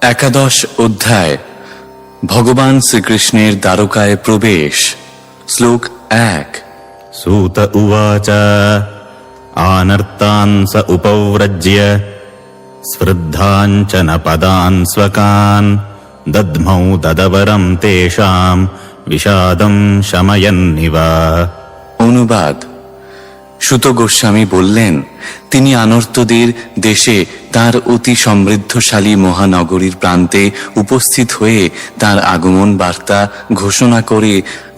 একাদশ অধ্যায় ভগবান শ্রীকৃষ্ণের দ্বারকায় প্রবেশ। শ্লোক 1। सूत उवाच आनर्तान् स उपव्रज्य स्पृद्धाञ्चन पदान् स्वकान् दद्मौ ददवरं तेषां विषादं शमयन्निव। অনুবাদ: সুত গোস্বামী বললেন, তিনি আনর্তদের দেশে তার অতি সমৃদ্ধশালী মহানগরীর প্রান্তে উপস্থিত হয়ে তার আগমন বার্তা ঘোষণা করে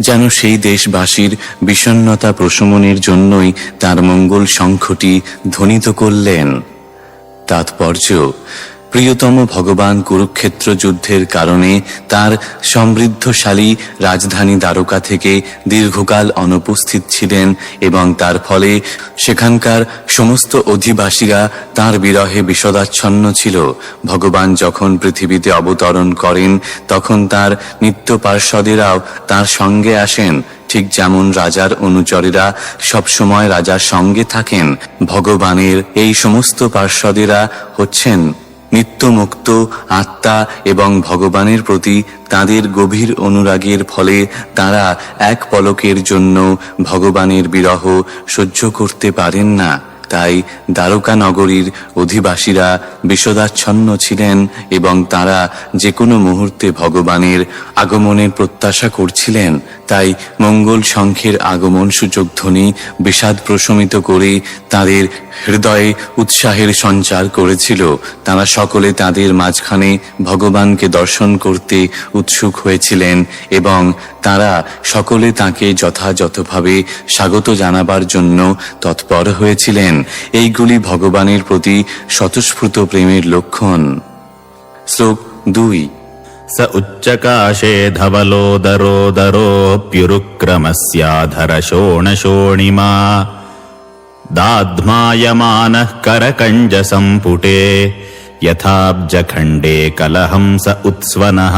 যেন সেই দেশবাসীর বিষণ্ণতা প্রশমনের জন্যই তার মঙ্গল শঙ্খটি ধ্বনিত করলেন। তাৎপর্য: প্রিয়তম ভগবান কুরুক্ষেত্র যুদ্ধের কারণে তার সমৃদ্ধশালী রাজধানী দ্বারকা থেকে দীর্ঘকাল অনুপস্থিত ছিলেন এবং তার ফলে সেখানকার সমস্ত অধিবাসীরা তার বিরহে বিষদাচ্ছন্ন ছিল। ভগবান যখন পৃথিবীতে অবতরণ করেন তখন তার নিত্য পার্ষদেরাও তার সঙ্গে আসেন, ঠিক যেমন রাজার অনুচরেরা সবসময় রাজার সঙ্গে থাকেন। ভগবানের এই সমস্ত পার্ষদেরা হচ্ছেন নিত্যমুক্ত আত্মা এবং ভগবানের প্রতি তাদের গভীর অনুরাগের ফলে তারা এক পলকের জন্য ভগবানের বিরহ সহ্য করতে পারেন না। তাই দ্বারকা নগরীর অধিবাসীরা বিষদাচ্ছন্ন ছিলেন এবং তারা যে কোনো মুহূর্তে ভগবানের আগমনের প্রত্যাশা করছিলেন। তাই মঙ্গল শঙ্খের আগমন সূচক ধ্বনি বিষাদ প্রশমিত করে তাদের হৃদয়ে উৎসাহের সঞ্চার করেছিল। তারা সকলে তাদের মাঝখানে ভগবানকে দর্শন করতে উৎসুক হয়েছিলেন এবং তারা সকলে তাকে যথাযথভাবে স্বাগত জানাবার জন্য তৎপর হয়েছিলেন। এইগুলি ভগবানের প্রতি স্বতঃস্ফূর্ত প্রেমের লক্ষণ। শ্লোক 2। स उच्चकाशे धवलोदरोदरोऽप्युरुक्रमस्याधरशोणशोणिमा दाध्मायमानः करकञ्जसम्पुटे यथाब्जखण्डे कलहंस उत्स्वनः।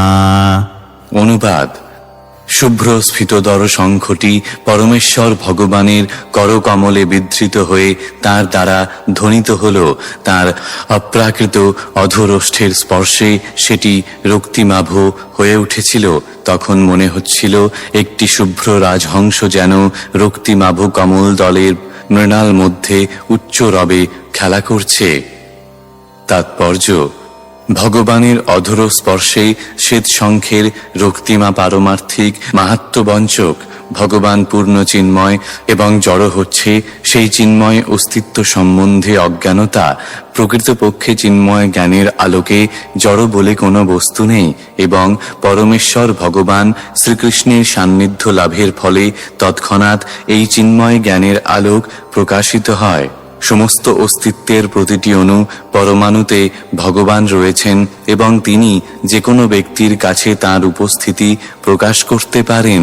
অনুবাদ: শুভ্র স্ফীতদর শঙ্খটি পরমেশ্বর ভগবানের করকমলে বিধৃত হয়ে তার দ্বারা ধ্বনিত হল। তার অপ্রাকৃত অধোরষ্ঠের স্পর্শে সেটি রক্তিমাভ হয়ে উঠেছিল। তখন মনে হচ্ছিল একটি শুভ্র রাজহংস যেন রক্তিমাভ কমল দলের মৃণাল মধ্যে উচ্চ রবে খেলা করছে। তাৎপর্য: ভগবানের অধর স্পর্শে শ্বেত শঙ্খের রক্তিমা পারমার্থিক মাহাত্ম্যবঞ্চক। ভগবান পূর্ণ চিন্ময় এবং জড় হচ্ছে সেই চিন্ময় অস্তিত্ব সম্বন্ধে অজ্ঞানতা। প্রকৃতপক্ষে চিন্ময় জ্ঞানের আলোকে জড় বলে কোনো বস্তু নেই এবং পরমেশ্বর ভগবান শ্রীকৃষ্ণের সান্নিধ্য লাভের ফলে তৎক্ষণাৎ এই চিন্ময় জ্ঞানের আলোক প্রকাশিত হয়। সমস্ত অস্তিত্বের প্রতিটি অণু পরমাণুতে ভগবান রয়েছেন এবং তিনি যে কোনো ব্যক্তির কাছে তার উপস্থিতি প্রকাশ করতে পারেন।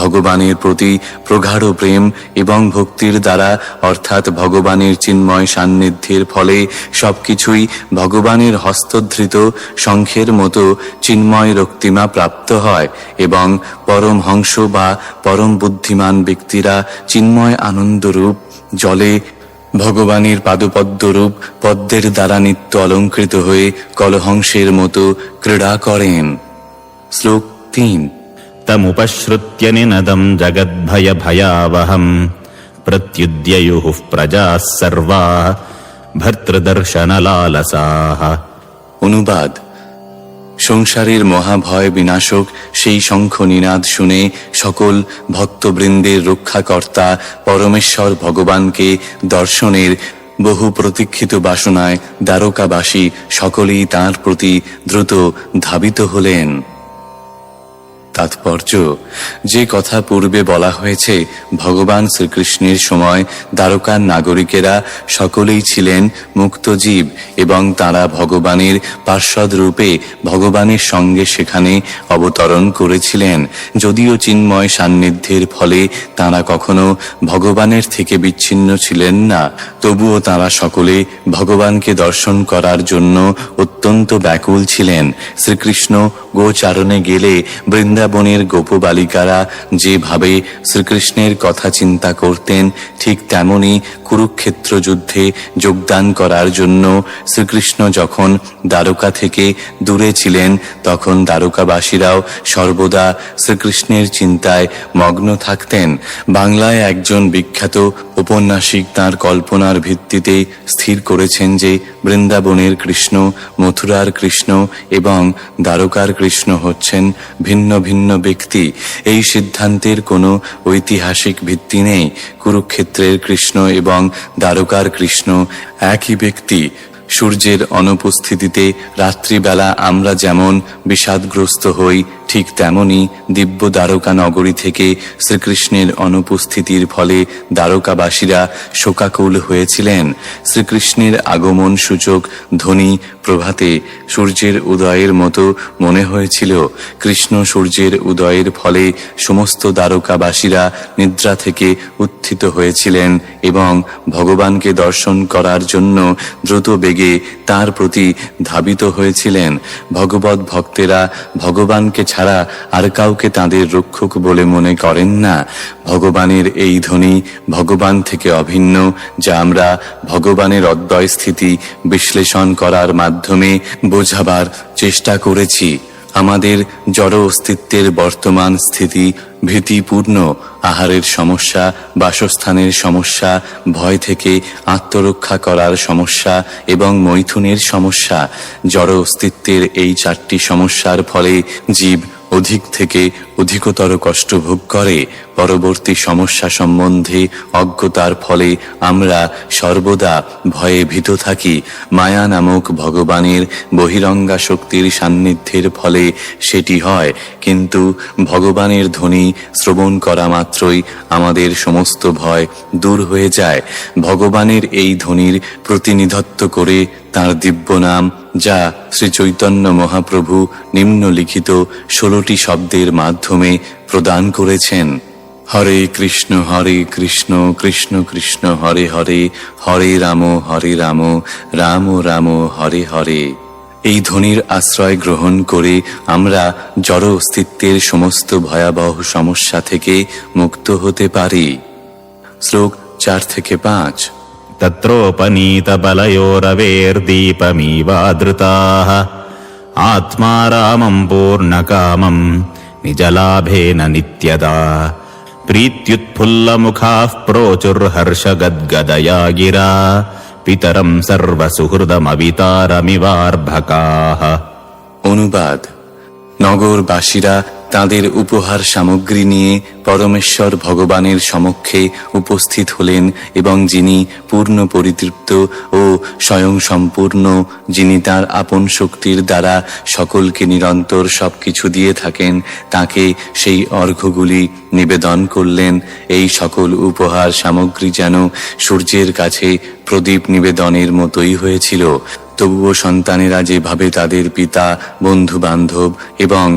ভগবানের প্রতি প্রগাঢ় প্রেম এবং ভক্তির দ্বারা অর্থাৎ ভগবানের চিন্ময় সান্নিধ্যের ফলে সবকিছুই ভগবানের হস্তধৃত শঙ্খের মতো চিন্ময় রক্তিমা প্রাপ্ত হয় এবং পরমহংস বা পরম বুদ্ধিমান ব্যক্তিরা চিন্ময় আনন্দরূপ জলে ভগবানের পাদপদ্মরূপ পদ্মের দ্বারা নিত্য অলঙ্কৃত হয়ে কলহংসের মতো ক্রীড়া করেন। শ্লোক 3। तमुपश्रुत्य निनदं जगद्भयभयावहं प्रत्युद्ययुः प्रजाः सर्वाः भर्तृदर्शनलालसाः। অনুবাদ: সংসারের মহাভয় বিনাশক সেই শঙ্খ নিনাদ শুনে সকল ভক্তবৃন্দের রক্ষাকর্তা পরমেশ্বর ভগবানকে দর্শনের বহু প্রতীক্ষিত বাসনায় দ্বারকাবাসী সকলেই তাঁর প্রতি দ্রুত ধাবিত হলেন। তাৎপর্য: যে কথা পূর্বে বলা হয়েছে, ভগবান শ্রীকৃষ্ণের সময় দ্বারকার নাগরিকেরা সকলেই ছিলেন মুক্ত জীব এবং তারা ভগবানের পার্ষদ রূপে ভগবানের সঙ্গে সেখানে অবতরণ করেছিলেন। যদিও চিন্ময় সান্নিধ্যের ফলে তারা কখনো ভগবানের থেকে বিচ্ছিন্ন ছিলেন না, তবুও তারা সকলে ভগবানকে দর্শন করার জন্য অত্যন্ত ব্যাকুল ছিলেন। শ্রীকৃষ্ণ গোচারণে গেলে বৃন্দা বৃন্দাবনের গোপবালিকারা যেভাবে শ্রীকৃষ্ণের কথা চিন্তা করতেন, ঠিক তেমনি কুরুক্ষেত্র যুদ্ধে যোগদান করার জন্য শ্রীকৃষ্ণ যখন দ্বারকা থেকে দূরে ছিলেন, তখন দ্বারকাবাসীরাও সর্বদা শ্রীকৃষ্ণের চিন্তায় মগ্ন থাকতেন। বাংলায় একজন বিখ্যাত ঔপন্যাসিক তাঁর কল্পনার ভিত্তিতে স্থির করেছেন যে বৃন্দাবনের কৃষ্ণ, মথুরার কৃষ্ণ এবং দ্বারকার কৃষ্ণ হচ্ছেন ভিন্ন ভিন্ন ব্যক্তি। এই সিদ্ধান্তের কোনো ঐতিহাসিক ভিত্তি নেই। কুরুক্ষেত্রের কৃষ্ণ এবং দ্বারকার কৃষ্ণ একই ব্যক্তি। সূর্যের অনুপস্থিতিতে রাত্রিবেলা আমরা যেমন বিষাদগ্রস্ত হই, ঠিক তেমনি দিব্য দ্বারকা নগরী থেকে শ্রীকৃষ্ণের অনুপস্থিতির ফলে দ্বারকাবাসীরা শোকাকুল হয়েছিলেন। শ্রীকৃষ্ণের আগমন সূচক ধ্বনি প্রভাতে সূর্যের উদয়ের মতো মনে হয়েছিল। কৃষ্ণ সূর্যের উদয়ের ফলে সমস্ত দ্বারকাবাসীরা নিদ্রা থেকে উত্থিত হয়েছিলেন এবং ভগবানকে দর্শন করার জন্য দ্রুত বেগে তার প্রতি ধাবিত হয়েছিলেন। ভগবত ভক্তেরা ভগবানকে ছাড়া আর কাউকে তাদের রক্ষক বলে মনে করেন না। ভগবানের এই ধ্বনি ভগবান থেকে অভিন্ন, যা আমরা ভগবানের অদ্বয় স্থিতি বিশ্লেষণ করার মাধ্যমে বোঝাবার চেষ্টা করেছি। আমাদের জড় অস্তিত্বের বর্তমান স্থিতি ভীতিপূর্ণ। আহারের সমস্যা, বাসস্থানের সমস্যা, ভয় থেকে আত্মরক্ষা করার সমস্যা এবং মৈথুনের সমস্যা। জড় অস্তিত্বের এই চারটি সমস্যার ফলে জীব অধিক থেকে অধিকতর কষ্ট ভোগ করে। পরবর্তী সমস্যা সম্বন্ধে অজ্ঞতার ফলে আমরা সর্বদা ভয়ে ভীত থাকি। মায়া নামক ভগবানের বহিরঙ্গা শক্তির সান্নিধ্যের ফলে সেটি হয়, কিন্তু ভগবানের ধ্বনি শ্রবণ করা মাত্রই আমাদের সমস্ত ভয় দূর হয়ে যায়। ভগবানের এই ধ্বনির প্রতিনিধিত্ব করে তাঁর দিব্য নাম, যা শ্রী চৈতন্য মহাপ্রভু নিম্নলিখিত 16টি শব্দের মাধ্যমে প্রদান করেছেন। হরে কৃষ্ণ কৃষ্ণ কৃষ্ণ হরে হরে, হরে রাম রাম রাম হরে হরে। এই ধ্বনির আশ্রয় গ্রহণ করে আমরা জড় অস্তিত্বের সমস্ত ভয়াবহ সমস্যা থেকে মুক্ত হতে পারি। শ্লোক 4 থেকে 5। तत्रोपनीतबलयोरवेर्दीपमिवादृताः आत्मा रामं पूर्णकामं निजलाभेन नित्यदा प्रीत्युत्फुल्लमुखाः प्रोचुर्हर्षगद्गदया गिरा पितरं सर्वसुहृदमवितारमिवार्भकाः। অনুবাদ: নগরবাসীরা তাদের উপহার সামগ্রী নিয়ে পরমেশ্বর ভগবানের সমক্ষে উপস্থিত হলেন এবং যিনি পূর্ণ পরিতৃপ্ত ও স্বয়ং সম্পূর্ণ, যিনি তার আপন শক্তির দ্বারা সকলকে নিরন্তর সবকিছু দিয়ে থাকেন, তাকে সেই অর্ঘ্যগুলি নিবেদন করলেন। এই সকল উপহার সামগ্রী যেন সূর্যের কাছে প্রদীপ নিবেদনের মতোই হয়েছিল। তবুও সন্তানেরা যেভাবে তাদের পিতা, বন্ধু বান্ধব এবং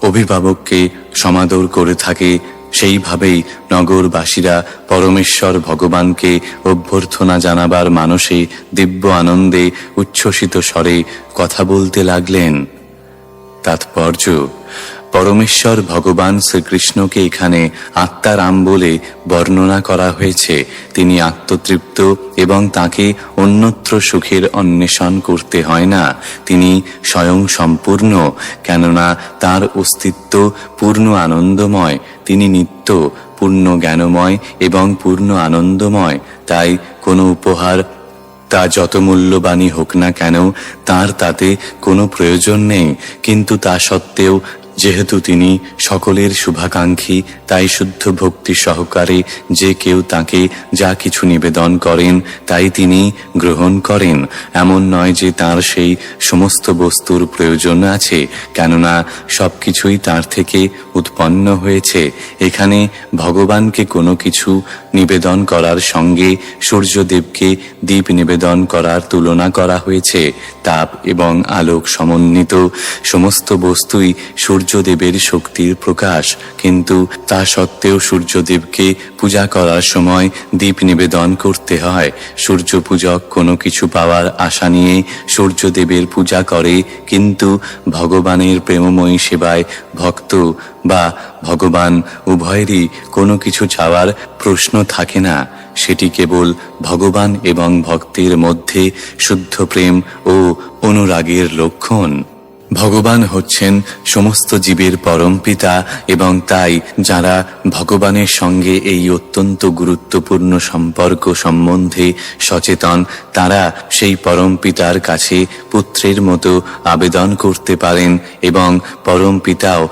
অভিভাবককে সমাদর করে থাকে, সেইভাবেই নগরবাসীরা পরমেশ্বর ভগবানকে অভ্যর্থনা জানাবার মানসে দিব্য আনন্দে উচ্ছ্বসিত স্বরে কথা বলতে লাগলেন। তাৎপর্য: পরমেশ্বর ভগবান শ্রীকৃষ্ণকে এখানে আত্মারাম বলে বর্ণনা করা হয়েছে। তিনি আত্মতৃপ্ত এবং তাকে অন্যত্র সুখের অন্বেষণ করতে হয় না। তিনি স্বয়ং সম্পূর্ণ, কেননা তার অস্তিত্ব পূর্ণ আনন্দময়। তিনি নিত্য, পূর্ণ জ্ঞানময় এবং পূর্ণ আনন্দময়। তাই কোনো উপহার, তা যত মূল্যবানই হোক না কেন, তার তাতে কোনো প্রয়োজন নেই। কিন্তু তা সত্ত্বেও যেহেতু তিনি সকলের শুভাকাঙ্ক্ষী, তাই শুদ্ধ ভক্তি সহকারে যে কেউ তাকে যা কিছু নিবেদন করেন তাই তিনি গ্রহণ করেন। এমন নয় যে তার সেই সমস্ত বস্তুর প্রয়োজন আছে, কেননা সবকিছুই তার থেকে উৎপন্ন হয়েছে। এখানে ভগবানকে কোনো কিছু নিবেদন করার সঙ্গে সূর্যদেবকে দীপ নিবেদন করার তুলনা করা হয়েছে। তাপ এবং আলোক সমন্বিত সমস্ত বস্তুই সূর্যদেবের শক্তির প্রকাশ, কিন্তু তা সত্ত্বেও সূর্যদেবকে পূজা করার সময় দীপ নিবেদন করতে হয়। সূর্য পূজক কোনো কিছু পাওয়ার আশা নিয়ে সূর্যদেবের পূজা করে, কিন্তু ভগবানের প্রেমময়ী সেবায় ভক্ত বা ভগবান উভয়েরই কোনো কিছু চাওয়ার প্রশ্ন থাকে না। সেটি কেবল ভগবান এবং ভক্তের মধ্যে শুদ্ধ প্রেম ও অনুরাগের লক্ষণ। ভগবান হচ্ছেন সমস্ত জীবের পরম পিতা এবং তাই যারা ভগবানের সঙ্গে এই অত্যন্ত গুরুত্বপূর্ণ সম্পর্ক সম্বন্ধে সচেতন, তারা সেই পরম পিতার কাছে পুত্রের মতো আবেদন করতে পারেন এবং পরম পিতাও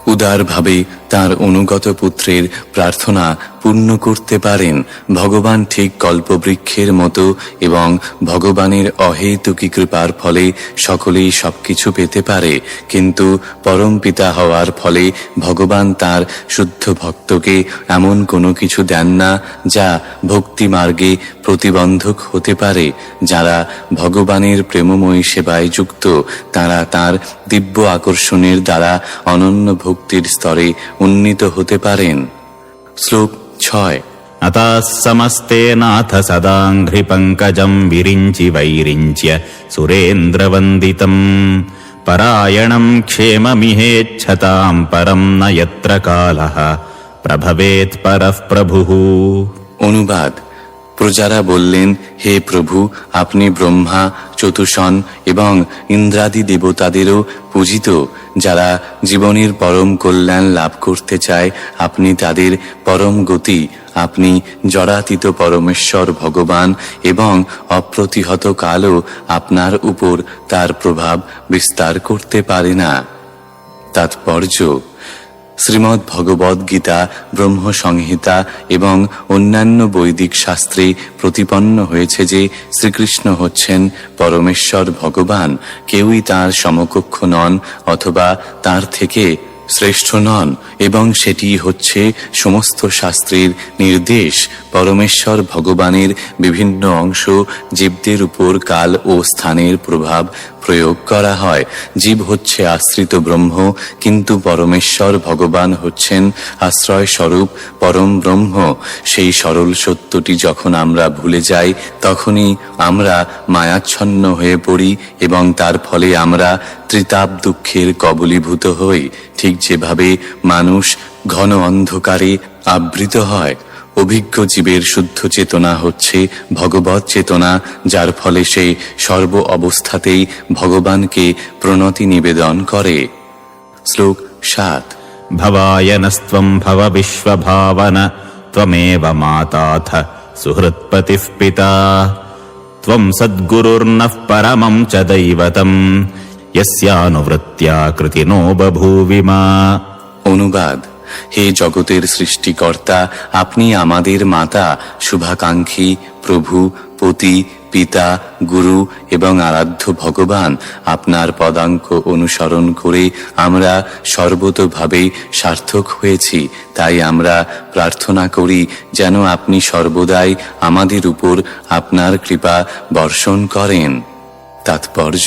উদারভাবে তার অনুগত পুত্রের প্রার্থনা পূর্ণ করতে পারেন। ভগবান ঠিক কল্পবৃক্ষের মতো এবং ভগবানের অহেতুকী কৃপার ফলে সকলেই সবকিছু পেতে পারে, কিন্তু পরম পিতা হওয়ার ফলে ভগবান তার শুদ্ধ ভক্তকে এমন কোনো কিছু দেন না যা ভক্তি মার্গে প্রতিবন্ধক হতে পারে। যারা ভগবানের প্রেমময়ী সেবায় যুক্ত, তারা তার দিব্য আকর্ষণের দ্বারা অনন্য ভক্তির স্তরে উন্নীত হতে পারেন। শ্লোক 6। अतः समस्ते नाथ सदाङ्घ्रि पङ्कजम् विरिञ्चि वैरिञ्च्य सुरेन्द्रवन्दितम् परायणम् क्षेममिहेच्छताम् परम् न यत्र कालः प्रभवेत् परः प्रभुः। অনুবাদ: প্রজারা বললেন, হে প্রভু, আপনি ব্রহ্মা, চতুষণ এবং ইন্দ্রাদি দেবতাদেরও পূজিত। যারা জীবনের পরম কল্যাণ লাভ করতে চায়, আপনি তাদের পরম গতি। আপনি জড়াতীত পরমেশ্বর ভগবান এবং অপ্রতিহত কালও আপনার উপর তার প্রভাব বিস্তার করতে পারে না। তাৎপর্য: শ্রীমদ্ ভগবদ গীতা, ব্রহ্ম সংহিতা এবং অন্যান্য বৈদিক শাস্ত্রে প্রতিপন্ন হয়েছে যে শ্রীকৃষ্ণ হচ্ছেন পরমেশ্বর ভগবান। কেউই তার সমকক্ষ নন অথবা তার থেকে শ্রেষ্ঠ নন, এবং সেটি হচ্ছে সমস্ত শাস্ত্রের নির্দেশ। পরমেশ্বর ভগবানের বিভিন্ন অংশ জীবদের উপর কাল ও স্থানের প্রভাব প্রয়োগ করা হয়। জীব হচ্ছে আশ্রিত ব্রহ্ম, কিন্তু পরমেশ্বর ভগবান হচ্ছেন আশ্রয় স্বরূপ পরম ব্রহ্ম। সেই সরল সত্যটি যখন আমরা ভুলে যাই, তখনই আমরা মায়াচ্ছন্ন হয়ে পড়ি এবং তার ফলে আমরা ত্রিতাপ দুঃখের কবলীভূত হই। ঠিক যেভাবে মানুষ ঘন অন্ধকারে আবৃত হয়, অভিজ্ঞ জীবের শুদ্ধ চেতনা হচ্ছে ভগবৎ চেতনা, যার ফলে সে সর্ব অবস্থাতেই ভগবানকে প্রণতি নিবেদন করে। শ্লোক 7। भवाय नस्त्वम् भव विश्वभावन त्वमेव माताथ सुहृत्पतिः पिता त्वम् सद्गुरुर्नः परमम् च दैवतम् यस्यानुवृत्त्या कृतिनो बभूविमा। অনুবাদ: হে জগতের সৃষ্টিকর্তা, আপনি আমাদের মাতা, শুভাকাঙ্ক্ষী, প্রভু, পতি, পিতা, গুরু এবং আরাধ্য ভগবান। আপনার পদাঙ্ক অনুসরণ করে আমরা সর্বতোভাবে সার্থক হয়েছি। তাই আমরা প্রার্থনা করি যেন আপনি সর্বদাই আমাদের উপর আপনার কৃপা বর্ষণ করেন। তাৎপর্য: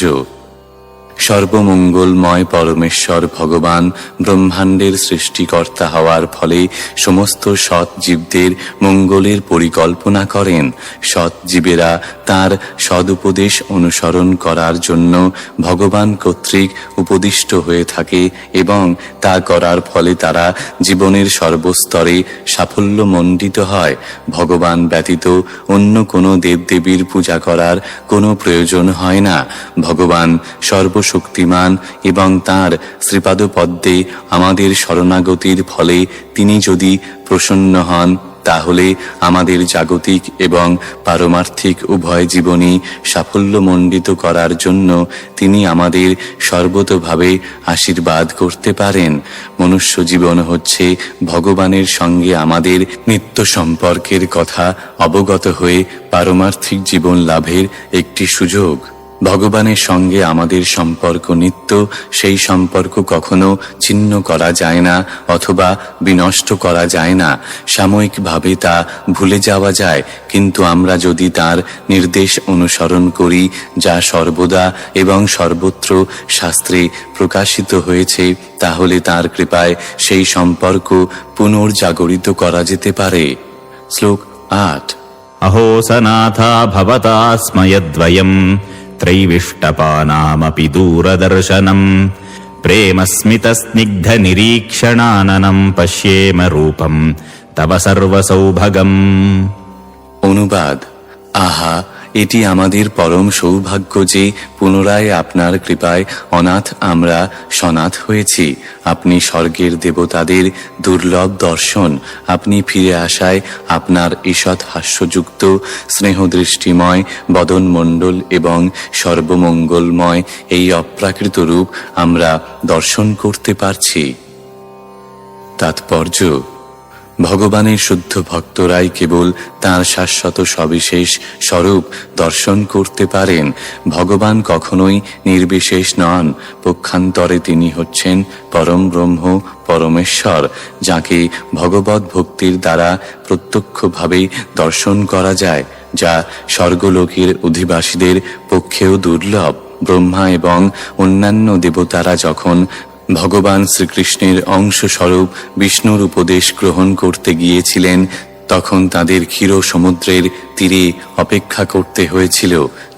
সর্বমঙ্গলময় পরমেশ্বর ভগবান ব্রহ্মাণ্ডের সৃষ্টিকর্তা হওয়ার ফলে সমস্ত সৎ জীবদের মঙ্গলের পরিকল্পনা করেন। সৎ জীবেরা তাঁর সদুপদেশ অনুসরণ করার জন্য ভগবান কর্তৃক উপদিষ্ট হয়ে থাকে এবং তা করার ফলে তারা জীবনের সর্বস্তরে সাফল্যমণ্ডিত হয়। ভগবান ব্যতীত অন্য কোনো দেবদেবীর পূজা করার কোনো প্রয়োজন হয় না। ভগবান সর্বশক্তিমান এবং তাঁর শ্রীপাদপদ্মে আমাদের শরণাগতির ফলে তিনি যদি প্রসন্ন হন, তাহলে আমাদের জাগতিক এবং পারমার্থিক উভয় জীবনই সাফল্যমণ্ডিত করার জন্য তিনি আমাদের সর্বতোভাবে আশীর্বাদ করতে পারেন। মনুষ্য জীবন হচ্ছে ভগবানের সঙ্গে আমাদের নিত্য সম্পর্কের কথা অবগত হয়ে পারমার্থিক জীবন লাভের একটি সুযোগ। ভগবানের সঙ্গে আমাদের সম্পর্ক নিত্য, সেই সম্পর্ক কখনো ছিন্ন করা যায় না অথবা বিনষ্ট করা যায় না। সাময়িকভাবে তা ভুলে যাওয়া যায়, কিন্তু আমরা যদি তার নির্দেশ অনুসরণ করি, যা সর্বদা এবং সর্বত্র শাস্ত্রে প্রকাশিত হয়েছে, তাহলে তার কৃপায় সেই সম্পর্ক পুনর্জাগরিত করা যেতে পারে। শ্লোক 8। अहो सनाथा भवता स्म यद्वयम् त्रैविष्टपानामपि दूरदर्शनम् प्रेमस्मितस्निग्धनिरीक्षणाननं पश्येम रूपं तव सर्वसौभगम्। অনুবাদ: আহা, এটি আমাদের পরম সৌভাগ্য যে পুনরায় আপনার কৃপায় অনাথ আমরা সনাথ হয়েছি। আপনি স্বর্গের দেবতাদের দুর্লভ দর্শন, আপনি ফিরে আসায় আপনার ঈষৎ হাস্যযুক্ত স্নেহদৃষ্টিময় বদনমণ্ডল এবং সর্বমঙ্গলময় এই অপ্রাকৃত রূপ আমরা দর্শন করতে পারছি। তাৎপর্য: ভগবানের শুদ্ধ ভক্তরাই কেবল তাঁর শাশ্বত সবিশেষ স্বরূপ দর্শন করতে পারেন। ভগবান কখনোই নির্বিশেষ নন, পক্ষান্তরে তিনি হচ্ছেন পরম ব্রহ্ম, পরমেশ্বর, যাকে ভগবত ভক্তির দ্বারা প্রত্যক্ষভাবে দর্শন করা যায়, যা স্বর্গলোকের অধিবাসীদের পক্ষেও দুর্লভ। ব্রহ্মা এবং অন্যান্য দেবতারা যখন ভগবান শ্রীকৃষ্ণের অংশস্বরূপ বিষ্ণুর উপদেশ গ্রহণ করতে গিয়েছিলেন, তখন তাদের ক্ষীর সমুদ্রের তীরে অপেক্ষা করতে হয়েছিল,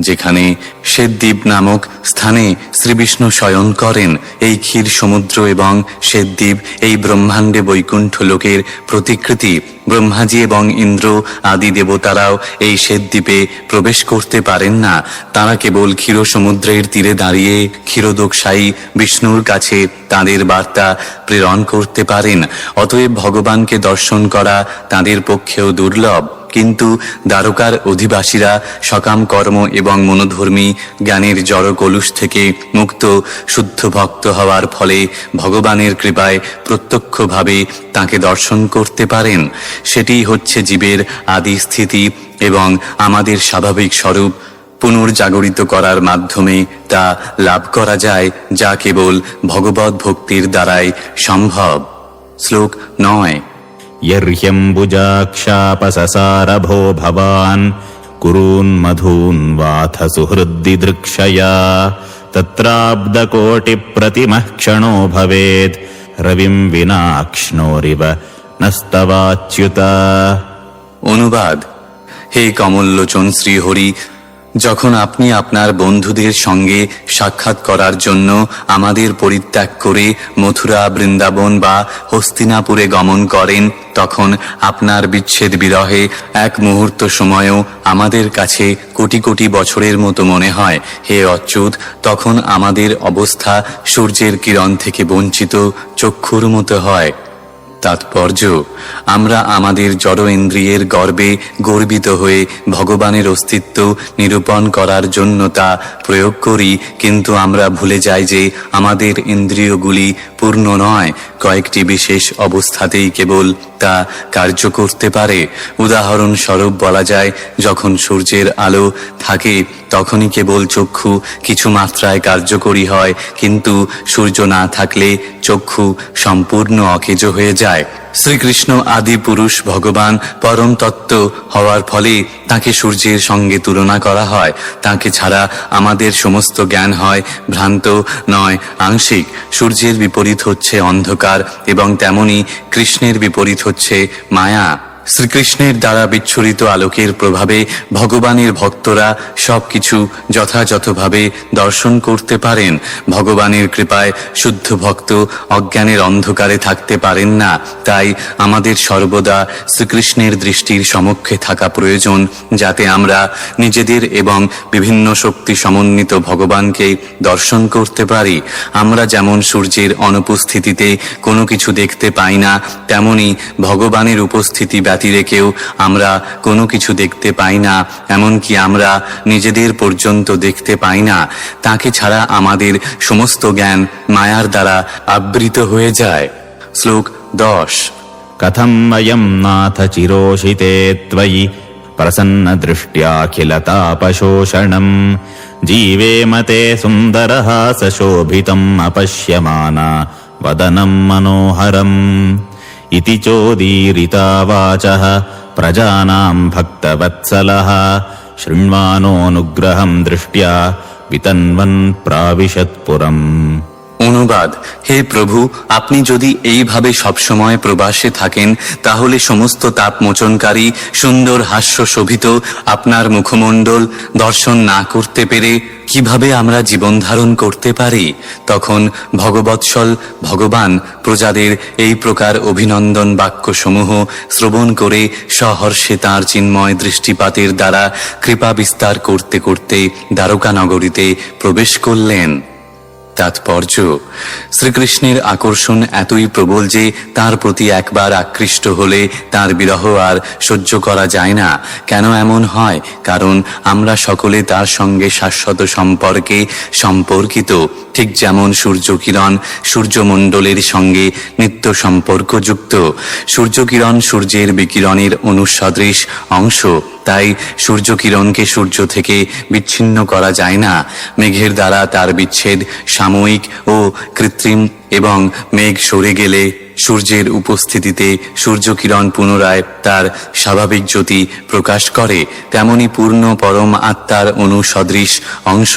যেখানে শ্বেতদ্বীপ নামক স্থানে শ্রীবিষ্ণু শয়ন করেন। এই ক্ষীর সমুদ্র এবং শ্বেতদ্বীপ এই ব্রহ্মাণ্ডে বৈকুণ্ঠ লোকের প্রতিকৃতি। ব্রহ্মাজি এবং ইন্দ্র আদি দেবতারাও এই শ্বেতদ্বীপে প্রবেশ করতে পারেন না। তারা কেবল ক্ষীর সমুদ্রের তীরে দাঁড়িয়ে ক্ষীরোদকশায়ী বিষ্ণুর কাছে তাদের বার্তা প্রেরণ করতে পারেন। অতএব ভগবানকে দর্শন করা তাদের পক্ষেও দুর্লভ। কিন্তু দ্বারকার অধিবাসীরা সকাম কর্ম এবং মনোধর্মী জ্ঞানের জড় কলুষ থেকে মুক্ত শুদ্ধ ভক্ত হওয়ার ফলে ভগবানের কৃপায় প্রত্যক্ষভাবে তাঁকে দর্শন করতে পারেন। সেটি হচ্ছে জীবের আদি স্থিতি এবং আমাদের স্বাভাবিক স্বরূপ পুনর্জাগরিত করার মাধ্যমে তা লাভ করা যায়, যা কেবল ভগবত ভক্তির দ্বারাই সম্ভব। শ্লোক 9। यर्ह्यम्बुजाक्षापससारभो भवान् कुरून्मधून् वाथ सुहृद्दिदृक्षया तत्राब्दकोटिप्रतिमः क्षणो भवेत् रविं विनाक्ष्णोरिव नस्तवाच्युत। অনুবাদ: হে কমললোচন শ্রীহরি, যখন আপনি আপনার বন্ধুদের সঙ্গে সাক্ষাৎ করার জন্য আমাদের পরিত্যাগ করে মথুরা, বৃন্দাবন বা হস্তিনাপুরে গমন করেন, তখন আপনার বিচ্ছেদ বিরহে এক মুহূর্ত সময়ও আমাদের কাছে কোটি কোটি বছরের মতো মনে হয়। হে অচ্যুত, তখন আমাদের অবস্থা সূর্যের কিরণ থেকে বঞ্চিত চক্ষুর মতো হয়। তাৎপর্য: আমরা আমাদের জড় ইন্দ্রিয়ের গর্বে গর্বিত হয়ে ভগবানের অস্তিত্ব নিরূপণ করার জন্য তা প্রয়োগ করি, কিন্তু আমরা ভুলে যাই যে আমাদের ইন্দ্রিয়গুলি পূর্ণ নয়, কয়েকটি বিশেষ অবস্থাতেই কেবল তা কার্য করতে পারে। উদাহরণস্বরূপ বলা যায়, যখন সূর্যের আলো থাকে তখনই কেবল চক্ষু কিছু মাত্রায় কার্যকরী হয়, কিন্তু সূর্য না থাকলে চক্ষু সম্পূর্ণ অকেজো হয়ে যায়। শ্রীকৃষ্ণ আদি পুরুষ ভগবান পরম তত্ত্ব হওয়ার ফলে তাকে সূর্যের সঙ্গে তুলনা করা হয়। তাকে ছাড়া আমাদের সমস্ত জ্ঞান হয় ভ্রান্ত, নয় আংশিক। সূর্যের বিপরীত হচ্ছে অন্ধকার এবং তেমনি কৃষ্ণের বিপরীত হচ্ছে মায়া। শ্রীকৃষ্ণের দ্বারা বিচ্ছুরিত আলোকের প্রভাবে ভগবানের ভক্তরা সবকিছু যথাযথভাবে দর্শন করতে পারেন। ভগবানের কৃপায় শুদ্ধ ভক্ত অজ্ঞানের অন্ধকারে থাকতে পারেন না। তাই আমাদের সর্বদা শ্রীকৃষ্ণের দৃষ্টির সমক্ষে থাকা প্রয়োজন, যাতে আমরা নিজেদের এবং বিভিন্ন শক্তি সমন্বিত ভগবানকে দর্শন করতে পারি। আমরা যেমন সূর্যের অনুপস্থিতিতে কোনো কিছু দেখতে পাই না, তেমনি ভগবানের উপস্থিতি ব্যতিরেকেও আমরা কোনো কিছু দেখতে পাই না, এমনকি আমরা নিজেদের পর্যন্ত দেখতে পাই না। তাকে ছাড়া আমাদের সমস্ত জ্ঞান মায়ার দ্বারা আবৃত হয়ে যায়। শ্লোক 10। कथं वयं नाथ चिरोषिते त्वयि प्रसन्नदृष्ट्याखिलतापशोषणम् जीवेम ते सुन्दरहासशोभितम् अपश्यमाना वदनं मनोहरम् इति चोदीरिता वाचः प्रजानां भक्तवत्सलः शृण्वानोऽनुग्रहं दृष्ट्या वितन्वन् प्राविशत्पुरम्। অনুবাদ: হে প্রভু, আপনি যদি এইভাবে সবসময় প্রবাসে থাকেন, তাহলে সমস্ত তাপমোচনকারী সুন্দর হাস্য শোভিত আপনার মুখমণ্ডল দর্শন না করতে পেরে কিভাবে আমরা জীবন ধারণ করতে পারি? তখন ভগবৎসল ভগবান প্রজাদের এই প্রকার অভিনন্দন বাক্যসমূহ শ্রবণ করে সহর্ষে তাঁর চিন্ময় দৃষ্টিপাতের দ্বারা কৃপা বিস্তার করতে করতে দ্বারকা নগরীতে প্রবেশ করলেন। তাৎপর্য: শ্রীকৃষ্ণের আকর্ষণ এতই প্রবল যে তার প্রতি একবার আকৃষ্ট হলে তার বিরহ আর সহ্য করা যায় না। কেন এমন হয়? কারণ আমরা সকলে তার সঙ্গে শাশ্বত সম্পর্কে সম্পর্কিত। ঠিক যেমন সূর্যকিরণ সূর্যমণ্ডলের সঙ্গে নিত্য সম্পর্কযুক্ত। সূর্যকিরণ সূর্যের বিকিরণের অনুসদৃশ অংশ, তাই সূর্যকিরণকে সূর্য থেকে বিচ্ছিন্ন করা যায় না। মেঘের দ্বারা তার বিচ্ছেদ সাময়িক ও কৃত্রিম, এবং মেঘ সরে গেলে সূর্যের উপস্থিতিতে সূর্যকিরণ পুনরায় তার স্বাভাবিক জ্যোতি প্রকাশ করে। তেমনি পূর্ণ পরম আত্মার অনুসদৃশ অংশ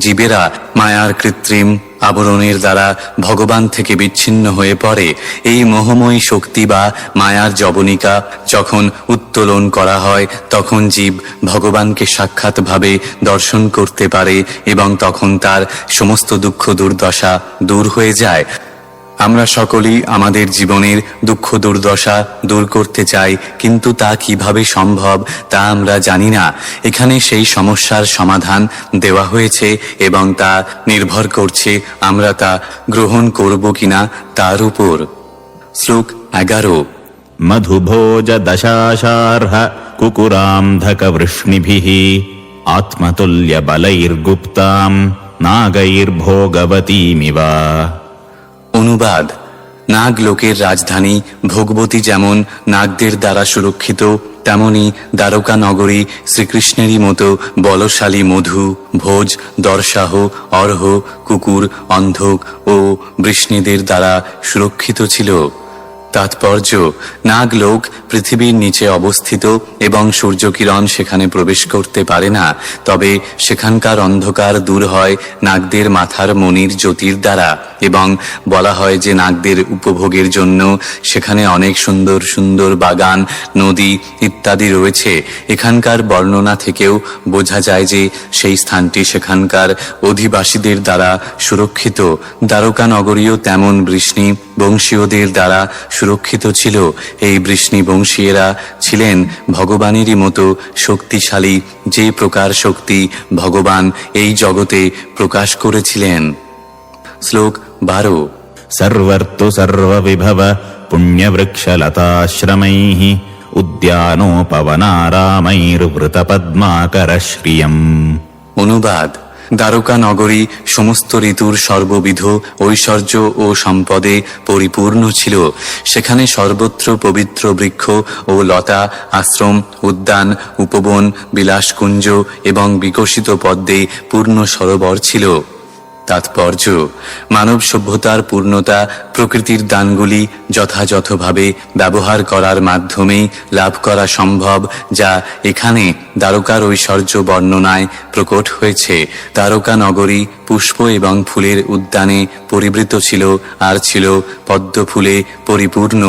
জীবেরা মায়ার কৃত্রিম আবরণের দ্বারা ভগবান থেকে বিচ্ছিন্ন হয়ে পড়ে। এই মোহময়ী শক্তি বা মায়ার জবনিকা যখন উত্তোলন করা হয়, তখন জীব ভগবানকে সাক্ষাৎভাবে দর্শন করতে পারে এবং তখন তার সমস্ত দুঃখ দুর্দশা দূর হয়ে যায়। আমরা সকলেই আমাদের জীবনের দুঃখ দুর্দশা দূর করতে চাই, কিন্তু তা কিভাবে সম্ভব তা আমরা জানি না। এখানে সেই সমস্যার সমাধান দেওয়া হয়েছে এবং তা নির্ভর করছে আমরা তা গ্রহণ করব কিনা তার উপর। শ্লোক 11। মধুভোজ দশাশার্হ কুকুরান্ধক বৃষ্ণিভিঃ আত্মতুল্য বলৈর্গুপ্তাম নাগৈর্ভোগবতীমিব। অনুবাদ: নাগ লোকের রাজধানী ভোগবতী যেমন নাগদের দ্বারা সুরক্ষিত, তেমনি দ্বারকা নগরী শ্রীকৃষ্ণেরই মতো বলশালী মধু, ভোজ, দর্শাহ, অর্হ, কুকুর, অন্ধক ও বৃষ্ণিদের দ্বারা সুরক্ষিত ছিল। তাৎপর্য: নাগলোক পৃথিবীর নিচে অবস্থিত এবং সূর্যকিরণ সেখানে প্রবেশ করতে পারে না। তবে সেখানকার অন্ধকার দূর হয় নাগদের মাথার মণির জ্যোতির দ্বারা, এবং বলা হয় যে নাগদের উপভোগের জন্য সেখানে অনেক সুন্দর সুন্দর বাগান, নদী ইত্যাদি রয়েছে। এখানকার বর্ণনা থেকেও বোঝা যায় যে সেই স্থানটি সেখানকার অধিবাসীদের দ্বারা সুরক্ষিত। দ্বারকা নগরীও তেমন বৃষ্ণি বংশীয়দের দ্বারা সুরক্ষিত ছিল। এই বৃষ্ণি বংশীয়েরা ছিলেন ভগবানেরই মতো শক্তিশালী, যে প্রকার শক্তি ভগবান এই জগতে প্রকাশ করেছিলেন। শ্লোক 12। সর্বর্তু সর্ববিভব পুণ্যবৃক্ষলতাশ্রমৈঃ উদ্যানোপবনারামৈর্বৃতপদ্মাকরশ্রিয়ম। অনুবাদ: দ্বারকা নগরী সমস্ত ঋতুর সর্ববিধ ঐশ্বর্য ও সম্পদে পরিপূর্ণ ছিল। সেখানে সর্বত্র পবিত্র বৃক্ষ ও লতা, আশ্রম, উদ্যান, উপবন, বিলাসকুঞ্জ এবং বিকশিত পদ্মে পূর্ণ সরোবর ছিল। তাৎপর্য: মানব সভ্যতার পূর্ণতা প্রকৃতির দানগুলি যথাযথভাবে ব্যবহার করার মাধ্যমেই লাভ করা সম্ভব, যা এখানে দ্বারকার ঐশ্বর্য বর্ণনায় প্রকট হয়েছে। দ্বারকা নগরী পুষ্প এবং ফুলের উদ্যানে পরিবৃত ছিল, আর ছিল পদ্ম ফুলে পরিপূর্ণ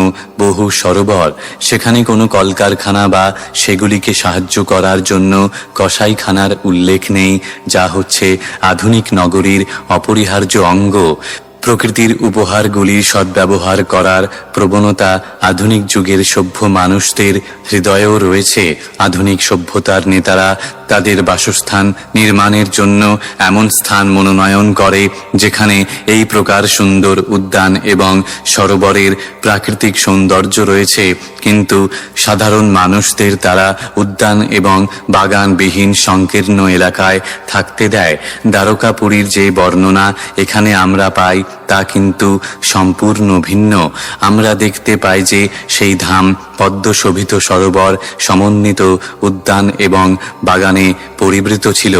বহু সরোবর। সেখানে কোনো কলকারখানা বা সেগুলিকে সাহায্য করার জন্য কসাইখানার উল্লেখ নেই, যা হচ্ছে আধুনিক নগরীর অপরিহার্য অঙ্গ। প্রকৃতির উপহারগুলির সদ্ব্যবহার করার প্রবণতা আধুনিক যুগের সভ্য মানুষদের হৃদয়েও রয়েছে। আধুনিক সভ্যতার নেতারা তাদের বাসস্থান নির্মাণের জন্য এমন স্থান মনোনয়ন করে যেখানে এই প্রকার সুন্দর উদ্যান এবং সরোবরের প্রাকৃতিক সৌন্দর্য রয়েছে, কিন্তু সাধারণ মানুষদের তারা উদ্যান এবং বাগানবিহীন সংকীর্ণ এলাকায় থাকতে দেয়। দ্বারকাপুরীর যে বর্ণনা এখানে আমরা পাই তা কিন্তু সম্পূর্ণ ভিন্ন। আমরা দেখতে পাই যে সেই ধাম পদ্মশোভিত সরোবর, সমন্বিত উদ্যান এবং বাগানে পরিবৃত ছিল।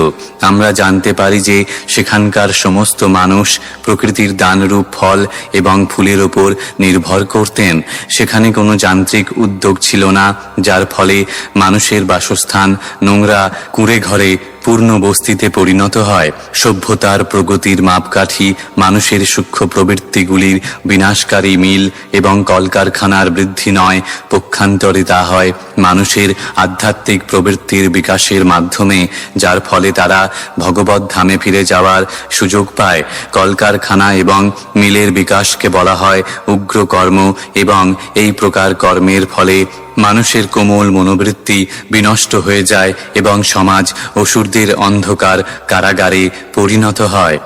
আমরা জানতে পারি যে সেখানকার সমস্ত মানুষ প্রকৃতির দানরূপ ফল এবং ফুলের ওপর নির্ভর করতেন। সেখানে কোনো যান্ত্রিক উদ্যোগ ছিল না, যার ফলে মানুষের বাসস্থান নোংরা কুঁড়ে ঘরে পূর্ণ বস্তিতে পরিণত হয়। সভ্যতার প্রগতির মাপকাঠি মানুষের সূক্ষ্ম প্রবৃত্তিগুলির বিনাশকারী মিল এবং কলকারখানার বৃদ্ধি নয়, পক্ষান্তরে তা হয় মানুষের আধ্যাত্মিক প্রবৃত্তির বিকাশের মাধ্যমে, যার ফলে তারা ভগবত ধামে ফিরে যাওয়ার সুযোগ পায়। কলকারখানা এবং মিলের বিকাশকে বলা হয় উগ্র কর্ম, এবং এই প্রকার কর্মের ফলে মানুষের কোমল মনোবৃত্তি বিনষ্ট হয়ে যায় এবং সমাজ অসুরদের অন্ধকার কারাগারে পরিণত হয়।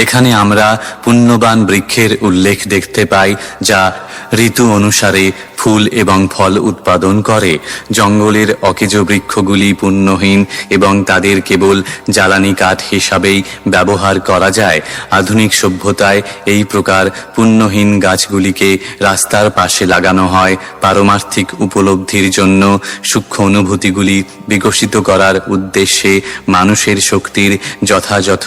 এখানে আমরা পুণ্যবান বৃক্ষের উল্লেখ দেখতে পাই, যা ঋতু অনুসারে ফুল এবং ফল উৎপাদন করে। জঙ্গলের অকেজ বৃক্ষগুলি পুণ্যহীন এবং তাদের কেবল জ্বালানি কাঠ হিসাবেই ব্যবহার করা যায়। আধুনিক সভ্যতায় এই প্রকার পুণ্যহীন গাছগুলিকে রাস্তার পাশে লাগানো হয় পারমার্থিক উপলব্ধির জন্য। সূক্ষ্ম অনুভূতিগুলি বিকশিত করার উদ্দেশ্যে মানুষের শক্তির যথাযথ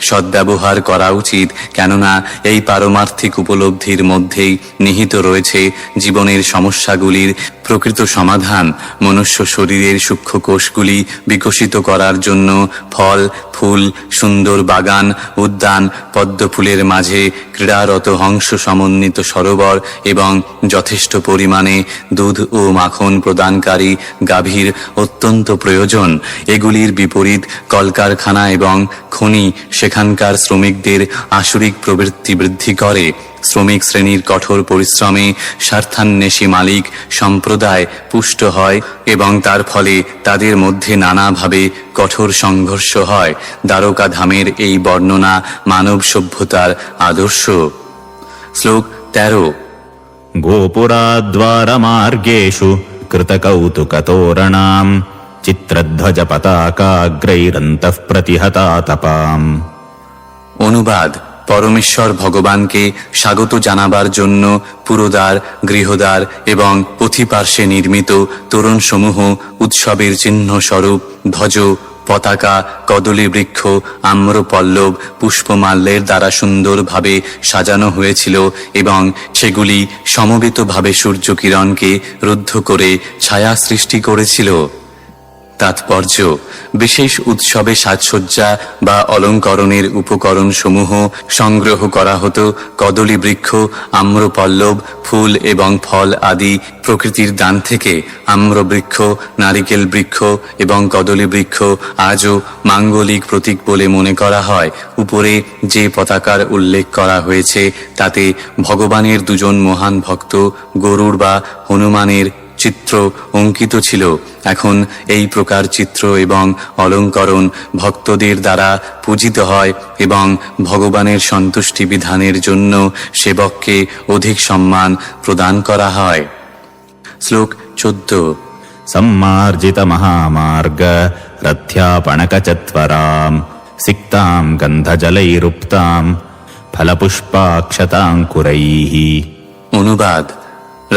সদ্ব্যবহার করা উচিত, কেননা এই পারমার্থিক উপলব্ধির মধ্যেই নিহিত রয়েছে জীবনের সমস্যাগুলির প্রকৃত সমাধান। মনুষ্য শরীরের সূক্ষ্ম কোষগুলি বিকশিত করার জন্য ফল, ফুল, সুন্দর বাগান, উদ্যান, পদ্মফুলের মাঝে ক্রীড়ারত হংস সমন্বিত সরোবর এবং যথেষ্ট পরিমাণে দুধ ও মাখন প্রদানকারী গাভীর অত্যন্ত প্রয়োজন। এগুলির বিপরীত কলকারখানা এবং খনি সেখানকার শ্রমিকদের আসরিক প্রবৃত্তি বৃদ্ধি করে। শ্রমিক শ্রেণীর কঠোর পরিশ্রমে স্বার্থান্বেষী মালিক সম্প্রদায় পুষ্ট হয় এবং তার ফলে তাদের মধ্যে নানাভাবে কঠোর সংঘর্ষ হয়। দ্বারকা ধামের এই বর্ণনা মানব সভ্যতার আদর্শ। শ্লোক 13। গোপুরাদ্বারমার্গেষু কৃতকৌতুকতোরণাম চিত্রধ্বজ পতাকাগ্রৈরন্তঃ প্রতিহতা তপাম। অনুবাদ: পরমেশ্বর ভগবানকে স্বাগত জানাবার জন্য পুরোদ্বার, গৃহদ্বার এবং পথিপার্শ্বে নির্মিত তোরণসমূহ উৎসবের চিহ্ন স্বরূপ ধ্বজ, পতাকা, কদলী বৃক্ষ, আম্রপল্লব, পুষ্পমাল্যের দ্বারা সুন্দরভাবে সাজানো হয়েছিল এবং সেগুলি সমবেতভাবে সূর্যকিরণকে রুদ্ধ করে ছায়া সৃষ্টি করেছিল। তাৎপর্য: বিশেষ উৎসবে সাজসজ্জা বা অলঙ্করণের উপকরণ সমূহ সংগ্রহ করা হতো। কদলী বৃক্ষ, আম্রপল্লব, ফুল এবং ফল আদি প্রকৃতির দান থেকে। আম্রবৃক্ষ, নারিকেল বৃক্ষ এবং কদলী বৃক্ষ আজও মাঙ্গলিক প্রতীক বলে মনে করা হয়। উপরে যে পতাকার উল্লেখ করা হয়েছে তাতে ভগবানের দুজন মহান ভক্ত গরুড় বা হনুমানের চিত্র অঙ্কিত ছিল। এখন এই প্রকার চিত্র এবং অলঙ্করণ ভক্তদের দ্বারা পূজিত হয় এবং ভগবানের সন্তুষ্টি বিধানের জন্য সেবককে অধিক সম্মান প্রদান করা হয়। শ্লোক 14। সম্মার্জিত মহামার্গ রথ্যাপণকচত্বরাম সিক্তাম গন্ধজলৈরুপ্তাম ফলপুষ্পাক্ষতাঙ্কুরৈঃ। অনুবাদ: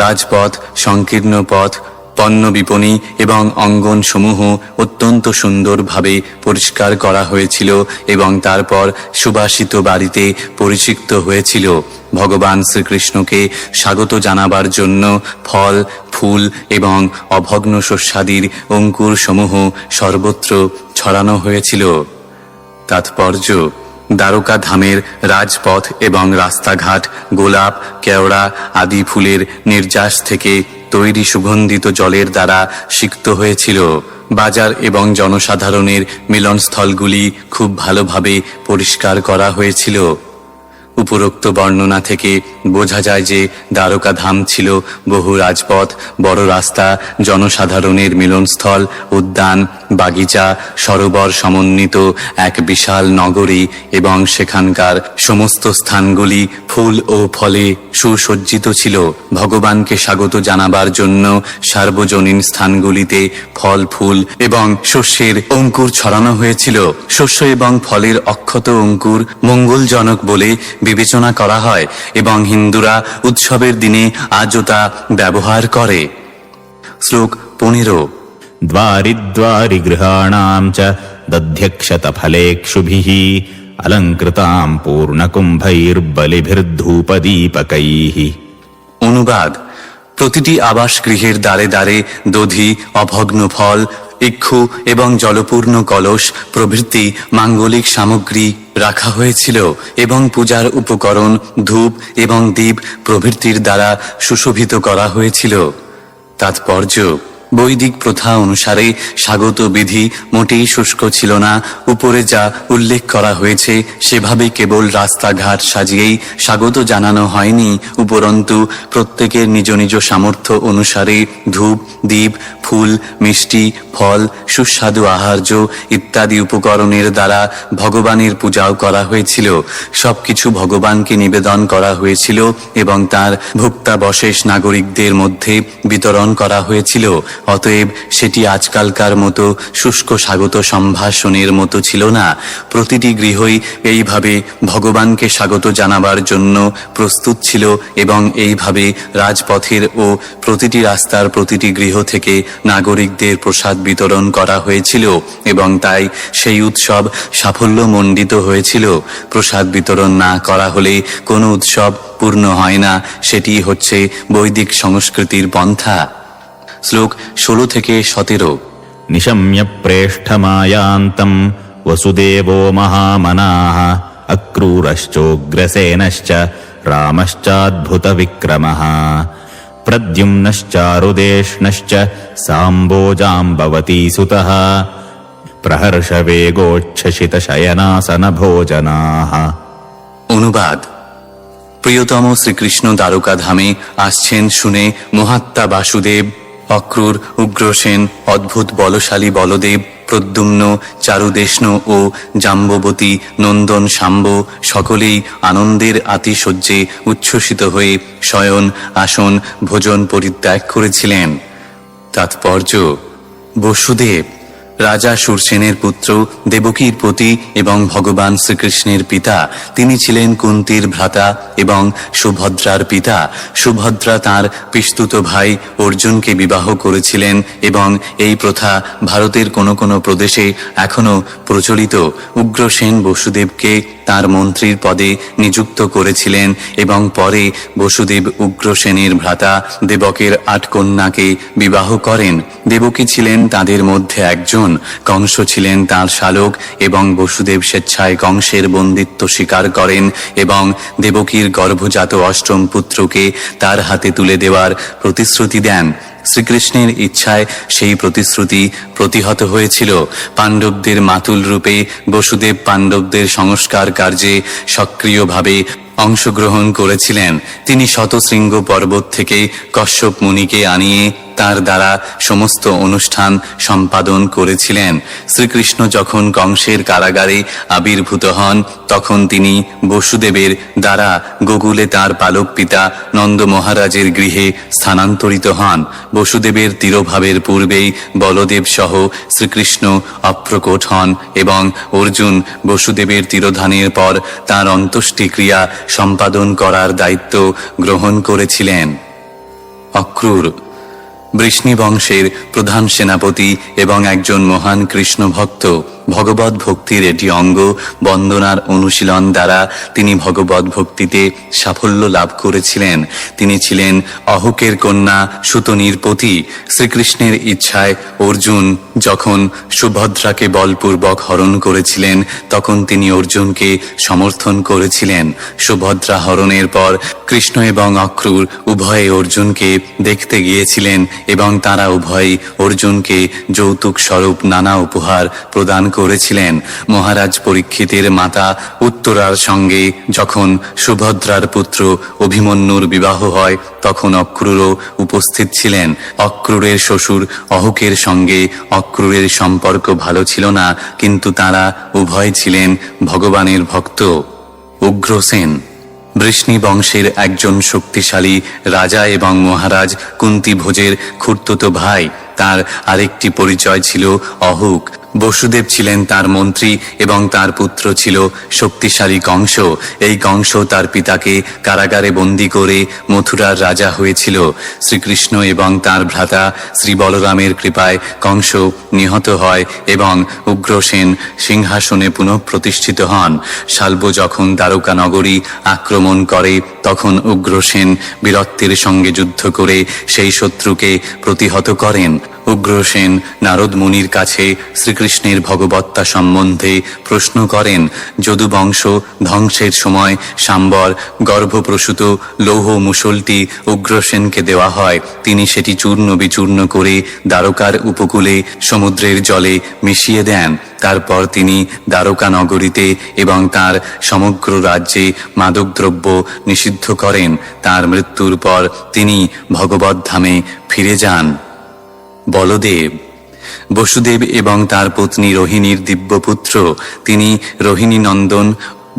রাজপথ, সংকীর্ণ পথ, পণ্য বিপণী এবং অঙ্গন সমূহ অত্যন্ত সুন্দরভাবে পরিষ্কার করা হয়েছিল এবং তারপর সুবাসিত বাড়িতে পরিষিক্ত হয়েছিল। ভগবান শ্রীকৃষ্ণকে স্বাগত জানাবার জন্য ফল, ফুল এবং অভগ্ন শস্যাদির অঙ্কুর সমূহ সর্বত্র ছড়ানো হয়েছিল। তাৎপর্য: দ্বারকা ধামের রাজপথ এবং রাস্তাঘাট গোলাপ, কেওড়া আদি ফুলের নির্যাস থেকে তৈরি সুগন্ধিত জলের দ্বারা সিক্ত হয়েছিল। বাজার এবং জনসাধারণের মিলনস্থলগুলি খুব ভালোভাবে পরিষ্কার করা হয়েছিল। উপরোক্ত বর্ণনা থেকে বোঝা যায় যে দ্বারকা ধাম ছিল বহু রাজপথ, বড় রাস্তা, জনসাধারণের মিলনস্থল, উদ্যান, বাগিচা, সরোবর সমন্বিত এক বিশাল নগরী এবং সেখানকার সমস্ত স্থানগুলি ফুল ও ফলে সুসজ্জিত ছিল। ভগবানকে স্বাগত জানাবার জন্য সার্বজনীন স্থানগুলিতে ফল, ফুল এবং শস্যের অঙ্কুর ছড়ানো হয়েছিল। শস্য এবং ফলের অক্ষত অঙ্কুর মঙ্গলজনক বলে বিবেচনা করা হয় এবং হিন্দুরা উৎসবের দিনে আজও তা ব্যবহার করে। শ্লোক 15। দ্বারি দ্বারি গৃহাণাম চ দধ্যক্ষত ফলেক্ষুভিঃ অলঙ্কৃতাম পূর্ণকুম্ভৈর্বলিভির্ধূপদীপকৈঃ। অনুবাদ: প্রতিটি আবাস গৃহের দ্বারে দ্বারে দধি, অভগ্ন ফল, ইক্ষু এবং জলপূর্ণ কলস প্রভৃতি মাঙ্গলিক সামগ্রী রাখা হয়েছিল এবং পূজার উপকরণ ধূপ এবং দীপ প্রভৃতির দ্বারা সুশোভিত করা হয়েছিল। তাৎপর্য: বৈদিক প্রথা অনুসারে স্বাগত বিধি মোটেই শুষ্ক ছিল না। উপরে যা উল্লেখ করা হয়েছে সেভাবে কেবল রাস্তাঘাট সাজিয়েই স্বাগত জানানো হয়নি, উপরন্তু প্রত্যেকের নিজ নিজ সামর্থ্য অনুসারে ধূপ, দীপ, ফুল, মিষ্টি, ফল, সুস্বাদু আহার্য ইত্যাদি উপকরণের দ্বারা ভগবানের পূজাও করা হয়েছিল। সবকিছু ভগবানকে নিবেদন করা হয়েছিল এবং তার ভোক্তাবশেষ নাগরিকদের মধ্যে বিতরণ করা হয়েছিল। অতএব সেটি আজকালকার মতো শুষ্ক স্বাগত সম্ভাষণের মতো ছিল না। প্রতিটি গৃহই এইভাবে ভগবানকে স্বাগত জানাবার জন্য প্রস্তুত ছিল এবং এইভাবে রাজপথের ও প্রতিটি রাস্তার প্রতিটি গৃহ থেকে নাগরিকদের প্রসাদ বিতরণ করা হয়েছিল এবং তাই সেই উৎসব সাফল্যমণ্ডিত হয়েছিল। প্রসাদ বিতরণ না করা হলে কোনো উৎসব পূর্ণ হয় না। সেটি হচ্ছে বৈদিক সংস্কৃতির পন্থা। শ্লোক 16 থেকে 17। নিশম্য প্রেষ্ঠমায়ান্তম বসুদেবো মহামনাঃ অক্রূরশ্চোগ্রসেনশ্চ রামশ্চাদ্ভুত বিক্রমঃ প্রদ্যুম্নশ্চারুদেষ্ণশ্চ সাম্বোজাম্ববতী সুতঃ প্রহর্ষবেগোচ্ছ্বসিত শয়নাসন ভোজনাঃ। অনুবাদ: প্রিয়তম শ্রীকৃষ্ণ দ্বারকাধামে আসছেন শুনে মহাত্মা বাসুদেব, অক্রূর, উগ্রসেন, অদ্ভুত বলশালী বলদেব, প্রদ্যুম্ন, চারুদেষ্ণ ও জাম্ববতী নন্দন শাম্ব সকলেই আনন্দের আতিশয্যে উচ্ছ্বসিত হয়ে শয়ন, আসন, ভোজন পরিত্যাগ করেছিলেন। তাৎপর্য: বসুদেব রাজা শূরসেনের পুত্র, দেবকীর পতি এবং ভগবান শ্রীকৃষ্ণের পিতা। তিনি ছিলেন কুন্তীর ভ্রাতা এবং সুভদ্রার পিতা। সুভদ্রা তাঁর পিস্তুত ভাই অর্জুনকে বিবাহ করেছিলেন এবং এই প্রথা ভারতের কোনো কোনো প্রদেশে এখনও প্রচলিত। উগ্রসেন বসুদেবকে তাঁর মন্ত্রীর পদে নিযুক্ত করেছিলেন এবং পরে বসুদেব উগ্রসেনের ভ্রাতা দেবকের 8 কন্যাকে বিবাহ করেন। দেবকী ছিলেন তাদের মধ্যে একজন। কংস ছিলেন তাঁর শালক এবং বসুদেব স্বেচ্ছায় কংসের বন্দিত্ব স্বীকার করেন এবং দেবকীর গর্ভজাত অষ্টম পুত্রকে তার হাতে তুলে দেওয়ার প্রতিশ্রুতি দেন। শ্রীকৃষ্ণের ইচ্ছায় সেই প্রতিশ্রুতি প্রতিহত হয়েছিল। পাণ্ডবদের মাতুল রূপে বসুদেব পাণ্ডবদের সংস্কার কার্যে সক্রিয়ভাবে অংশগ্রহণ করেছিলেন। তিনি শতশৃঙ্গ পর্বত থেকে কশ্যপ মুনিকে আনিয়ে তার দ্বারা সমস্ত অনুষ্ঠান সম্পাদন করেছিলেন। শ্রীকৃষ্ণ যখন কংসের কারাগারে আবির্ভূত হন তখন তিনি বসুদেবের দ্বারা গোকুলে তার পালক পিতা নন্দ মহারাজের গৃহে স্থানান্তরিত হন। বসুদেবের তিরোভাবের পূর্বেই বলদেব সহ শ্রীকৃষ্ণ অপ্রকট হন এবং অর্জুন বসুদেবের তিরোধানের পর তার অন্ত্যেষ্টিক্রিয়া সম্পাদন করার দায়িত্ব গ্রহণ করেছিলেন। অক্রূর বৃষ্ণি বংশের প্রধান সেনাপতি এবং একজন মহান কৃষ্ণ ভক্ত। ভগবত ভক্তির এটি অঙ্গ। বন্দনার অনুশীলন দ্বারা তিনি ভগবত ভক্তিতে সাফল্য লাভ করেছিলেন। তিনি ছিলেন অহুকের কন্যা সুতনির পতি। শ্রীকৃষ্ণের ইচ্ছায় অর্জুন যখন সুভদ্রাকে বলপূর্বক হরণ করেছিলেন তখন তিনি অর্জুনকে সমর্থন করেছিলেন। সুভদ্রা হরণের পর কৃষ্ণ এবং অক্রূর উভয়ে অর্জুনকে দেখতে গিয়েছিলেন এবং তারা উভয়ই অর্জুনকে যৌতুক স্বরূপ নানা উপহার প্রদান করেছিলেন। মহারাজ পরীক্ষিতের মাতা উত্তরার সঙ্গে যখন সুভদ্রার পুত্র অভিমন্যুর বিবাহ হয় তখন অক্রূরও উপস্থিত ছিলেন। অক্রূরের শ্বশুর অহুকের সঙ্গে অক্রূরের সম্পর্ক ভালো ছিল না, কিন্তু তারা উভয় ছিলেন ভগবানের ভক্ত। উগ্রসেন বৃষ্ণি বংশের একজন শক্তিশালী রাজা এবং মহারাজ কুন্তি ভোজের খুড়তুতো ভাই। তার আরেকটি পরিচয় ছিল অহুক। বসুদেব ছিলেন তার মন্ত্রী এবং তার পুত্র ছিল শক্তিশালী কংস। এই কংস তার পিতাকে কারাগারে বন্দী করে মথুরার রাজা হয়েছিল। শ্রীকৃষ্ণ এবং তার ভ্রাতা শ্রী বলরামের কৃপায় কংস নিহত হয় এবং উগ্রসেন সিংহাসনে পুনঃপ্রতিষ্ঠিত হন। শাল্ব যখন দ্বারকা নগরী আক্রমণ করে তখন উগ্রসেন বীরত্বের সঙ্গে যুদ্ধ করে সেই শত্রুকে প্রতিহত করেন। উগ্রসেন নারদ মুনির কাছে শ্রীকৃষ্ণের ভগবত্তা সম্বন্ধে প্রশ্ন করেন। যদুবংশ ধ্বংসের সময় সাম্বর গর্ভপ্রসূত লৌহ মুষলটি উগ্রসেনকে দেওয়া হয়। তিনি সেটি চূর্ণ বিচূর্ণ করে দ্বারকার উপকূলে সমুদ্রের জলে মিশিয়ে দেন। তারপর তিনি দ্বারকা নগরীতে এবং তার সমগ্র রাজ্যে মাদকদ্রব্য নিষিদ্ধ করেন। তার মৃত্যুর পর তিনি ভগবদ্ধামে ফিরে যান। বলদেব বসুদেব এবং তার পত্নী রোহিণীর দিব্যপুত্র। তিনি রোহিণী নন্দন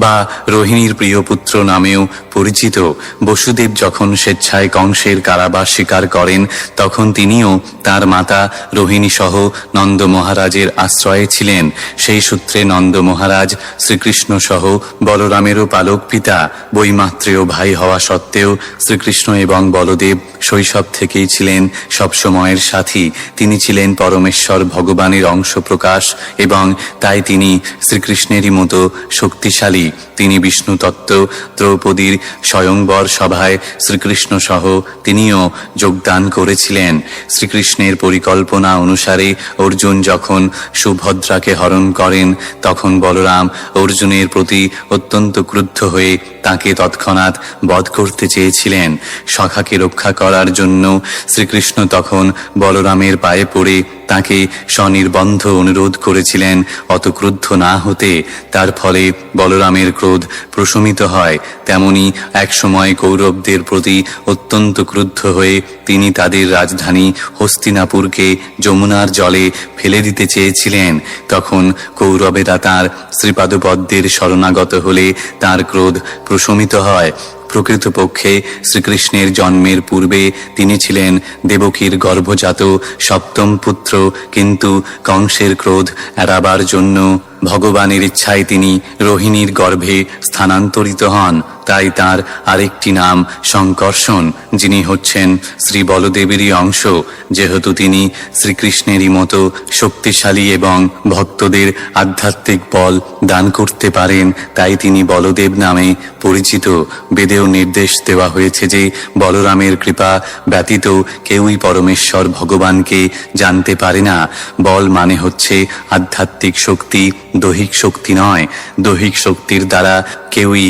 বা রোহিণীর প্রিয় পুত্র নামেও পরিচিত। বসুদেব যখন স্বেচ্ছায় কংসের কারাবাস স্বীকার করেন তখন তিনিও তার মাতা রোহিণী সহ নন্দ মহারাজের আশ্রয়ে ছিলেন। সেই সূত্রে নন্দ মহারাজ শ্রীকৃষ্ণ সহ বলরামেরও পালক পিতা। বৈমাত্রেয় ভাই হওয়া সত্ত্বেও শ্রীকৃষ্ণ এবং বলদেব শৈশব থেকেই ছিলেন সবসময়ের সাথী। তিনি ছিলেন পরমেশ্বর ভগবানের অংশ প্রকাশ এবং তাই তিনি শ্রীকৃষ্ণেরই মতো শক্তিশালী। তিনি বিষ্ণু তত্ত্ব দ্রৌপদীর স্বয়ংবর সভায় শ্রীকৃষ্ণ সহ তিনিও যোগদান করেছিলেন। শ্রীকৃষ্ণের পরিকল্পনা অনুসারে অর্জুন যখন সুভদ্রাকে হরণ করেন তখন বলরাম অর্জুনের প্রতি অত্যন্ত ক্রুদ্ধ হয়ে তাকে তৎক্ষণাৎ বধ করতে চেয়েছিলেন। সখাকে রক্ষা করার জন্য শ্রীকৃষ্ণ তখন বলরামের পায়ে পড়ে তাকে স্বনির্বন্ধ অনুরোধ করেছিলেন অত ক্রুদ্ধ না হতে। তার ফলে বলরামের ক্রোধ প্রশমিত হয়। তেমনি এক সময় কৌরবদের প্রতি অত্যন্ত ক্রুদ্ধ হয়ে তিনি তাদের রাজধানী হস্তিনাপুরকে যমুনার জলে ফেলে দিতে চেয়েছিলেন। তখন কৌরবেরা তাঁর শ্রীপাদপদ্মের শরণাগত হলে তার ক্রোধ প্রশমিত হয়। প্রকৃতপক্ষে শ্রীকৃষ্ণের জন্মের পূর্বে তিনি ছিলেন দেবকীর গর্ভজাত সপ্তম পুত্র, কিন্তু কংসের ক্রোধ এড়াবার জন্য ভগবানের ইচ্ছায় তিনি রোহিণীর গর্ভে স্থানান্তরিত হন। তাই তার আরেকটি নাম শঙ্কর্ষণ, যিনি হচ্ছেন শ্রী বলদেবেরই অংশ। যেহেতু তিনি শ্রীকৃষ্ণেরই মতো শক্তিশালী এবং ভক্তদের আধ্যাত্মিক বল দান করতে পারেন, তাই তিনি বলদেব নামে পরিচিত। বেদেও নির্দেশ দেওয়া হয়েছে যে বলরামের কৃপা ব্যতীত কেউই পরমেশ্বর ভগবানকে জানতে পারে না। বল মানে হচ্ছে আধ্যাত্মিক শক্তি, দৈহিক শক্তি নয়। দৈহিক শক্তির দ্বারা কেউই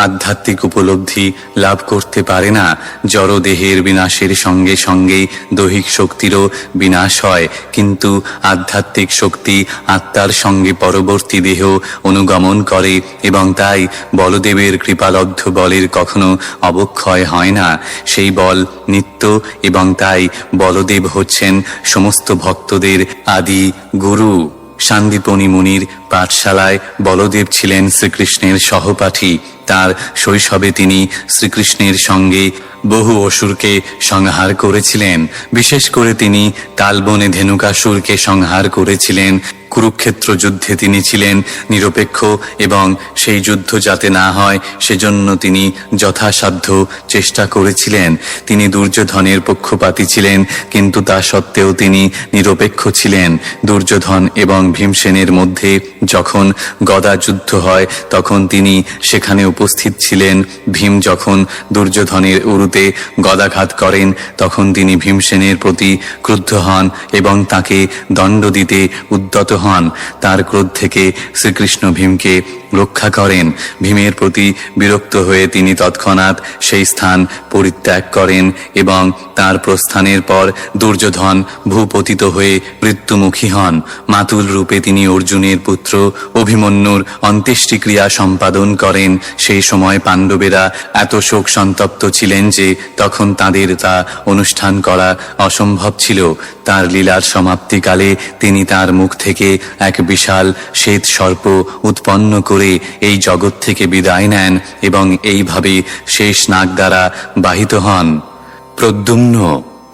আধ্যাত্মিক উপলব্ধি লাভ করতে পারে না। জড় দেহের বিনাশের সঙ্গে সঙ্গে দৈহিক শক্তিরও বিনাশ হয়, কিন্তু আধ্যাত্মিক শক্তি আত্মার সঙ্গে পরবর্তী দেহ অনুগমন করে এবং তাই বলদেবের কৃপালব্ধ বলের কখনো অবক্ষয় হয় না। সেই বল নিত্য এবং তাই বলদেব হচ্ছেন সমস্ত ভক্তদের আদি গুরু। সান্দীপনী মুনির পাঠশালায় বলদেব ছিলেন শ্রীকৃষ্ণের সহপাঠী। তার শৈশবে তিনি শ্রীকৃষ্ণের সঙ্গে বহু অসুরকে সংহার করেছিলেন। বিশেষ করে তিনি তালবনে ধেনুকাসুরকে সংহার করেছিলেন। কুরুক্ষেত্র যুদ্ধে তিনি ছিলেন নিরপেক্ষ এবং সেই যুদ্ধ যাতে না হয় সেজন্য তিনি যথাসাধ্য চেষ্টা করেছিলেন। তিনি দুর্যোধনের পক্ষপাতী ছিলেন, কিন্তু তা সত্ত্বেও তিনি নিরপেক্ষ ছিলেন। দুর্যোধন এবং ভীমসেনের মধ্যে যখন গদা যুদ্ধ হয় তখন তিনি সেখানে উপস্থিত ছিলেন। ভীম যখন দুর্যোধনের উরুতে গদাঘাত করেন তখন তিনি ভীমসেনের প্রতি ক্রুদ্ধ হন এবং তাকে দণ্ড দিতে উদ্যত হন। তার ক্রোধ থেকে শ্রীকৃষ্ণ ভীমকে রক্ষা করেন। ভীমের প্রতি বিরক্ত হয়ে তিনি তৎক্ষণাৎ সেই স্থান পরিত্যাগ করেন এবং তার প্রস্থানের পর দুর্যোধন ভূপতিত হয়ে মৃত্যুমুখী হন। মাতুল রূপে তিনি অর্জুনের পুত্র অভিমন্যুর অন্ত্যেষ্টিক্রিয়া সম্পাদন করেন। সেই সময় পাণ্ডবেরা এত শোক সন্তপ্ত ছিলেন যে তখন তাদের তা অনুষ্ঠান করা অসম্ভব ছিল। তার লীলার সমাপ্তিকালে তিনি তার মুখ থেকে এক বিশাল শ্বেত সর্প উৎপন্ন করে এই জগৎ থেকে বিদায় নেন এবং এইভাবে শেষ নাগ দ্বারা বাহিত হন। প্রদ্যুম্ন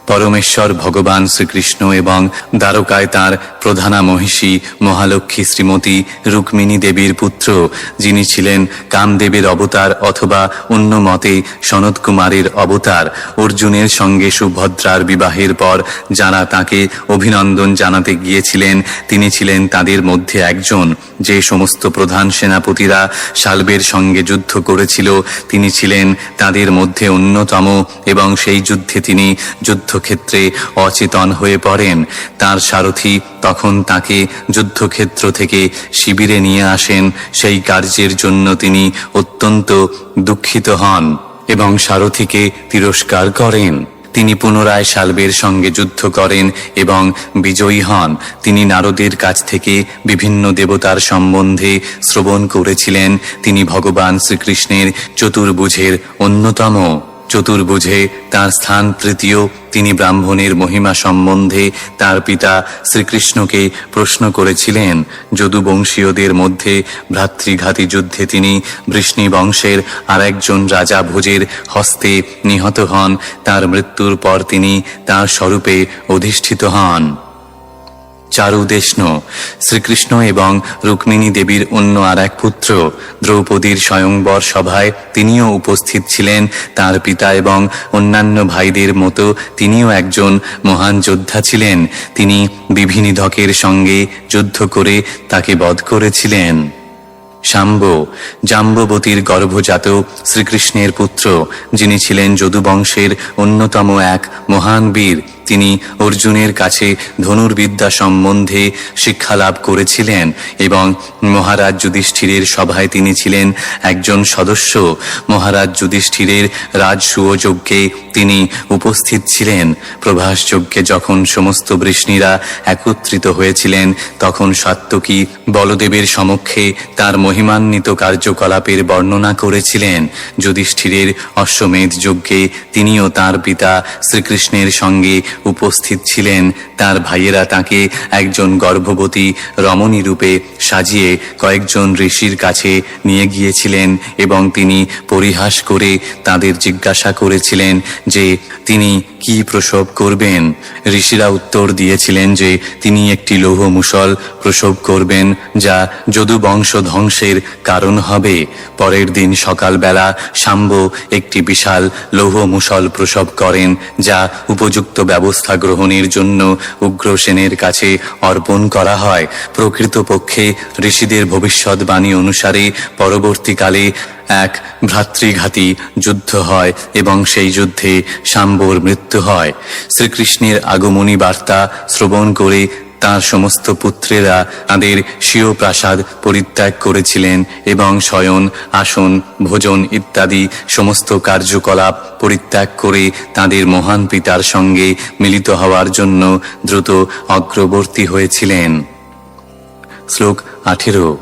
পরমেশ্বর ভগবান শ্রীকৃষ্ণ এবং দ্বারকায় তাঁর প্রধানা মহিষী মহালক্ষ্মী শ্রীমতী রুক্মিণী দেবীর পুত্র, যিনি ছিলেন কামদেবের অবতার অথবা অন্য মতে সনত কুমারের অবতার, অর্জুনের সঙ্গে সুভদ্রার বিবাহের পর যারা তাকে অভিনন্দন জানাতে গিয়েছিলেন, তিনি ছিলেন তাদের মধ্যে একজন। যে সমস্ত প্রধান সেনাপতিরা শাল্বের সঙ্গে যুদ্ধ করেছিল, তিনি ছিলেন তাদের মধ্যে অন্যতম, এবং সেই যুদ্ধে তিনি যুদ্ধক্ষেত্রে অচেতন হয়ে পড়েন। তার সারথি তখন তাকে যুদ্ধক্ষেত্র থেকে শিবিরে নিয়ে আসেন। সেই কার্যের জন্য তিনি অত্যন্ত দুঃখিত হন এবং সারথিকে তিরস্কার করেন। তিনি পুনরায় শাল্বের সঙ্গে যুদ্ধ করেন এবং বিজয়ী হন। তিনি নারদের কাছ থেকে বিভিন্ন দেবতার সম্বন্ধে শ্রবণ করেছিলেন। তিনি ভগবান শ্রীকৃষ্ণের চতুর্ভুজের অন্যতম। চতুর্ভুজে তার স্থান তৃতীয়। তিনি ব্রাহ্মণের মহিমা সম্বন্ধে তার পিতা শ্রীকৃষ্ণকে প্রশ্ন করেছিলেন। যদুবংশীয়দের মধ্যে ভ্রাতৃঘাতী যুদ্ধে তিনি বৃষ্ণি বংশের আরেকজন রাজা ভোজের হস্তে নিহত হন। তার মৃত্যুর পর তিনি তার স্বরূপে অধিষ্ঠিত হন। চারুদেষ্ণ শ্রীকৃষ্ণ এবং রুক্মিণী দেবীর অন্য আর এক পুত্র। দ্রৌপদীর স্বয়ংবর সভায় তিনিও উপস্থিত ছিলেন। তার পিতা এবং অন্যান্য ভাইদের মতো তিনিও একজন মহান যোদ্ধা ছিলেন। তিনি বিধিনিধকের সঙ্গে যুদ্ধ করে তাকে বধ করেছিলেন। শাম্ব জাম্ববতীর গর্ভজাত শ্রীকৃষ্ণের পুত্র, যিনি ছিলেন যদুবংশের অন্যতম এক মহান বীর। তিনি অর্জুনের কাছে ধনুর্বিদ্যা সম্বন্ধে শিক্ষা লাভ করেছিলেন এবং মহারাজ যুধিষ্ঠিরের সভায় তিনি ছিলেন একজন সদস্য। মহারাজ যুধিষ্ঠিরের রাজসূয়যজ্ঞে তিনি উপস্থিত ছিলেন। প্রভাস যজ্ঞে যখন সমস্ত বৃষ্ণিরা একত্রিত হয়েছিলেন, তখন সাত্ত্বকী বলদেবের সমক্ষে তার মহিমান্বিত কার্যকলাপের বর্ণনা করেছিলেন। যুধিষ্ঠিরের অশ্বমেধ যজ্ঞে তিনিও তার পিতা শ্রীকৃষ্ণের সঙ্গে উপস্থিত ছিলেন। তার ভাইয়েরা তাকে একজন গর্ভবতী রমণী রূপে সাজিয়ে কয়েকজন ঋষির কাছে নিয়ে গিয়েছিলেন এবং তিনি পরিহাস করে তাদের জিজ্ঞাসা করেছিলেন যে তিনি কি প্রসব করবেন। ঋষিরা উত্তর দিয়েছিলেন যে তিনি একটি লৌহ মুষল প্রসব করবেন, যা যদুবংশ ধ্বংসের কারণ হবে। পরের দিন সকালবেলা শাম্ব একটি বিশাল লৌহ মুষল প্রসব করেন, যা উপযুক্ত ব্যবস্থা গ্রহণের জন্য উগ্রসেনের কাছে অর্পণ করা হয়। প্রকৃতপক্ষে ঋষিদের ভবিষ্যৎবাণী অনুসারে পরবর্তীকালে এক ভ্রাতৃঘাতী যুদ্ধ হয় এবং সেই যুদ্ধে শাম্বর মৃত্যু হয়। শ্রীকৃষ্ণের আগমনী বার্তা শ্রবণ করে তার সমস্ত পুত্রেরা তাদের স্বীয় প্রাসাদ পরিত্যাগ করেছিলেন এবং শয়ন, আসন, ভোজন ইত্যাদি সমস্ত কার্যকলাপ পরিত্যাগ করে তাদের মহান পিতার সঙ্গে মিলিত হওয়ার জন্য দ্রুত অগ্রবর্তী হয়েছিলেন। শ্লোক 18।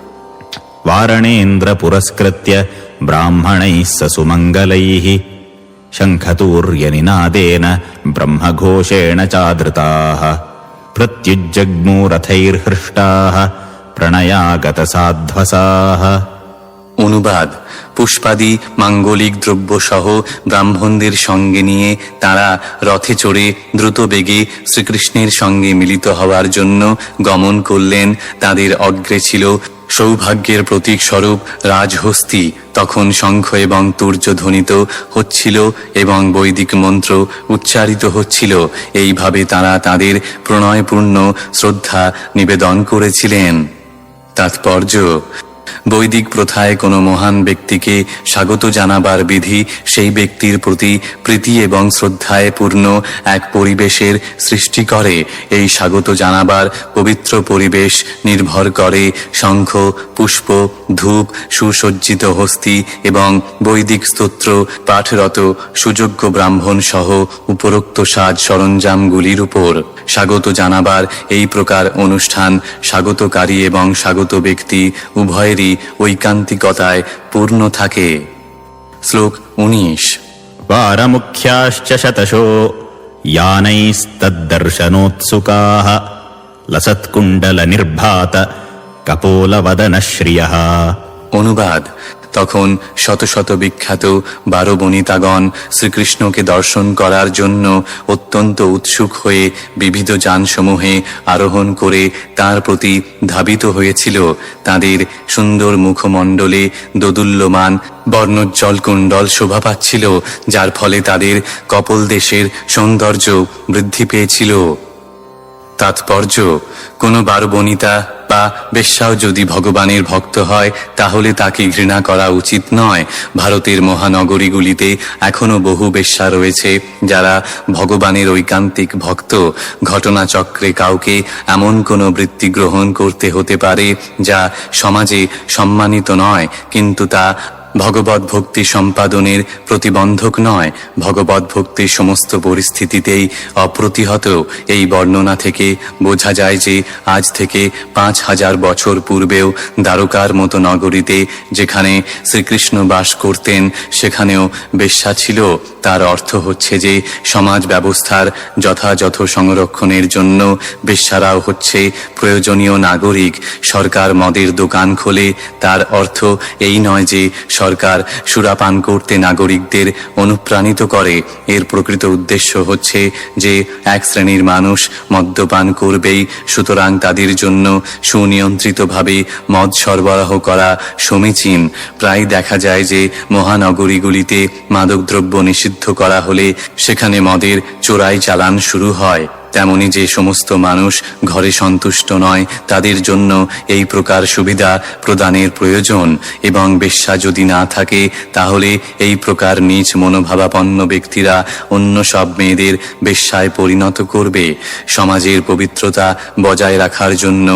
वारणेन्द्र पुरस्कृत्य ब्राह्मणैः ससुमङ्गलैः शङ्खतूर्यनिनादेन ब्रह्मघोषेण चादृताः प्रत्युज्जग्मूरथैर्हृष्टाः प्रणयागतसाध्वसाः। অনুবাদ: পুষ্পাদি মাঙ্গলিক দ্রব্য সহ ব্রাহ্মণদের সঙ্গে নিয়ে তারা রথে চড়ে দ্রুত বেগে শ্রীকৃষ্ণের সঙ্গে মিলিত হওয়ার জন্য গমন করলেন। তাদের অগ্রে ছিল সৌভাগ্যের প্রতীক স্বরূপ রাজহস্তি। তখন শঙ্খ এবং তুর্য ধ্বনিত হচ্ছিল এবং বৈদিক মন্ত্র উচ্চারিত হচ্ছিল। এইভাবে তারা তাদের প্রণয়পূর্ণ শ্রদ্ধা নিবেদন করেছিলেন। তাৎপর্য: বৈদিক প্রথায় কোনো মহান ব্যক্তিকে স্বাগত জানাবার বিধি সেই ব্যক্তির প্রতি প্রীতি এবং শ্রদ্ধায় পূর্ণ এক পরিবেশের সৃষ্টি করে। এই স্বাগত জানাবার পবিত্র পরিবেশ নির্ভর করে শঙ্খ, পুষ্প, ধূপ, সুসজ্জিত হস্তি এবং বৈদিক স্তোত্র পাঠরত সুযোগ্য ব্রাহ্মণ সহ উপরোক্ত সাজ সরঞ্জামগুলির উপর। স্বাগত জানাবার এই প্রকার অনুষ্ঠান স্বাগতকারী এবং স্বাগত ব্যক্তি উভয়েরই ঐকান্তিকতায় পূর্ণ থাকে। শ্লোক 19। वारमुख्याश्च शतशो यानैस्तद्दर्शनोत्सुकाः लसत्कुण्डलनिर्भात कपोलवदनश्रियः। অনুবাদ: তখন শত শত বিখ্যাত 12 বনিতাগণ শ্রীকৃষ্ণকে দর্শন করার জন্য অত্যন্ত উৎসুক হয়ে বিবিধ যানসমূহে আরোহণ করে তার প্রতি ধাবিত হয়েছিল। তাদের সুন্দর মুখমণ্ডলে দোদুল্যমান বর্ণোজ্জ্বল কুণ্ডল শোভা পাচ্ছিল, যার ফলে তাদের কপল দেশের সৌন্দর্য বৃদ্ধি পেয়েছিল। তাৎপর্য: কোনো 12 বনিতা বা বেশ্যাও যদি ভগবানের ভক্ত হয় তাহলে তাকে ঘৃণা করা উচিত নয়। ভারতের মহানগরীগুলিতে এখনো বহু বেশ্যা রয়েছে যারা ভগবানের ঐকান্তিক ভক্ত। ঘটনাচক্রে কাউকে এমন কোনো বৃত্তি গ্রহণ করতে হতে পারে যা সমাজে সম্মানিত নয়, কিন্তু তা ভগবত ভক্তি সম্পাদনের প্রতিবন্ধক নয়। ভগবত ভক্তির সমস্ত পরিস্থিতিতেই অপ্রতিহত। এই বর্ণনা থেকে বোঝা যায় যে আজ থেকে 5000 বছর পূর্বেও দ্বারকার মতো নগরীতে যেখানে শ্রীকৃষ্ণ বাস করতেন সেখানেও বেশ্যা ছিল। তার অর্থ হচ্ছে যে সমাজ ব্যবস্থার যথাযথ সংরক্ষণের জন্য বেশ্যারাও হচ্ছে প্রয়োজনীয় নাগরিক। সরকার মদের দোকান খোলে, তার অর্থ এই নয় যে সরকার সুরাপান করতে নাগরিকদের অনুপ্রাণিত করে। এর প্রকৃত উদ্দেশ্য হচ্ছে যে এক শ্রেণীর মানুষ মদ্যপান করবেই, সুতরাং তাদের জন্য সুনিয়ন্ত্রিতভাবে মদ সরবরাহ করা সমীচীন। প্রায় দেখা যায় যে মহানগরীগুলিতে মাদকদ্রব্য নিষিদ্ধ করা হলে সেখানে মদের চোরাই চালান শুরু হয়। তেমনি যে সমস্ত মানুষ ঘরে সন্তুষ্ট নয় তাদের জন্য এই প্রকার সুবিধা প্রদানের প্রয়োজন, এবং বেশ্যা যদি না থাকে তাহলে এই প্রকার নীচ মনোভাবাপন্ন ব্যক্তিরা অন্য সব মেয়েদের বেশ্যায় পরিণত করবে। সমাজের পবিত্রতা বজায় রাখার জন্য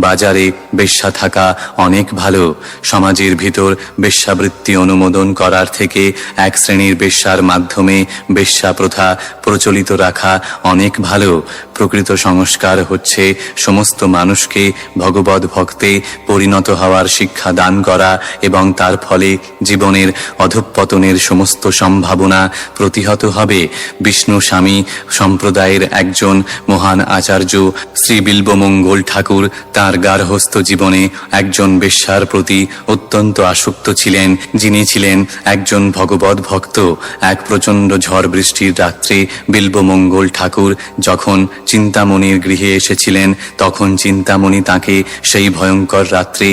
বাজারে বেশ্যা থাকা অনেক ভালো। সমাজের ভিতর বেশ্যাবৃত্তি অনুমোদন করার থেকে এক শ্রেণীর বেশ্যার মাধ্যমে বেশ্যা প্রথা প্রচলিত রাখা অনেক ভালো। প্রকৃত সংস্কার হচ্ছে সমস্ত মানুষকে ভগবত ভক্তে পরিণত হওয়ার শিক্ষা দান করা এবং তার ফলে জীবনের অধঃপতনের সমস্ত সম্ভাবনা প্রতিহত হবে। বিষ্ণু স্বামী সম্প্রদায়ের একজন মহান আচার্য শ্রী বিল্বমঙ্গল ঠাকুর তাঁর গার্হস্থ্য জীবনে একজন বেশ্যার প্রতি অত্যন্ত আসক্ত ছিলেন, যিনি ছিলেন একজন ভগবত ভক্ত। এক প্রচণ্ড ঝড় বৃষ্টির রাত্রে বিল্বমঙ্গল ঠাকুর যখন চিন্তামণির গৃহে এসেছিলেন তখন চিন্তামণি তাকে সেই ভয়ঙ্কর রাত্রে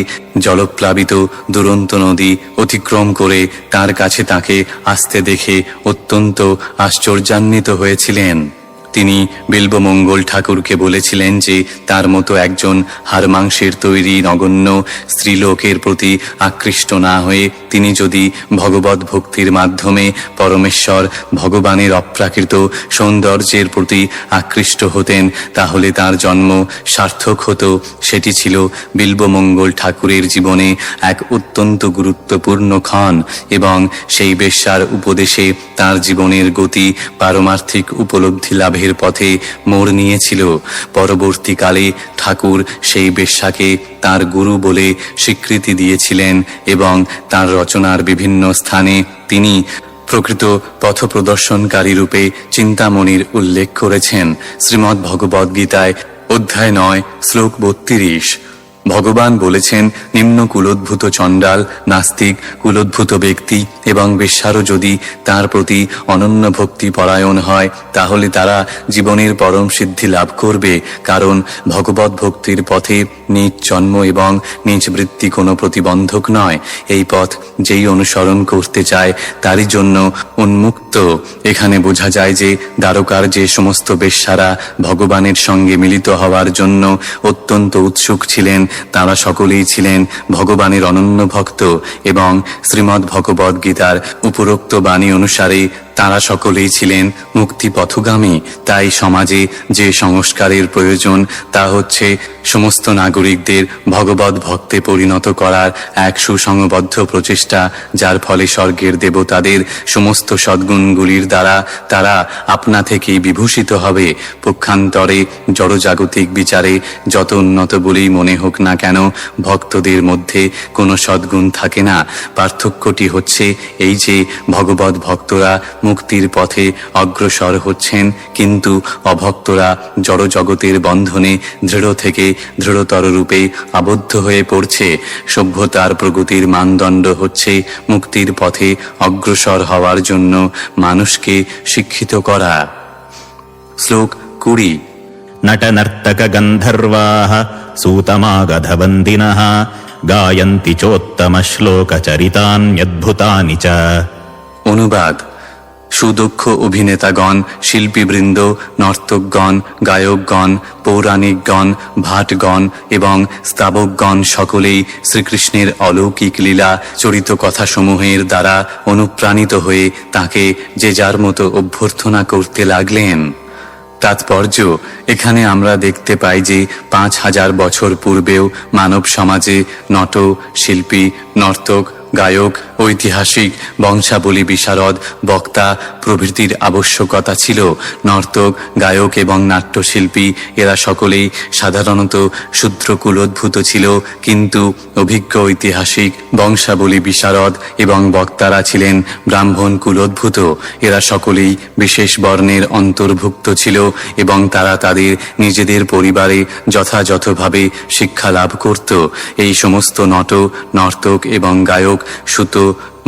জলপ্লাবিত দুরন্ত নদী অতিক্রম করে তার কাছে তাকে আসতে দেখে অত্যন্ত আশ্চর্যান্বিত হয়েছিলেন। তিনি বিল্বমঙ্গল ঠাকুরকে বলেছিলেন যে তার মতো একজন হাড় মাংসের তৈরি নগণ্য স্ত্রীলোকের প্রতি আকৃষ্ট না হয়ে তিনি যদি ভগবত ভক্তির মাধ্যমে পরমেশ্বর ভগবানের অপ্রাকৃত সৌন্দর্যের প্রতি আকৃষ্ট হতেন তাহলে তার জন্ম সার্থক হতো। সেটি ছিল বিল্বমঙ্গল ঠাকুরের জীবনে এক অত্যন্ত গুরুত্বপূর্ণ ক্ষণ, এবং সেই বেশ্যার উপদেশে তার জীবনের গতি পারমার্থিক উপলব্ধি লাভের পথে মোড় নিয়েছিল। পরবর্তীকালে ঠাকুর সেই বেশ্যাকে তার গুরু বলে স্বীকৃতি দিয়েছিলেন এবং তার রচনার বিভিন্ন স্থানে তিনি প্রকৃত পথপ্রদর্শনকারী রূপে চিন্তামণির উল্লেখ করেছেন। শ্রীমদ্ ভগবদ গীতায় অধ্যায় 9 শ্লোক 32 ভগবান বলেছেন, নিম্ন কুলোদ্ভূত চণ্ডাল, নাস্তিক, কুলোদ্ভূত ব্যক্তি এবং বেশ্যারও যদি তার প্রতি অনন্য ভক্তি পরায়ণ হয় তাহলে তারা জীবনের পরম সিদ্ধি লাভ করবে, কারণ ভগবত ভক্তির পথে নিজ জন্ম এবং নিজ বৃত্তি কোনো প্রতিবন্ধক নয়। এই পথ যেই অনুসরণ করতে চায় তারই জন্য উন্মুক্ত। এখানে বোঝা যায় যে দ্বারকার যে সমস্ত বেশ্যারা ভগবানের সঙ্গে মিলিত হওয়ার জন্য অত্যন্ত উৎসুক ছিলেন তারা সকলেই ছিলেন ভগবানের অনন্য ভক্ত, এবং শ্রীমদ্ ভগবদ গীতার উপরোক্ত বাণী অনুসারে তারা সকলেই ছিলেন মুক্তি পথগামী। তাই সমাজে যে সংস্কারের প্রয়োজন তা হচ্ছে সমস্ত নাগরিকদের ভগবত ভক্তে পরিণত করার এক সুসংবদ্ধ প্রচেষ্টা, যার ফলে স্বর্গের দেবতাদের সমস্ত সদ্গুণগুলির দ্বারা তারা আপনা থেকেই বিভূষিত হবে। পক্ষান্তরে জড়জাগতিক বিচারে যত উন্নত বলেই মনে হোক না কেন ভক্তদের মধ্যে কোনো সদ্গুণ থাকে না। পার্থক্যটি হচ্ছে এই যে ভগবত ভক্তরা মুক্তির পথে অগ্রসর হচ্ছেন, কিন্তু অভক্তরা জড়জগতের বন্ধনে দৃঢ় থেকে দৃঢ়তর রূপে আবদ্ধ হয়ে পড়ছে। সভ্যতার প্রগতির মানদণ্ড হচ্ছে মুক্তির পথে অগ্রসর হওয়ার জন্য মানুষকে শিক্ষিত করা। শ্লোক 20। নটনর্তক গন্ধর্বাः सूतमागधवन्दिनः गायन्ति चोत्तमश्लोकचरितान्यद्भुतानि च। অনুবাদ: সুদক্ষ অভিনেতাগণ, শিল্পীবৃন্দ, নর্তকগণ, গায়কগণ, পৌরাণিকগণ, ভাটগণ এবং স্তাবকগণ সকলেই শ্রীকৃষ্ণের অলৌকিক লীলা চরিত কথাসমূহের দ্বারা অনুপ্রাণিত হয়ে তাকে যে যার মতো অভ্যর্থনা করতে লাগলেন। তাৎপর্য: এখানে আমরা দেখতে পাই যে 5000 বছর পূর্বেও মানব সমাজে নট, শিল্পী, নর্তক, গায়ক, ঐতিহাসিক, বংশাবলী বিশারদ, বক্তা প্রভৃতির আবশ্যকতা ছিল। নর্তক, গায়ক এবং নাট্যশিল্পী এরা সকলেই সাধারণত শূদ্র কুলোদ্ভূত ছিল, কিন্তু অভিজ্ঞ ঐতিহাসিক, বংশাবলী বিশারদ এবং বক্তারা ছিলেন ব্রাহ্মণ কুলোদ্ভূত। এরা সকলেই বিশেষ বর্ণের অন্তর্ভুক্ত ছিল এবং তারা তাদের নিজেদের পরিবারে যথাযথভাবে শিক্ষা লাভ করত। এই সমস্ত নট, নর্তক এবং গায়ক, সুত,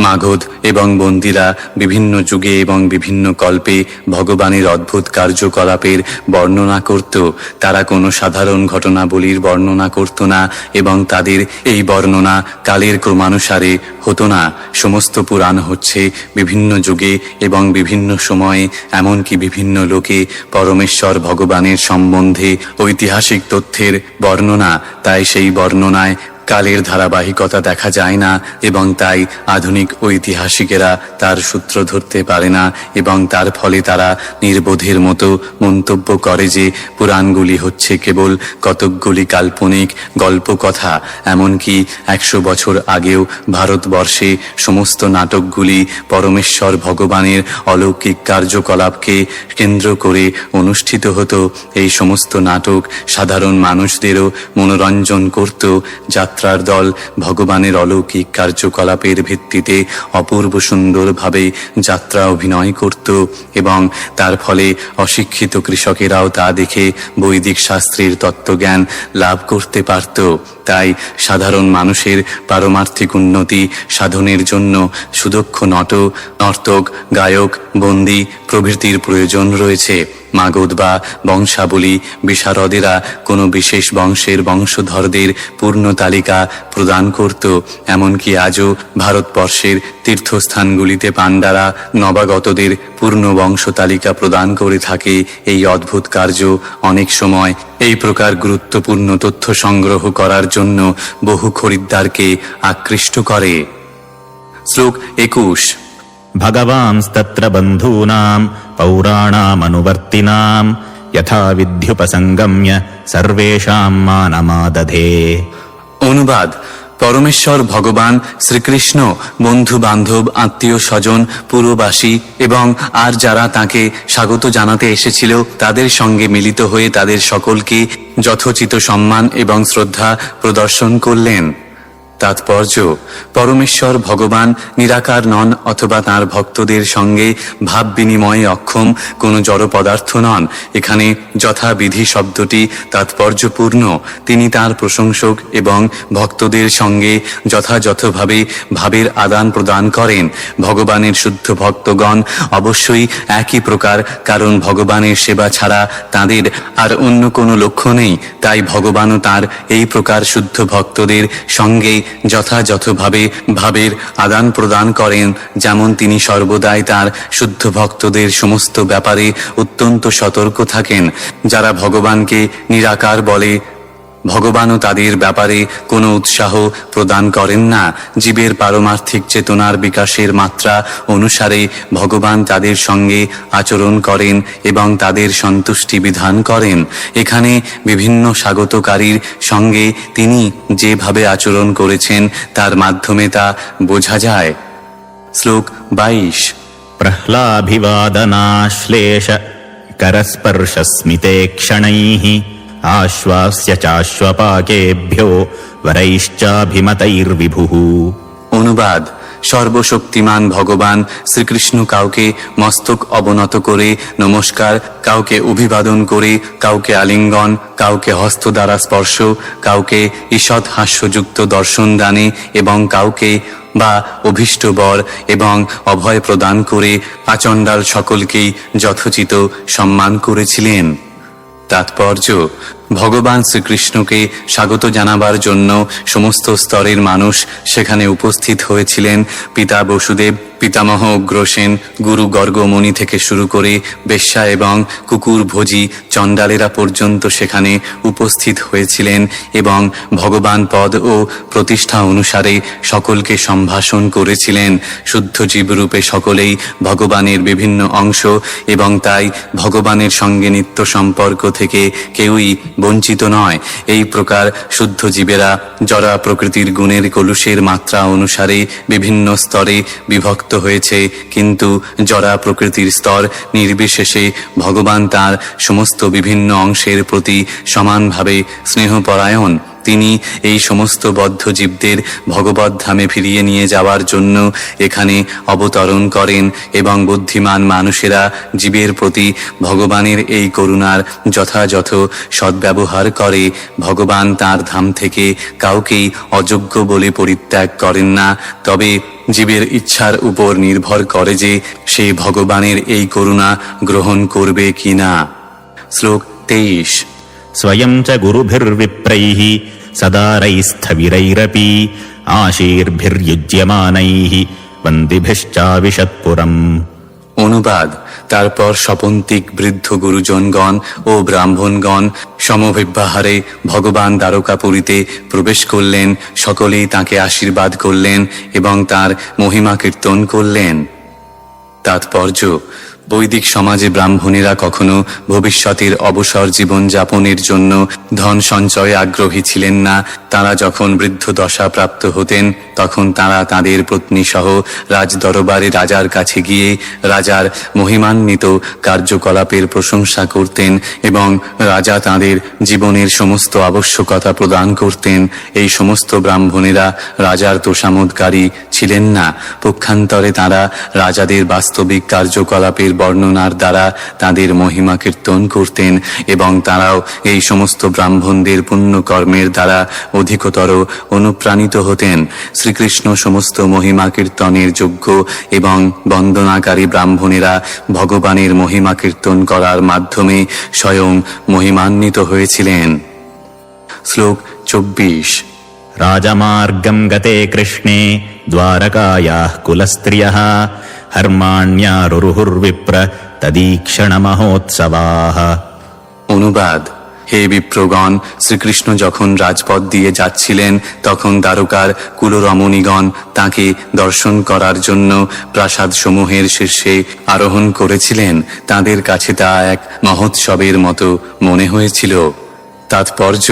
মাগধ এবং বন্দীরা বিভিন্ন যুগে এবং বিভিন্ন কল্পে ভগবানের অদ্ভুত কার্যকলাপের বর্ণনা করত। তারা কোনো সাধারণ ঘটনাবলীর বর্ণনা করত না এবং তাদের এই বর্ণনা কালের ক্রমানুসারে হতো না। সমস্ত পুরাণ হচ্ছে বিভিন্ন যুগে এবং বিভিন্ন সময়ে, এমনকি বিভিন্ন লোকে পরমেশ্বর ভগবানের সম্বন্ধে ঐতিহাসিক তথ্যের বর্ণনা। তাই সেই বর্ণনায় কালের ধারাবাহিকতা দেখা যায় না এবং তাই আধুনিক ঐতিহাসিকেরা তার সূত্র ধরতে পারে না এবং তার ফলে তারা নির্বোধের মতো মন্তব্য করে যে পুরাণগুলি হচ্ছে কেবল কতকগুলি কাল্পনিক গল্পকথা। এমনকি 100 বছর আগেও ভারতবর্ষে সমস্ত নাটকগুলি পরমেশ্বর ভগবানের অলৌকিক কার্যকলাপকে কেন্দ্র করে অনুষ্ঠিত হতো। এই সমস্ত নাটক সাধারণ মানুষদেরও মনোরঞ্জন করত। যাত্রার দল ভগবানের অলৌকিক কার্যকলাপের ভিত্তিতে অপূর্ব সুন্দরভাবে যাত্রা অভিনয় করত এবং তার ফলে অশিক্ষিত কৃষকেরাও তা দেখে বৈদিক শাস্ত্রের তত্ত্বজ্ঞান লাভ করতে পারত। তাই সাধারণ মানুষের পারমার্থিক উন্নতি সাধনের জন্য সুদক্ষ নট, নর্তক, গায়ক, বন্দী প্রভৃতির প্রয়োজন রয়েছে। মাগধ বা বংশাবলী বিশারদেরা কোনো বিশেষ বংশের বংশধরদের পূর্ণ তালিকা প্রদান করত। এমনকি আজও ভারতবর্ষের তীর্থস্থানগুলিতে পাণ্ডারা নবাগতদের পূর্ণ বংশ তালিকা প্রদান করে থাকে। এই অদ্ভুত কার্য অনেক সময় এই প্রকার গুরুত্বপূর্ণ তথ্য সংগ্রহ করার জন্য বহু খরিদ্দারকে আকৃষ্ট করে। শ্লোক 21। भगवांस्तत्र बन्धूनां पौराणामनुवर्तिनां यथा विद्युपसंगम्य सर्वेषां मानमादधे। অনুবাদ: পরমেশ্বর ভগবান শ্রীকৃষ্ণ বন্ধু বান্ধব, আত্মীয় স্বজন, পুরবাসী এবং আর যারা তাকে স্বাগত জানাতে এসেছিল তাদের সঙ্গে মিলিত হয়ে তাদের সকলকে যথোচিত সম্মান এবং শ্রদ্ধা প্রদর্শন করলেন। তাৎপর্য: পরমেশ্বর ভগবান নিরাকার নন অথবা তাঁর ভক্তদের সঙ্গে ভাব বিনিময়ে অক্ষম কোনো জড় পদার্থ নন। এখানে যথাবিধি শব্দটি তাৎপর্যপূর্ণ। তিনি তাঁর প্রশংসক এবং ভক্তদের সঙ্গে যথাযথভাবে ভাবের আদান প্রদান করেন। ভগবানের শুদ্ধ ভক্তগণ অবশ্যই একই প্রকার, কারণ ভগবানের সেবা ছাড়া তাঁদের আর অন্য কোনো লক্ষ্য নেই। তাই ভগবানও তাঁর এই প্রকার শুদ্ধ ভক্তদের সঙ্গে যথাযথভাবে ভাবের আদান প্রদান করেন। যেমন তিনি সর্বদাই তাঁর শুদ্ধ ভক্তদের সমস্ত ব্যাপারে অত্যন্ত সতর্ক থাকেন। যারা ভগবানকে নিরাকার বলে, ভগবানও তাদের ব্যাপারে কোনো উৎসাহ প্রদান করেন না। জীবের পারমার্থিক চেতনার বিকাশের মাত্রা অনুসারে ভগবান তাদের সঙ্গে আচরণ করেন এবং তাদের সন্তুষ্টি বিধান করেন। এখানে বিভিন্ন স্বাগতকারীর সঙ্গে তিনি যেভাবে আচরণ করেছেন তার মাধ্যমে তা বোঝা যায়। শ্লোক 22। प्रह्लाभिवादनाश्लेष करस्पर्शस्मिते क्षणैः आश्वास्य चाश्वपाकेभ्यो वरैश्चाभिमतैर्विभुः। অনুবাদ: সর্বশক্তিমান ভগবান শ্রীকৃষ্ণ কাউকে মস্তক অবনত করে নমস্কার, কাউকে অভিবাদন করে, কাউকে আলিঙ্গন, কাউকে হস্ত দ্বারা স্পর্শ, কাউকে ঈষৎ হাস্যযুক্ত দর্শন দানে এবং কাউকে বা অভীষ্ট বর এবং অভয় প্রদান করে আচণ্ডাল সকলকেই যথোচিত সম্মান করেছিলেন। তাৎপর্য: ভগবান শ্রীকৃষ্ণকে স্বাগত জানাবার জন্য সমস্ত স্তরের মানুষ সেখানে উপস্থিত হয়েছিলেন। পিতা বসুদেব, পিতামহ উগ্রসেন, গুরু গর্গমণি থেকে শুরু করে বেশ্যা এবং কুকুর ভোজী চণ্ডালেরা পর্যন্ত সেখানে উপস্থিত হয়েছিলেন এবং ভগবান পদ ও প্রতিষ্ঠা অনুসারে সকলকে সম্ভাষণ করেছিলেন। শুদ্ধ জীবরূপে সকলেই ভগবানের বিভিন্ন অংশ এবং তাই ভগবানের সঙ্গে নিত্য সম্পর্ক থেকে কেউই বঞ্চিত নয়। এই প্রকার শুদ্ধ জীবেরা জরা প্রকৃতির গুণের কলুষের মাত্রা অনুসারে বিভিন্ন স্তরে বিভক্ত হয়েছে, কিন্তু জরা প্রকৃতির স্তর নির্বিশেষে ভগবান তার সমস্ত বিভিন্ন অংশের প্রতি সমানভাবে স্নেহপরায়ণ। তিনি এই সমস্ত বদ্ধ জীবদের ভগবত ধামে ফিরিয়ে নিয়ে যাওয়ার জন্য এখানে অবতরণ করেন এবং বুদ্ধিমান মানুষেরা জীবের প্রতি ভগবানের এই করুণার যথাযথ সদ্ব্যবহার করে। ভগবান তার ধাম থেকে কাউকেই অযোগ্য বলে পরিত্যাগ করেন না, তবে জীবের ইচ্ছার উপর নির্ভর করে যে সে ভগবানের এই করুণা গ্রহণ করবে কিনা। শ্লোক 23। स्वयं च गुरुभिर्विप्रैः सदारैस्थविरैरपि आशीर्भिर्युज्यमानैः वन्दिभिश्चाविशत्पुरम्। অনুবাদ: তারপর স্বপন্তিক বৃদ্ধ গুরুজনগণ ও ব্রাহ্মণগণ সমভিব্যাহারে ভগবান দ্বারকাপুরীতে প্রবেশ করলেন। সকলেই তাকে আশীর্বাদ করলেন এবং তার মহিমা কীর্তন করলেন। তাৎপর্য: বৈদিক সমাজে ব্রাহ্মণেরা কখনো ভবিষ্যতের অবসর জীবন যাপনের জন্য ধন সঞ্চয়ে আগ্রহী ছিলেন না। তারা যখন বৃদ্ধ দশা প্রাপ্ত হতেন তখন তারা তাদের পত্নী সহ রাজদরবারে রাজার কাছে গিয়ে রাজার মহিমান্বিত কার্যকলাপের প্রশংসা করতেন এবং রাজা তাদের জীবনের সমস্ত আবশ্যকতা প্রদান করতেন। এই সমস্ত ব্রাহ্মণেরা রাজার তোষামোদকারী ছিলেন না। পক্ষান্তরে তারা রাজাদের বাস্তবিক কার্যকলাপের বর্ণনার দ্বারা তাদের মহিমা কীর্তন করতেন এবং তারাও এই সমস্ত ব্রাহ্মণদের পুণ্যকর্মের দ্বারা অধিকতর অনুপ্রাণিত হতেন। শ্রীকৃষ্ণ সমস্ত মহিমা কীর্তনের যোগ্য এবং বন্দনাকারী ব্রাহ্মণেরা ভগবানের মহিমা কীর্তন করার মাধ্যমে স্বয়ং মহিমান্বিত হয়েছিলেন। শ্লোক 24। राजमार्गं गते कृष्णे द्वारकायाः कुलस्त्रियः हर्माण्यारुरुहुर्विप्र तदीक्षणमहोत्सवाः। অনুবাদ: হে বিপ্রগণ, শ্রীকৃষ্ণ যখন রাজপথ দিয়ে যাচ্ছিলেন তখন দ্বারকার কুলরমণীগণ তাকে দর্শন করার জন্য প্রাসাদ সমূহের শীর্ষে আরোহণ করেছিলেন। তাদের কাছে তা এক মহোৎসবের মতো মনে হয়েছিল। তাৎপর্য: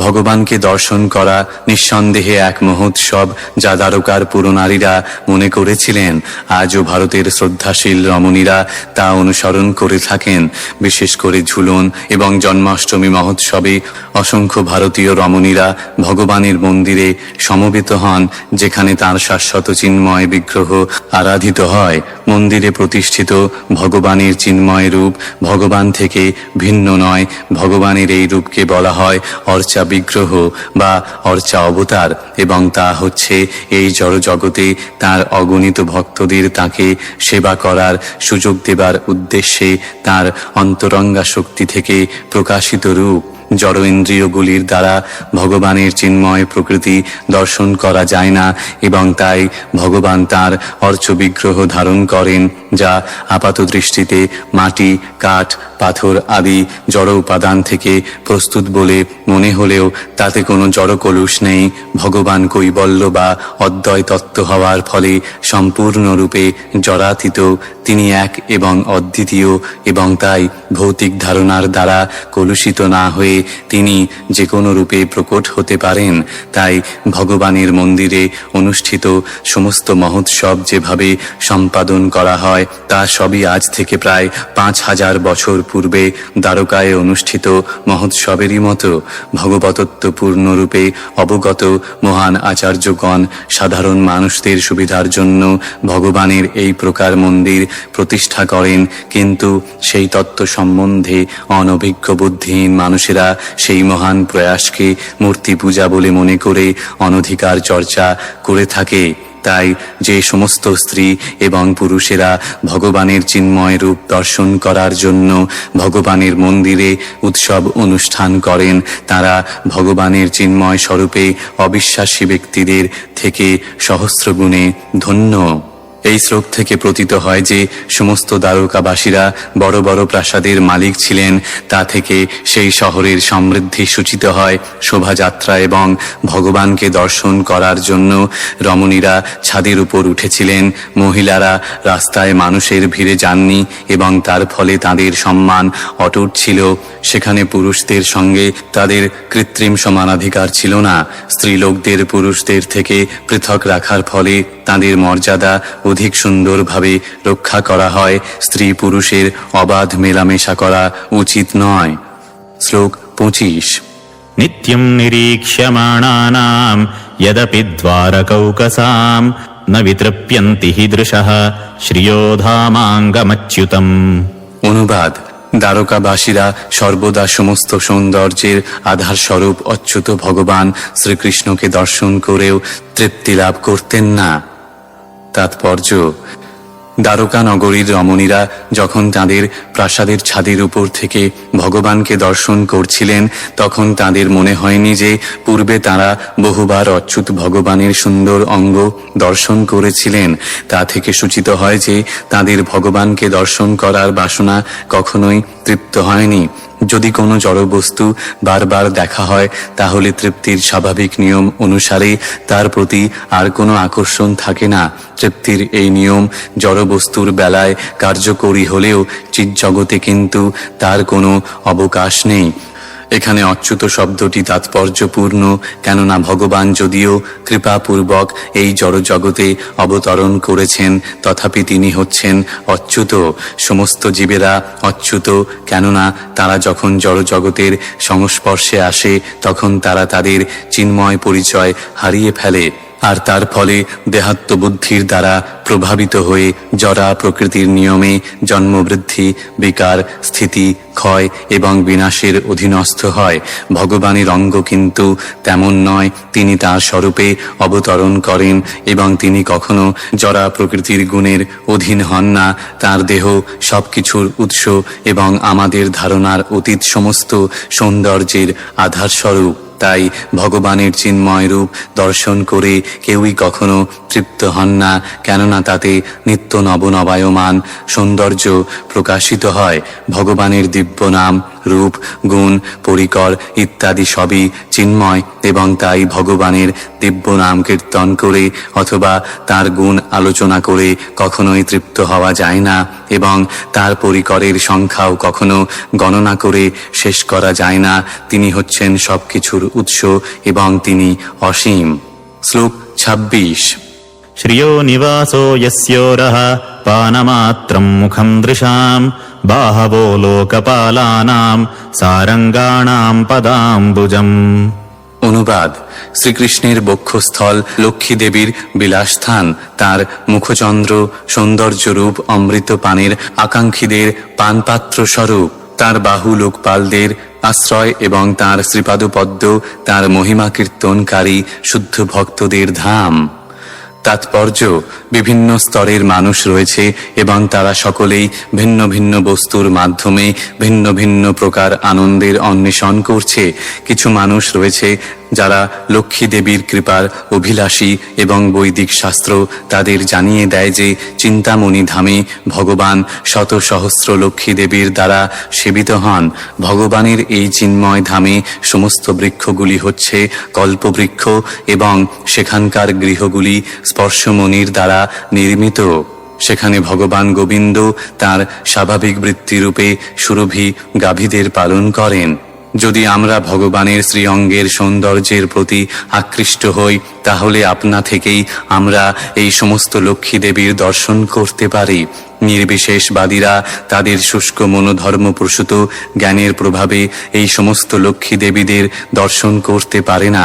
ভগবানকে দর্শন করা নিঃসন্দেহে এক মহোৎসব যা দ্বারকার পুরনারীরা মনে করেছিলেন। আজও ভারতের শ্রদ্ধাশীল রমণীরা তা অনুসরণ করে থাকেন। বিশেষ করে ঝুলন এবং জন্মাষ্টমী মহোৎসবে অসংখ্য ভারতীয় রমণীরা ভগবানের মন্দিরে সমবেত হন, যেখানে তাঁর শাশ্বত চিন্ময় বিগ্রহ আরাধিত হয়। মন্দিরে প্রতিষ্ঠিত ভগবানের চিন্ময় রূপ ভগবান থেকে ভিন্ন নয়। ভগবানের এই রূপকে বলা হয় অর্চা বিগ্রহ বা অর্চা অবতার এবং তা হচ্ছে এই জড়জগতে তার অগণিত ভক্তদের তাকে সেবা করার সুযোগ দেবার উদ্দেশ্যে তার অন্তরঙ্গা শক্তি থেকে প্রকাশিত রূপ। জড় ইন্দ্রিয়গুলির দ্বারা ভগবানের চিন্ময় প্রকৃতি দর্শন করা যায় না এবং তাই ভগবান তার অর্চ বিগ্রহ ধারণ করেন, যা আপাত দৃষ্টিতে মাটি, কাঠ, পাথর আদি জড় উপাদান থেকে প্রস্তুত বলে মনে হলেও তাতে কোনো জড় কলুষ নেই। ভগবান কৈবল্য বা অদ্বয় তত্ত্ব হওয়ার ফলে সম্পূর্ণরূপে জড়াতীত। তিনি এক এবং অদ্বিতীয় এবং তাই ভৌতিক ধারণার দ্বারা কলুষিত না হয়ে তিনি যে কোনো রূপে প্রকট হতে পারেন। তাই ভগবানের মন্দিরে অনুষ্ঠিত সমস্ত মহোৎসব যেভাবে সম্পাদন করা হয় তা সবই আজ থেকে প্রায় 5000 বছর পূর্বে দ্বারকায় অনুষ্ঠিত মহোৎসবেরই মতো। ভগবতত্ব পূর্ণরূপে অবগত মহান আচার্যগণ সাধারণ মানুষদের সুবিধার জন্য ভগবানের এই প্রকার মন্দির প্রতিষ্ঠা করেন, কিন্তু সেই তত্ত্ব সম্বন্ধে অনভিজ্ঞ বুদ্ধিহীন মানুষেরা সেই মহান প্রয়াসকে মূর্তি পূজা বলে মনে করে অনধিকার চর্চা করে থাকে। তাই যে সমস্ত স্ত্রী এবং পুরুষেরা ভগবানের চিন্ময় রূপ দর্শন করার জন্য ভগবানের মন্দিরে উৎসব অনুষ্ঠান করেন, তারা ভগবানের চিন্ময় স্বরূপে অবিশ্বাসী ব্যক্তিদের থেকে সহস্রগুণে ধন্য। এই শ্লোক থেকে প্রতীত হয় যে সমস্ত দ্বারকাবাসীরা বড় বড় প্রাসাদের মালিক ছিলেন। তা থেকে সেই শহরের সমৃদ্ধি সূচিত হয়। শোভাযাত্রা এবং ভগবানকে দর্শন করার জন্য রমণীরা ছাদের উপর উঠেছিলেন। মহিলারা রাস্তায় মানুষের ভিড়ে যাননি এবং তার ফলে তাদের সম্মান অটুট ছিল। সেখানে পুরুষদের সঙ্গে তাদের কৃত্রিম সমানাধিকার ছিল না। স্ত্রীলোকদের পুরুষদের থেকে পৃথক রাখার ফলে তাদের মর্যাদা অধিক সুন্দরভাবে রক্ষা করা হয়। স্ত্রী পুরুষের অবাধ মেলামেশা করা উচিত নয়। শ্লোক 25। নিত্যং নিরীক্ষ্যমাণানাম যদপি দ্বারকৌকসাম ন বিতৃপ্যন্তি হি দৃশঃ শ্রিয়ো ধামাঙ্গমচ্যুতম। অনুবাদ: দ্বারকাবাসীরা সর্বদা সমস্ত সৌন্দর্যের আধার স্বরূপ অচ্যুত ভগবান শ্রীকৃষ্ণকে দর্শন করেও তৃপ্তি লাভ করতেন না। তাৎপর্য: দ্বারকা নগরীর রমণীরা যখন তাদের প্রাসাদের ছাদের উপর থেকে ভগবানকে দর্শন করছিলেন তখন তাদের মনে হয়নি যে পূর্বে তারা বহুবার অচ্যুত ভগবানের সুন্দর অঙ্গ দর্শন করেছিলেন। তা থেকে সূচিত হয় যে তাদের ভগবানকে দর্শন করার বাসনা কখনোই তৃপ্ত হয়নি। যদি কোনো জড়বস্তু বারবার দেখা হয় তাহলে তৃপ্তির স্বাভাবিক নিয়ম অনুসারে তার প্রতি আর কোনো আকর্ষণ থাকে না। তৃপ্তির এই নিয়ম জড়বস্তুর বেলায় কার্যকরী হলেও চিৎজগতে কিন্তু তার কোনো অবকাশ নেই। এখানে অচ্যুত শব্দটি তাৎপর্যপূর্ণ, কেননা ভগবান যদিও কৃপাপূর্বক এই জড়জগতে অবতরণ করেছেন তথাপি তিনি হচ্ছেন অচ্যুত। সমস্ত জীবেরা অচ্যুত, কেননা তারা যখন জড়জগতের সংস্পর্শে আসে তখন তারা তাদের চিন্ময় পরিচয় হারিয়ে ফেলে, আর তার ফলে দেহাত্মবুদ্ধির দ্বারা প্রভাবিত হয়ে জরা প্রকৃতির নিয়মে জন্মবৃদ্ধি, বিকার, স্থিতি, ক্ষয় এবং বিনাশের অধীনস্থ হয়। ভগবানের অঙ্গ কিন্তু তেমন নয়। তিনি তার স্বরূপে অবতরণ করেন এবং তিনি কখনো জরা প্রকৃতির গুণের অধীন হন না। তার দেহ সবকিছুর উৎস এবং আমাদের ধারণার অতীত সমস্ত সৌন্দর্যের আধার স্বরূপ। তাই ভগবানের চিন্ময় রূপ দর্শন করে কেউই কখনো তৃপ্ত হন না, কেননা তাতে নিত্য নবনবায়মান সৌন্দর্য প্রকাশিত হয়। ভগবানের দিব্য নাম, রূপ, গুণ, পরিকর ইত্যাদি সবই চিন্ময় এবং তাই ভগবানের দিব্য নাম কীর্তন করে অথবা তার গুণ আলোচনা করে কখনোই তৃপ্ত হওয়া যায় না এবং তার পরিকরের সংখ্যাও কখনো গণনা করে শেষ করা যায় না। তিনি হচ্ছেন সবকিছুর উৎস এবং তিনি অসীম। শ্লোক 26। শ্রিয়ো নিবাসো যস্যোরঃ পানমাত্রম মুখম দৃশাম বাহবো লোকপালানাম সারঙ্গাণাম পদাম্বুজম। অনুবাদ: শ্রীকৃষ্ণের বক্ষস্থল লক্ষ্মী দেবীর বিলাসস্থান, তার মুখচন্দ্র সৌন্দর্যরূপ অমৃত পানের আকাঙ্ক্ষীদের পানপাত্র স্বরূপ, তার বাহু লোকপালদের আশ্রয় এবং তার শ্রীপাদপদ্ম তার মহিমা কীর্তনকারী শুদ্ধ ভক্তদের ধাম। তাৎপর্য: বিভিন্ন স্তরের মানুষ রয়েছে এবং তারা সকলেই ভিন্ন ভিন্ন বস্তুর মাধ্যমে ভিন্ন ভিন্ন প্রকার আনন্দের অন্বেষণ করছে। কিছু মানুষ রয়েছে যারা লক্ষ্মী দেবীর কৃপার অভিলাষী এবং বৈদিক শাস্ত্র তাদের জানিয়ে দেয় যে চিন্তামণি ধামে ভগবান শত সহস্র লক্ষ্মী দেবীর দ্বারা সেবিত হন। ভগবানের এই চিন্ময় ধামে সমস্ত বৃক্ষগুলি হচ্ছে কল্পবৃক্ষ এবং সেখানকার গৃহগুলি স্পর্শমণির দ্বারা নির্মিত। সেখানে ভগবান গোবিন্দ তার স্বাভাবিক বৃত্তিরূপে সুরভি গাভীদের পালন করেন। যদি আমরা ভগবানের শ্রীঅঙ্গের সৌন্দর্যের প্রতি আকৃষ্ট হই, তাহলে আপনা থেকেই আমরা এই সমস্ত লক্ষ্মী দেবীর দর্শন করতে পারি। নির্বিশেষবাদীরা তাদের শুষ্ক মনোধর্মপ্রসূত জ্ঞানের প্রভাবে এই সমস্ত লক্ষ্মী দেবীদের দর্শন করতে পারে না।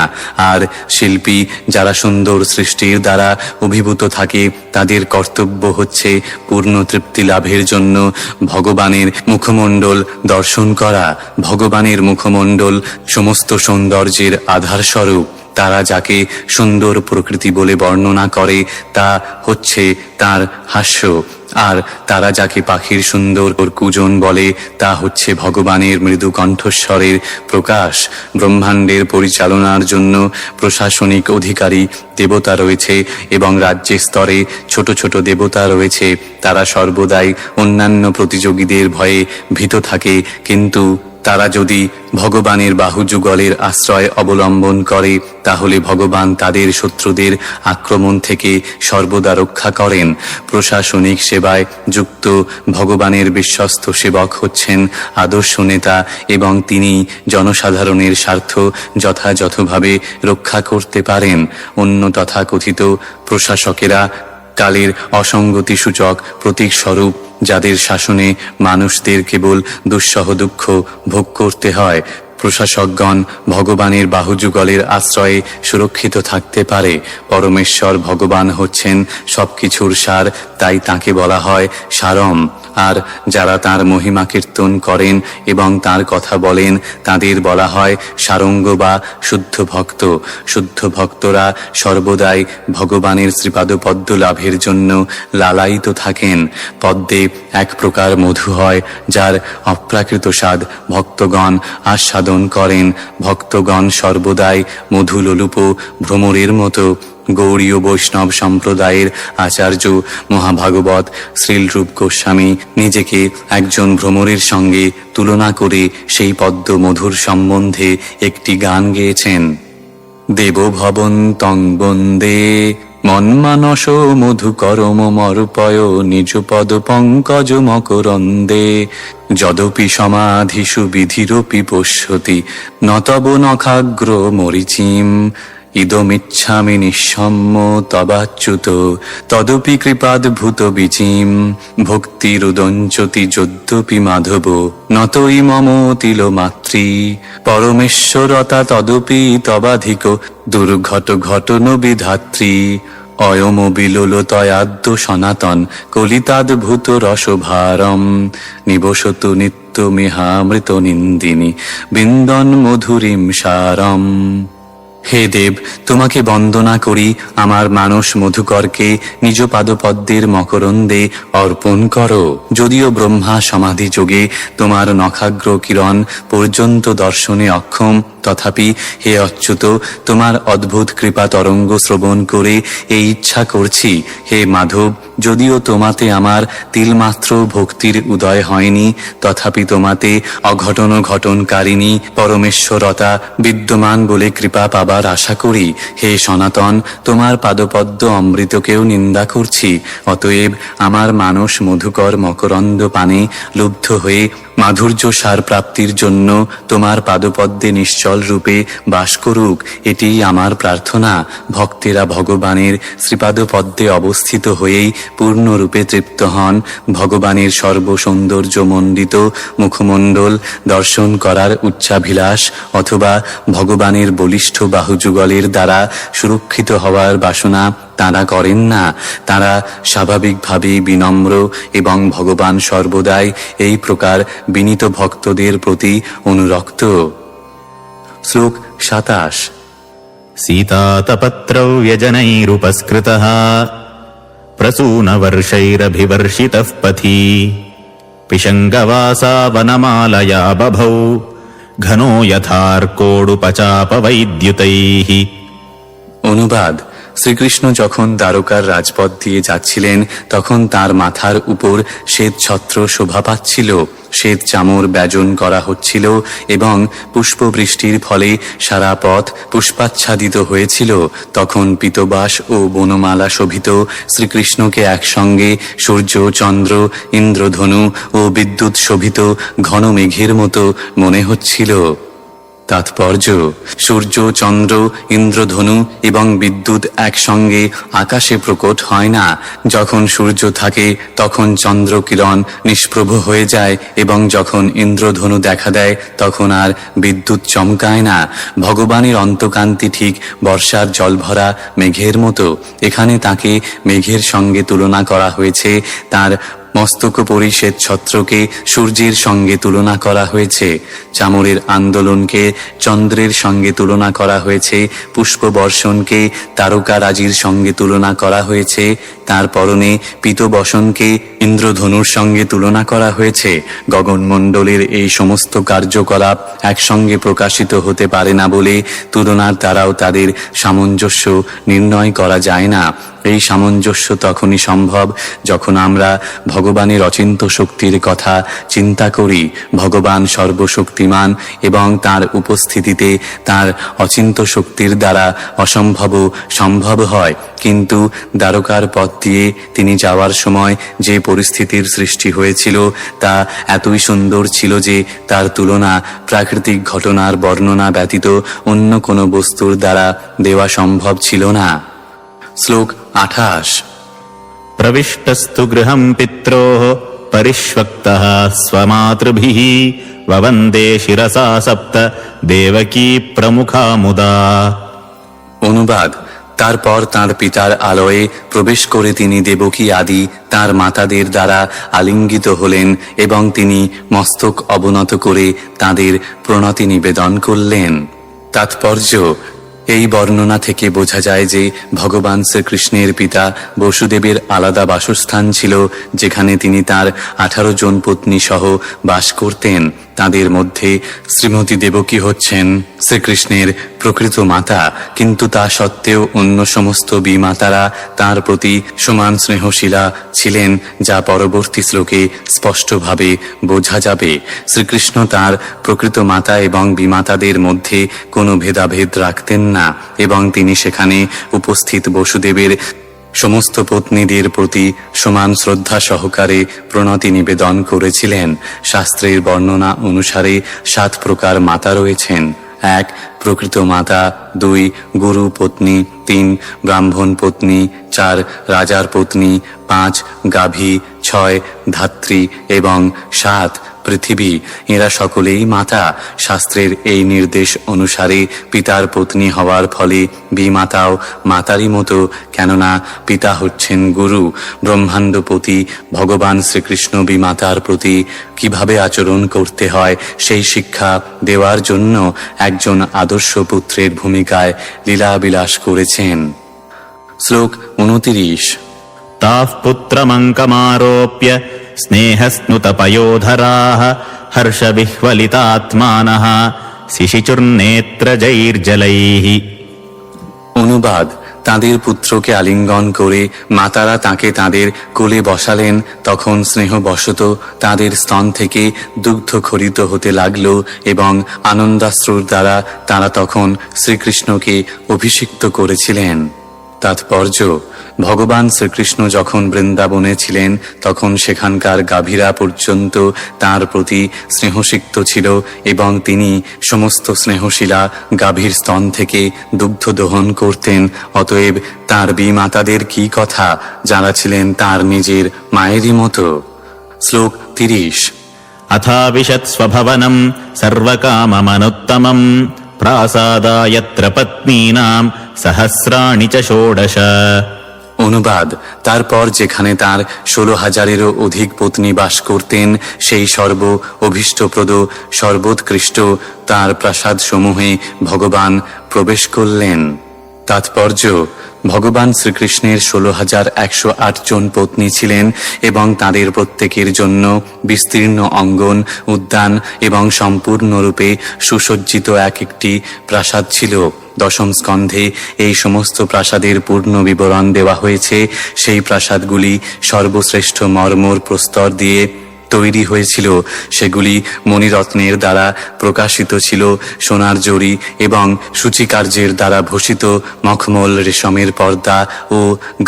আর শিল্পী যারা সুন্দর সৃষ্টির দ্বারা অভিভূত থাকে, তাদের কর্তব্য হচ্ছে পূর্ণ তৃপ্তি লাভের জন্য ভগবানের মুখমণ্ডল দর্শন করা। ভগবানের মুখমণ্ডল সমস্ত সৌন্দর্যের আধারস্বরূপ। তারা যাকে সুন্দর প্রকৃতি বলে বর্ণনা করে তা হচ্ছে তার হাস্য, আর তারা যাকে পাখির সুন্দর কুজন বলে তা হচ্ছে ভগবানের মৃদু কণ্ঠস্বরের প্রকাশ। ব্রহ্মাণ্ডের পরিচালনার জন্য প্রশাসনিক অধিকারী দেবতা রয়েছে এবং রাজ্যের স্তরে ছোট ছোট দেবতা রয়েছে। তারা সর্বদাই অন্যান্য প্রতিযোগীদের ভয়ে ভীত থাকে, কিন্তু তারা যদি ভগবানের বাহুযুগলের আশ্রয় অবলম্বন করে, তাহলে ভগবান তাদের শত্রুদের আক্রমণ থেকে সর্বদা রক্ষা করেন। প্রশাসনিক সেবায় যুক্ত ভগবানের বিশ্বস্ত সেবক হচ্ছেন আদর্শ নেতা, এবং তিনি জনসাধারণের স্বার্থ যথাযথভাবে রক্ষা করতে পারেন। অন্য তথাকথিত প্রশাসকেরা কালের অসঙ্গতি সূচক প্রতীক স্বরূপ, যাদের শাসনে মানুষদের কেবল দুঃসহ দুঃখ ভোগ করতে হয়। প্রশাসকগণ ভগবানের বাহুযুগলের আশ্রয়ে সুরক্ষিত থাকতে পারে। পরমেশ্বর ভগবান হচ্ছেন সবকিছুর সার, তাই তাকে বলা হয় সারম। আর যারা তার মহিমা কীর্তন করেন এবং তার কথা বলেন, তাদের বলা হয় সারঙ্গ বা শুদ্ধ ভক্ত। শুদ্ধ ভক্তরা সর্বদাই ভগবানের শ্রীপাদপদ্ম লাভের জন্য লালায়িত থাকেন। পদ্মে এক প্রকার মধু হয়, যার অপ্রাকৃত স্বাদ ভক্তগণ আস্বাদন করেন। ভক্তগণ সর্বদাই মধুলোলুপ ভ্রমরের মতো। গৌড়ীয় বৈষ্ণব সম্প্রদায়ের আচার্য মহাভাগবত শ্রীলরূপ গোস্বামী নিজেকে একজন ভ্রমরের সঙ্গে তুলনা করে সেই পদ্ম মধুর সম্বন্ধে একটি গান গেয়েছেন। দেব ভবন তং বন্দে মন্মানস মধুকরম মর্পয় নিজ পদ পঙ্কজ মকরন্দে যদপি সমাধিষু বিধিরপি পশ্যতি নতব নখাগ্র মরিচিম ইদমিচ্ছামি নিঃসম্য তবাচ্যুত তদপি কৃপাদ্ভূত বিচিম ভক্তিরুদঞ্চতি যদ্যপি মাধব নতই মম তিল মাতৃ পরমেশ্বরতা তদপি তবাধিক দুর্ঘট ঘটন বিধাত্রী অয়ম বিলোল তয়াদ্য সনাতন কলিতাদ্ভূত রসভারম নিবসতু নিত্য মিহামৃত নিন্দিনী বিন্দন মধুরিম সারম। হে দেব, তোমাকে বন্দনা করি। আমার মানস মধুকরকে নিজ পাদপদ্মের মকরন্দে অর্পণ করো। যদিও ব্রহ্মা সমাধি যোগে তোমার নখাগ্র কিরণ পর্যন্ত দর্শনে অক্ষম, তথাপি হে অচ্যুত, তোমার অদ্ভুত কৃপা তরঙ্গ শ্রবণ করে এই ইচ্ছা করছি। হে মাধব, যদিও তোমাতে আমার তিলমাত্র ভক্তির উদয় হয়নি, তথাপি তোমাতে অঘটন ঘটনকারিণী পরমেশ্বরতা বিদ্যমান বলে কৃপা পাবার আশা করি। হে সনাতন, তোমার পাদপদ্ম অমৃতকেও নিন্দা করছি। অতএব আমার মানস মধুকর মকরন্দ পানে লুব্ধ হয়ে মাধুর্য সার প্রাপ্তির জন্য তোমার পাদপদ্মে নিশ্চল রূপে বাস করুক, এটি আমার প্রার্থনা। ভক্তেরা ভগবানের শ্রীপাদপদ্মে অবস্থিত হয়েই পূর্ণরূপে তৃপ্ত হন। ভগবানের সর্বসৌন্দর্য মণ্ডিত মুখমণ্ডল দর্শন করার উচ্চাভিলাষ অথবা ভগবানের বলিষ্ঠ বাহুযুগলের দ্বারা সুরক্ষিত হওয়ার বাসনা তারা করেন না। তারা স্বাভাবিকভাবেই বিনম্র এবং ভগবান সর্বদাই এই প্রকার বিনীত ভক্তদের প্রতি অনুরক্ত। শ্লোক 27। सीतातपत्रौ व्यजनैरुपस्कृतः प्रसूनवर्षैरभिवर्षितः पथि पिशङ्गवासा वनमालया बभौ घनो यथार्कोडुपचापवैद्युतैः। অনুবাদ: শ্রীকৃষ্ণ যখন দ্বারকার রাজপথ দিয়ে যাচ্ছিলেন, তখন তার মাথার উপর শ্বেত ছত্র শোভা পাচ্ছিল। শ্বেত চামর ব্যজন করা হচ্ছিল এবং পুষ্পবৃষ্টির ফলে সারা পথ পুষ্পাচ্ছাদিত হয়েছিল। তখন পীতবাস ও বনমালা শোভিত শ্রীকৃষ্ণকে একসঙ্গে সূর্য, চন্দ্র, ইন্দ্রধনু ও বিদ্যুৎ শোভিত ঘন মেঘের মতো মনে হচ্ছিল। তাৎপর্য: সূর্য, চন্দ্র, ইন্দ্রধনু এবং বিদ্যুৎ একসঙ্গে আকাশে প্রকট হয় না। যখন সূর্য থাকে তখন চন্দ্র কিরণ নিষ্প্রভ হয়ে যায় এবং যখন ইন্দ্রধনু দেখা দেয় তখন আর বিদ্যুৎ চমকায় না। ভগবানের অন্তকান্তি ঠিক বর্ষার জলভরা মেঘের মতো। এখানে তাকে মেঘের সঙ্গে তুলনা করা হয়েছে, তার মস্তক পরিষেদ ছত্রকে সূর্যের সঙ্গে তুলনা করা হয়েছে, চামরের আন্দোলনকে চন্দ্রের সঙ্গে তুলনা করা হয়েছে, পুষ্প বর্ষণকে তারকারাজির সঙ্গে তুলনা করা হয়েছে, তার পরনে পীতবসনকে ইন্দ্রধনুর সঙ্গে তুলনা করা হয়েছে। গগনমণ্ডলের এই সমস্ত কার্যকলাপ একসঙ্গে প্রকাশিত হতে পারে না বলে তুলনার দ্বারাও তাদের সামঞ্জস্য নির্ণয় করা যায় না। এই সামঞ্জস্য তখনই সম্ভব যখন আমরা ভগবানের অচিন্ত্য শক্তির কথা চিন্তা করি। ভগবান সর্বশক্তিমান এবং তার উপস্থিতিতে তার অচিন্ত্য শক্তির দ্বারা অসম্ভব সম্ভব হয়। কিন্তু দ্বারকার পথ দিয়ে তিনি যাওয়ার সময় যে পরিস্থিতির সৃষ্টি হয়েছিল তা এতই সুন্দর ছিল যে তার তুলনা প্রাকৃতিক ঘটনার বর্ণনা ব্যতীত অন্য কোনো বস্তুর দ্বারা দেওয়া সম্ভব ছিল না। শ্লোক 28। प्रविष्टस्तु गृहं पित्रोः परिष्वक्तः स्वमातृभिः ववन्दे शिरसा सप्त देवकी प्रमुखा मुदा। অনুবাদ: তারপর তাঁর পিতার আলয়ে প্রবেশ করে তিনি দেবকী আদি তাঁর মাতাদের দ্বারা আলিঙ্গিত হলেন এবং তিনি মস্তক অবনত করে তাঁদের প্রণতি নিবেদন করলেন। তাৎপর্য: এই বর্ণনা থেকে বোঝা যায় যে ভগবান শ্রীকৃষ্ণের পিতা বসুদেবের আলাদা বাসস্থান ছিল, যেখানে তিনি তার 18 জন পত্নী সহ বাস করতেন। তাদের মধ্যে শ্রীমতী দেবকী হচ্ছেন শ্রীকৃষ্ণের প্রকৃত মাতা, কিন্তু তা সত্ত্বেও অন্য সমস্ত বিমাতারা তার প্রতি সমান স্নেহশীলা ছিলেন, যা পরবর্তী শ্লোকে স্পষ্টভাবে বোঝা যাবে। শ্রীকৃষ্ণ তার প্রকৃত মাতা এবং বিমাতাদের মধ্যে কোনো ভেদাভেদ রাখতেন না এবং তিনি সেখানে উপস্থিত বসুদেবের সমস্ত পত্নীদের প্রতি সমান শ্রদ্ধা সহকারে প্রণতি নিবেদন করেছিলেন। শাস্ত্রের বর্ণনা অনুসারে 7 প্রকার মাতা রয়েছেন: 1 প্রকৃত মাতা, 2 গুরু পত্নী, 3 ব্রাহ্মণ পত্নী, 4 রাজার পত্নী, 5 গাভী, 6 ধাত্রী এবং 7 পৃথিবী। এরা সকলেই মাতা। শাস্ত্রের এই নির্দেশ অনুসারে পিতার পত্নী হওয়ার ফলে বিমাতাও মাতারই মতো, কেননা পিতা হচ্ছেন গুরু। ব্রহ্মাণ্ডপতি ভগবান শ্রীকৃষ্ণ বিমাতার প্রতি কিভাবে আচরণ করতে হয় সেই শিক্ষা দেওয়ার জন্য একজন আদর্শ পুত্রের ভূমিকায় লীলাবিলাস করেছেন। শ্লোক 29। ताः पुत्रमङ्कमारोप्य स्नेहस्नुतपयोधराः हर्षविह्वलितात्मानः शिशिचुर्नेत्रजैर्जलैः। অনুবাদ: তাদের পুত্রকে আলিঙ্গন করে মাতারা তাকে তাদের কোলে বসালেন। তখন স্নেহবশত তাদের স্তন থেকে দুগ্ধ খরিত হতে লাগল এবং আনন্দাশ্রুর দ্বারা তারা তখন শ্রীকৃষ্ণকে অভিষিক্ত করেছিলেন। তাৎপর্য: ভগবান শ্রীকৃষ্ণ যখন বৃন্দাবনে ছিলেন তখন সেখানকার গাভীরা পর্যন্ত তাঁর প্রতি স্নেহসিক্ত ছিল এবং তিনি সমস্ত স্নেহশীলা গাভীর স্তন থেকে দুগ্ধ দহন করতেন। অতএব তাঁর বিমাতাদের কি কথা, যারা ছিলেন তাঁর নিজের মায়েরই মতো। শ্লোক 30। अथाविशत् स्वभवनं सर्वकाममनुत्तमं प्रासादायत्र पत्नीनां सहस्राणि च षोडश। অনুবাদ: তারপর যেখানে তার 16,000-এরও অধিক পত্নী বাস করতেন সেই সর্ব অভীষ্টপ্রদ সর্বোৎকৃষ্ট তার প্রাসাদ সমূহে ভগবান প্রবেশ করলেন। তাৎপর্য: ভগবান শ্রীকৃষ্ণের 16,108 জন পত্নী ছিলেন এবং তাদের প্রত্যেকের জন্য বিস্তীর্ণ অঙ্গন, উদ্যান এবং সম্পূর্ণরূপে সুসজ্জিত এক একটি প্রাসাদ ছিল। দশম স্কন্ধে এই সমস্ত প্রাসাদের পূর্ণ বিবরণ দেওয়া হয়েছে। সেই প্রাসাদগুলি সর্বশ্রেষ্ঠ মর্মর প্রস্তর দিয়ে তৈরি হয়েছিল। সেগুলি মণিরত্নের দ্বারা প্রকাশিত ছিল। সোনার জড়ি এবং সূচিকার্যের দ্বারা ভূষিত মখমল রেশমের পর্দা ও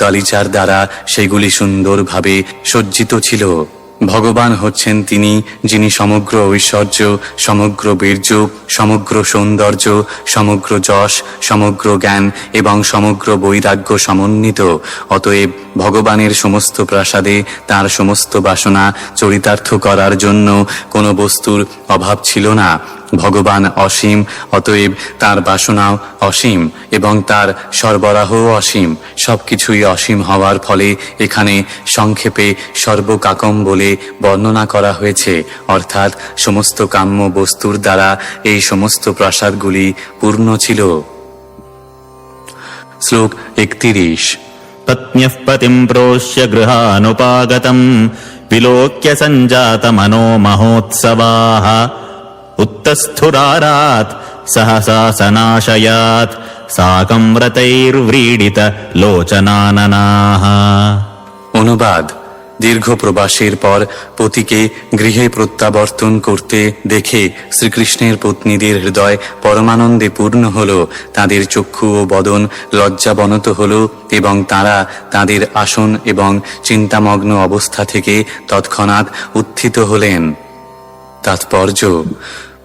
গালিচার দ্বারা সেগুলি সুন্দরভাবে সজ্জিত ছিল। ভগবান হচ্ছেন তিনি, যিনি সমগ্র ঐশ্বর্য, সমগ্র বীর্য, সমগ্র সৌন্দর্য, সমগ্র যশ, সমগ্র জ্ঞান এবং সমগ্র বৈরাগ্য সমন্বিত। অতএব ভগবানের সমস্ত প্রাসাদে তার সমস্ত বাসনা চরিতার্থ করার জন্য কোনো বস্তুর অভাব ছিল না। ভগবান অসীম, অতএব তার বাসনাও অসীম এবং তার সরবরাহও অসীম। সবকিছুই অসীম হওয়ার ফলে এখানে সংক্ষেপে সর্বকাকম বলে বর্ণনা করা হয়েছে, অর্থাৎ সমস্ত কাম্য বস্তুর দ্বারা এই সমস্ত প্রাসাদগুলি পূর্ণ ছিল। শ্লোক 31। पत्न्यः पतिम् प्रोष्य गृहानुपागतम् विलोक्य सञ्जातमनो महोत्सवाः उत्तस्थुरारात् सहसा सनाशयात् साकं व्रतैर्व्रीडित लोचनाननाः। অনুবাদ: দীর্ঘ প্রবাসের পর পতিকে গৃহে প্রত্যাবর্তন করতে দেখে শ্রীকৃষ্ণের পত্নীদের হৃদয় পরমানন্দে পূর্ণ হল, তাদের চক্ষু ও বদন লজ্জাবনত হল এবং তারা তাদের আসন এবং চিন্তামগ্ন অবস্থা থেকে তৎক্ষণাৎ উত্থিত হলেন। তাৎপর্য: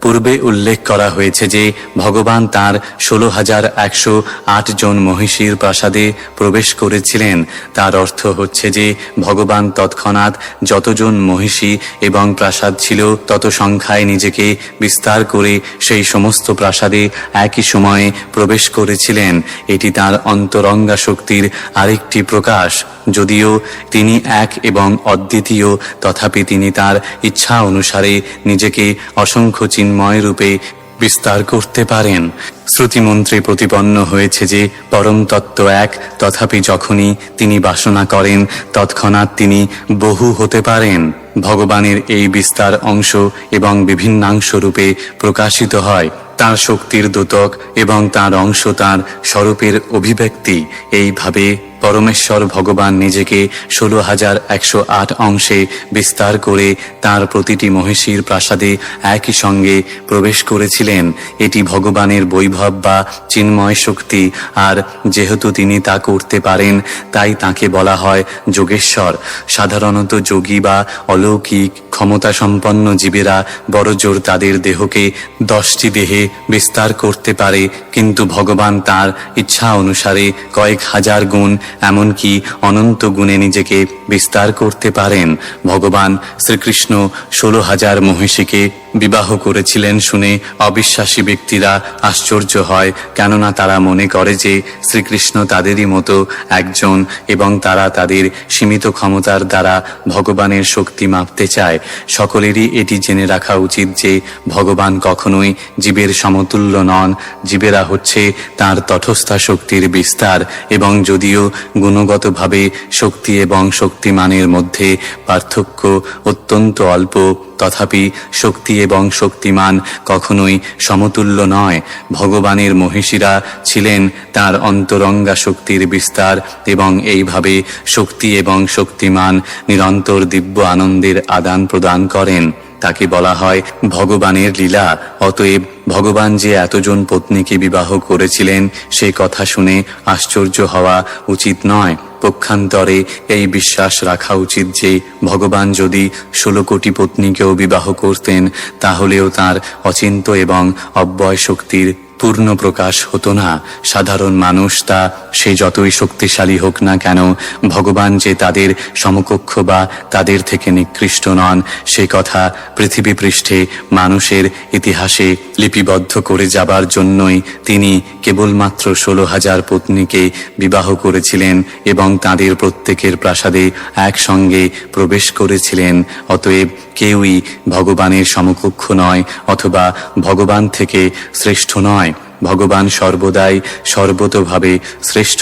পূর্বে উল্লেখ করা হয়েছে যে ভগবান তাঁর 16,108 জন মহিষীর প্রাসাদে প্রবেশ করেছিলেন। তার অর্থ হচ্ছে যে ভগবান তৎক্ষণাৎ যতজন মহিষী এবং প্রাসাদ ছিল তত সংখ্যায় নিজেকে বিস্তার করে সেই সমস্ত প্রাসাদে একই সময়ে প্রবেশ করেছিলেন। এটি তাঁর অন্তরঙ্গা শক্তির আরেকটি প্রকাশ। যদিও তিনি এক এবং অদ্বিতীয়, তথাপি তিনি তার ইচ্ছা অনুসারে নিজেকে অসংখ্য চিন্ময় রূপে বিস্তার করতে পারেন। শ্রুতিমন্ত্রে প্রতিপন্ন হয়েছে যে পরম তত্ত্ব এক, তথাপি যখনই তিনি বাসনা করেন তৎক্ষণাৎ তিনি বহু হতে পারেন। ভগবানের এই বিস্তার অংশ এবং বিভিন্নাংশ রূপে প্রকাশিত হয়। তার শক্তির দ্যোতক এবং তার অংশ তার স্বরূপের অভিব্যক্তি। এইভাবে পরমেশ্বর ভগবান নিজেকে 16,108 অংশে বিস্তার করে তার প্রতিটি মহিষীর প্রাসাদে একই সঙ্গে প্রবেশ করেছিলেন। এটি ভগবানের বৈভব বা চিন্ময় শক্তি, আর যেহেতু তিনি তা করতে পারেন তাই তাকে বলা হয় যোগেশ্বর। সাধারণত যোগী বা অলৌকিক ক্ষমতা সম্পন্ন জীবেরা বড়জোর তাদের দেহকে 10টি দেহে বিস্তার করতে পারে, কিন্তু ভগবান তার ইচ্ছা অনুসারে কয়েক হাজার গুণ, এমনকি অনন্ত গুণে নিজেকে বিস্তার করতে পারেন। ভগবান শ্রীকৃষ্ণ 16,000 মহিষীকে বিবাহ করেছিলেন শুনে অবিশ্বাসী ব্যক্তিরা আশ্চর্য হয়, কেননা তারা মনে করে যে শ্রীকৃষ্ণ তাদেরই মতো একজন এবং তারা তাদের সীমিত ক্ষমতার দ্বারা ভগবানের শক্তি মাপতে চায়। সকলেরই এটি জেনে রাখা উচিত যে ভগবান কখনোই জীবের সমতুল্য নন। জীবেরা হচ্ছে তার তটস্থা শক্তির বিস্তার, এবং যদিও গুণগতভাবে শক্তি এবং শক্তিমানের মধ্যে পার্থক্য অত্যন্ত অল্প, তথাপি শক্তি এবং শক্তিমান কখনোই সমতুল্য নয়। ভগবানের মহিষীরা ছিলেন তার অন্তরঙ্গা শক্তির বিস্তার, এবং এইভাবে শক্তি এবং শক্তিমান নিরন্তর দিব্য আনন্দের আদান প্রদান করেন। তাকে বলা হয় ভগবানের লীলা। অতএব ভগবান যে এতজন পত্নীকে বিবাহ করেছিলেন সে কথা শুনে আশ্চর্য হওয়া উচিত নয়। পক্ষান্তরে এই বিশ্বাস রাখা উচিত যে ভগবান যদি 16 কোটি পত্নীকেও বিবাহ করতেন তাহলেও তার অচিন্ত্য এবং অব্যয় শক্তির পূর্ণ প্রকাশ হতো না। সাধারণ মানুষ, তা সে যতই শক্তিশালী হোক না কেন, ভগবান যে তাদের সমকক্ষ বা তাদের থেকে নিকৃষ্ট নন সে কথা পৃথিবী পৃষ্ঠে মানুষের ইতিহাসে লিপিবদ্ধ করে যাবার জন্যই তিনি কেবলমাত্র 16,000 পত্নীকে বিবাহ করেছিলেন এবং তাদের প্রত্যেকের প্রাসাদে একসঙ্গে প্রবেশ করেছিলেন। অতএব কেউই ভগবানের সমকক্ষ নয় অথবা ভগবান থেকে শ্রেষ্ঠ নয়। ভগবান সর্বদাই সর্বতোভাবে শ্রেষ্ঠ।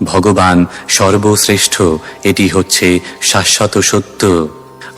ভগবান সর্বশ্রেষ্ঠ, এটি হচ্ছে শাশ্বত সত্য।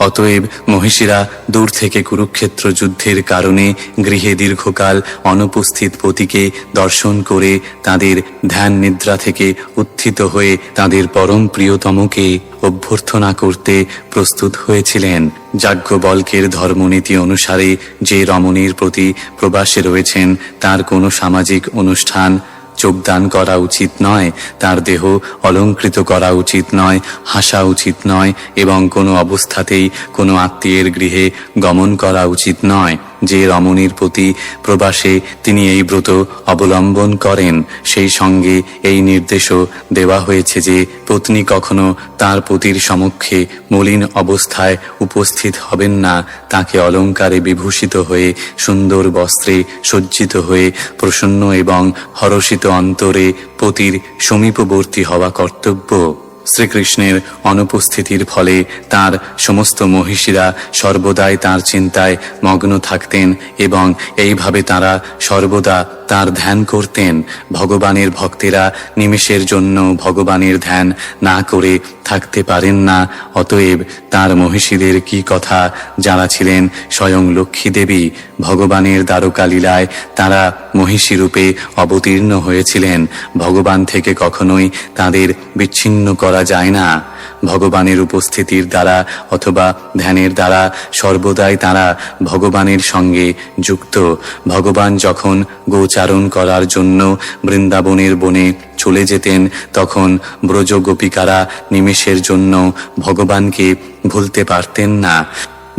অতএব মহিষীরা দূর থেকে কুরুক্ষেত্র যুদ্ধের কারণে গৃহে দীর্ঘকাল অনুপস্থিত পতিকে দর্শন করে তাদের ধ্যান নিদ্রা থেকে উত্থিত হয়ে তাদের পরম প্রিয়তমকে অভ্যর্থনা করতে প্রস্তুত হয়েছিলেন। যাজ্ঞবল্কের ধর্মনীতি অনুসারে যে রমণীর প্রতি প্রবাসে রয়েছেন তার কোনো সামাজিক অনুষ্ঠান যোগদান করা উচিত নয়, তার দেহ অলঙ্কৃত করা উচিত নয়, হাসা উচিত নয় এবং কোনো অবস্থাতেই কোনো আত্মীয়ের গৃহে গমন করা উচিত নয়। যে রমণীর প্রতি প্রবাসে তিনি এই ব্রত অবলম্বন করেন, সেই সঙ্গে এই নির্দেশও দেওয়া হয়েছে যে পত্নী কখনো তার পতির সমক্ষে মলিন অবস্থায় উপস্থিত হবেন না। তাকে অলঙ্কারে বিভূষিত হয়ে সুন্দর বস্ত্রে সজ্জিত হয়ে প্রসন্ন এবং হরষিত অন্তরে পতির সমীপবর্তী হওয়া কর্তব্য। শ্রীকৃষ্ণের অনুপস্থিতির ফলে তার সমস্ত মহিষীরা সর্বদাই তার চিন্তায় মগ্ন থাকতেন এবং এইভাবে তারা সর্বদা তার ধ্যান করতেন। ভগবানের ভক্তেরা নিমেষের জন্য ভগবানের ধ্যান না করে থাকতে পারেন না। অতএব তার মহিষীদের কি কথা, যারা ছিলেন স্বয়ং লক্ষ্মী দেবী। ভগবানের দ্বারকা লীলায় তারা মহিষী রূপে অবতীর্ণ হয়েছিলেন। ভগবান থেকে কখনোই তাদের বিচ্ছিন্ন করা যায় না। ভগবানের উপস্থিতির দ্বারা অথবা ধ্যানের দ্বারা সর্বদাই তারা ভগবানের সঙ্গে যুক্ত। ভগবান যখন গোচারণ করার জন্য বৃন্দাবনের বনে চলে যেতেন, তখন ব্রজ গোপিকারা নিমেষের জন্য ভগবানকে ভুলতে পারতেন না।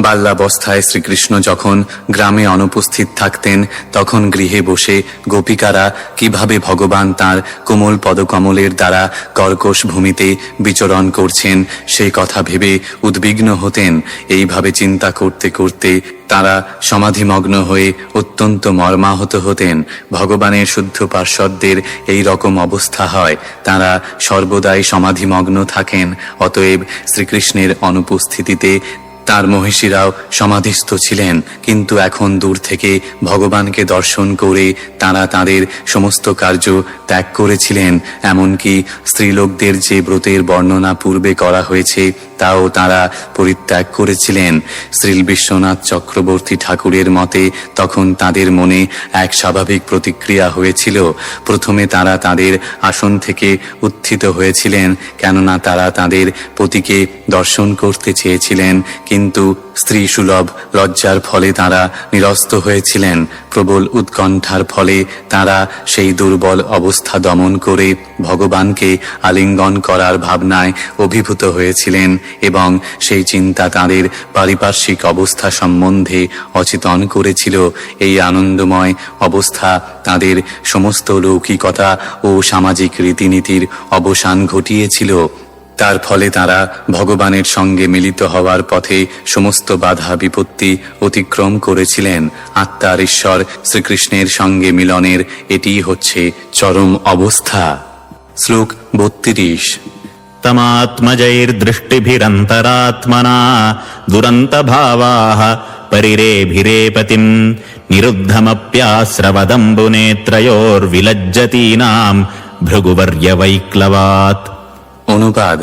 বাল্যাবস্থায় শ্রীকৃষ্ণ যখন গ্রামে অনুপস্থিত থাকতেন, তখন গৃহে বসে গোপিকারা কিভাবে ভগবান তাঁর কোমল পদকমলের দ্বারা কর্কশ ভূমিতে বিচরণ করছেন সেই কথা ভেবে উদ্বিগ্ন হতেন। এইভাবে চিন্তা করতে করতে তারা সমাধিমগ্ন হয়ে অত্যন্ত মর্মাহত হতেন। ভগবানের শুদ্ধ পার্ষদদের এই রকম অবস্থা হয়, তারা সর্বদাই সমাধিমগ্ন থাকেন। অতএব শ্রীকৃষ্ণের অনুপস্থিতিতে তার মহিষীরাও সমাধিস্থ ছিলেন, কিন্তু এখন দূর থেকে ভগবানকে দর্শন করে তারা তাদের সমস্ত কার্য ত্যাগ করেছিলেন। এমনকি স্ত্রীলোকদের যে ব্রতের বর্ণনা পূর্বে করা হয়েছে তাও তারা পরিত্যাগ করেছিলেন। শ্রীল বিশ্বনাথ চক্রবর্তী ঠাকুরের মতে তখন তাদের মনে এক স্বাভাবিক প্রতিক্রিয়া হয়েছিল। প্রথমে তারা তাদের আসন থেকে উত্থিত হয়েছিলেন, কেননা তারা তাদের পতিকে দর্শন করতে চেয়েছিলেন, কিন্তু স্ত্রী সুলভ লজ্জার ফলে তারা নিরস্ত হয়েছিলেন। প্রবল উৎকণ্ঠার ফলে তারা সেই দুর্বল অবস্থা দমন করে ভগবানকে আলিঙ্গন করার ভাবনায় অভিভূত হয়েছিলেন এবং সেই চিন্তা তাদের পারিপার্শ্বিক অবস্থা সম্বন্ধে অচেতন করেছিল। এই আনন্দময় অবস্থা তাদের সমস্ত লৌকিকতা ও সামাজিক রীতিনীতির অবসান ঘটিয়েছিল। তার ফলে তারা ভগবানের সঙ্গে মিলিত হওয়ার পথে সমস্ত বাধা বিপত্তি অতিক্রম করেছিলেন। আত্মার ঈশ্বর শ্রীকৃষ্ণের সঙ্গে মিলনের এটিই হচ্ছে চরম অবস্থা। শ্লোক 32। তমাত্মজৈর্দৃষ্টিভিরন্তরাত্মনা দুরন্তভাবাঃ পরিরেভিরেপতিম নিরুদ্ধমপ্যাস্রবদম্বুনেত্রয়োর্বিলজ্জতীনাম ভৃগুবর্যবৈক্লবাৎ। অনুবাদ: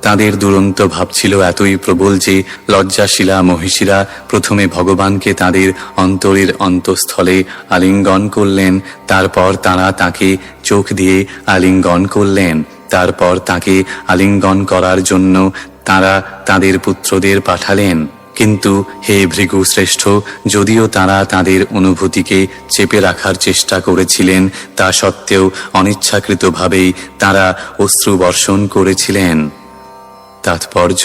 তাদের দুরন্ত ভাব ছিল এতই প্রবল যে লজ্জাশীলা মহিষীরা প্রথমে ভগবানকে তাদের অন্তরের অন্তঃস্থলে আলিঙ্গন করলেন, তারপর তারা তাকে চোখ দিয়ে আলিঙ্গন করলেন। তারপর তাকে আলিঙ্গন করার জন্য তারা তাদের পুত্রদের পাঠালেন। কিন্তু হে ভৃগু শ্রেষ্ঠ, যদিও তারা তাদের অনুভূতিকে চেপে রাখার চেষ্টা করেছিলেন, তা সত্ত্বেও অনিচ্ছাকৃতভাবেই তারা অশ্রু বর্ষণ করেছিলেন। তাৎপর্য: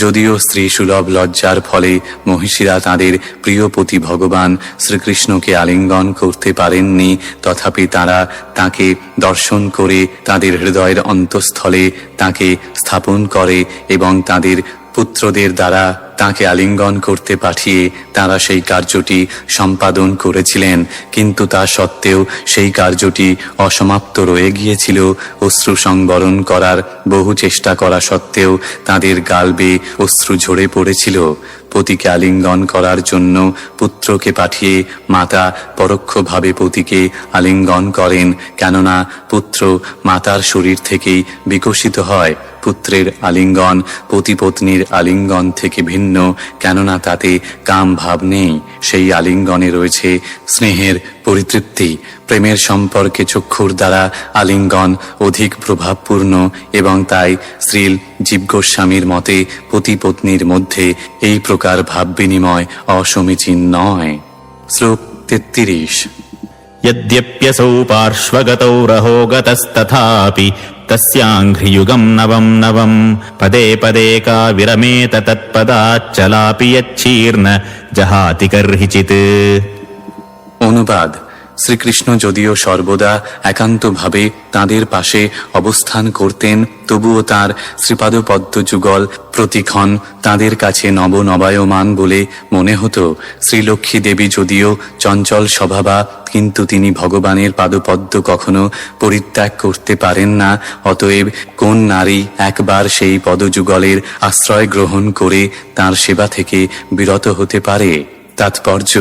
যদিও স্ত্রী সুলভ লজ্জার ফলে মহিষীরা তাদের প্রিয়পতি ভগবান শ্রীকৃষ্ণকে আলিঙ্গন করতে পারেননি, তথাপি তারা তাকে দর্শন করে তাদের হৃদয়ের অন্তঃস্থলে তাকে স্থাপন করে এবং তাদের পুত্রদের দ্বারা তাকে আলিঙ্গন করতে পাঠিয়ে তারা সেই কার্যটি সম্পাদন করেছিলেন। কিন্তু তা সত্ত্বেও সেই কার্যটি অসমাপ্ত রয়ে গিয়েছিল। অশ্রু সংবরণ করার বহু চেষ্টা করা সত্ত্বেও তাদের গাল বেয়ে অশ্রু ঝরে পড়েছিল। পতিকে আলিঙ্গন করার জন্য পুত্রকে পাঠিয়ে মাতা পরোক্ষভাবে পতিকে আলিঙ্গন করেন, কেননা পুত্র মাতার শরীর থেকেই বিকশিত হয়। পুত্রের আলিঙ্গন পতিপত্নীর আলিঙ্গন থেকে ভিন্ন, কেননা তাতে কাম ভাব নেই। সেই আলিঙ্গনে রয়েছে স্নেহের পরিতৃপ্তি। প্রেমের সম্পর্কে চক্ষুর দ্বারা আলিঙ্গন অধিক প্রভাবপূর্ণ এবং তাই শ্রীল জীব গোস্বামীর মতে পতিপত্নীর মধ্যে এই প্রকার ভাব বিনিময় অসমীচীন নয়। শ্লোক 33। यद्यप्यसौ पार्श्वगतौ रहो गतस्तथापि तस्याङ्घ्रियुगं नवं नवं पदे पदे का विरमेत तत्पदाच्चलापि यच्छीर्न जहाति कर्हिचित्। অনুবাদ: শ্রীকৃষ্ণ যদিও সর্বদা একান্তভাবে তাঁদের পাশে অবস্থান করতেন, তবুও তাঁর শ্রীপাদপদ্ম যুগল প্রতিক্ষণ তাঁদের কাছে নবনবায়মান বলে মনে হতো। শ্রীলক্ষ্মী দেবী যদিও চঞ্চল স্বভাবা, কিন্তু তিনি ভগবানের পাদপদ্ম কখনো পরিত্যাগ করতে পারেন না। অতএব কোন নারী একবার সেই পদযুগলের আশ্রয় গ্রহণ করে তাঁর সেবা থেকে বিরত হতে পারে? তাৎপর্য: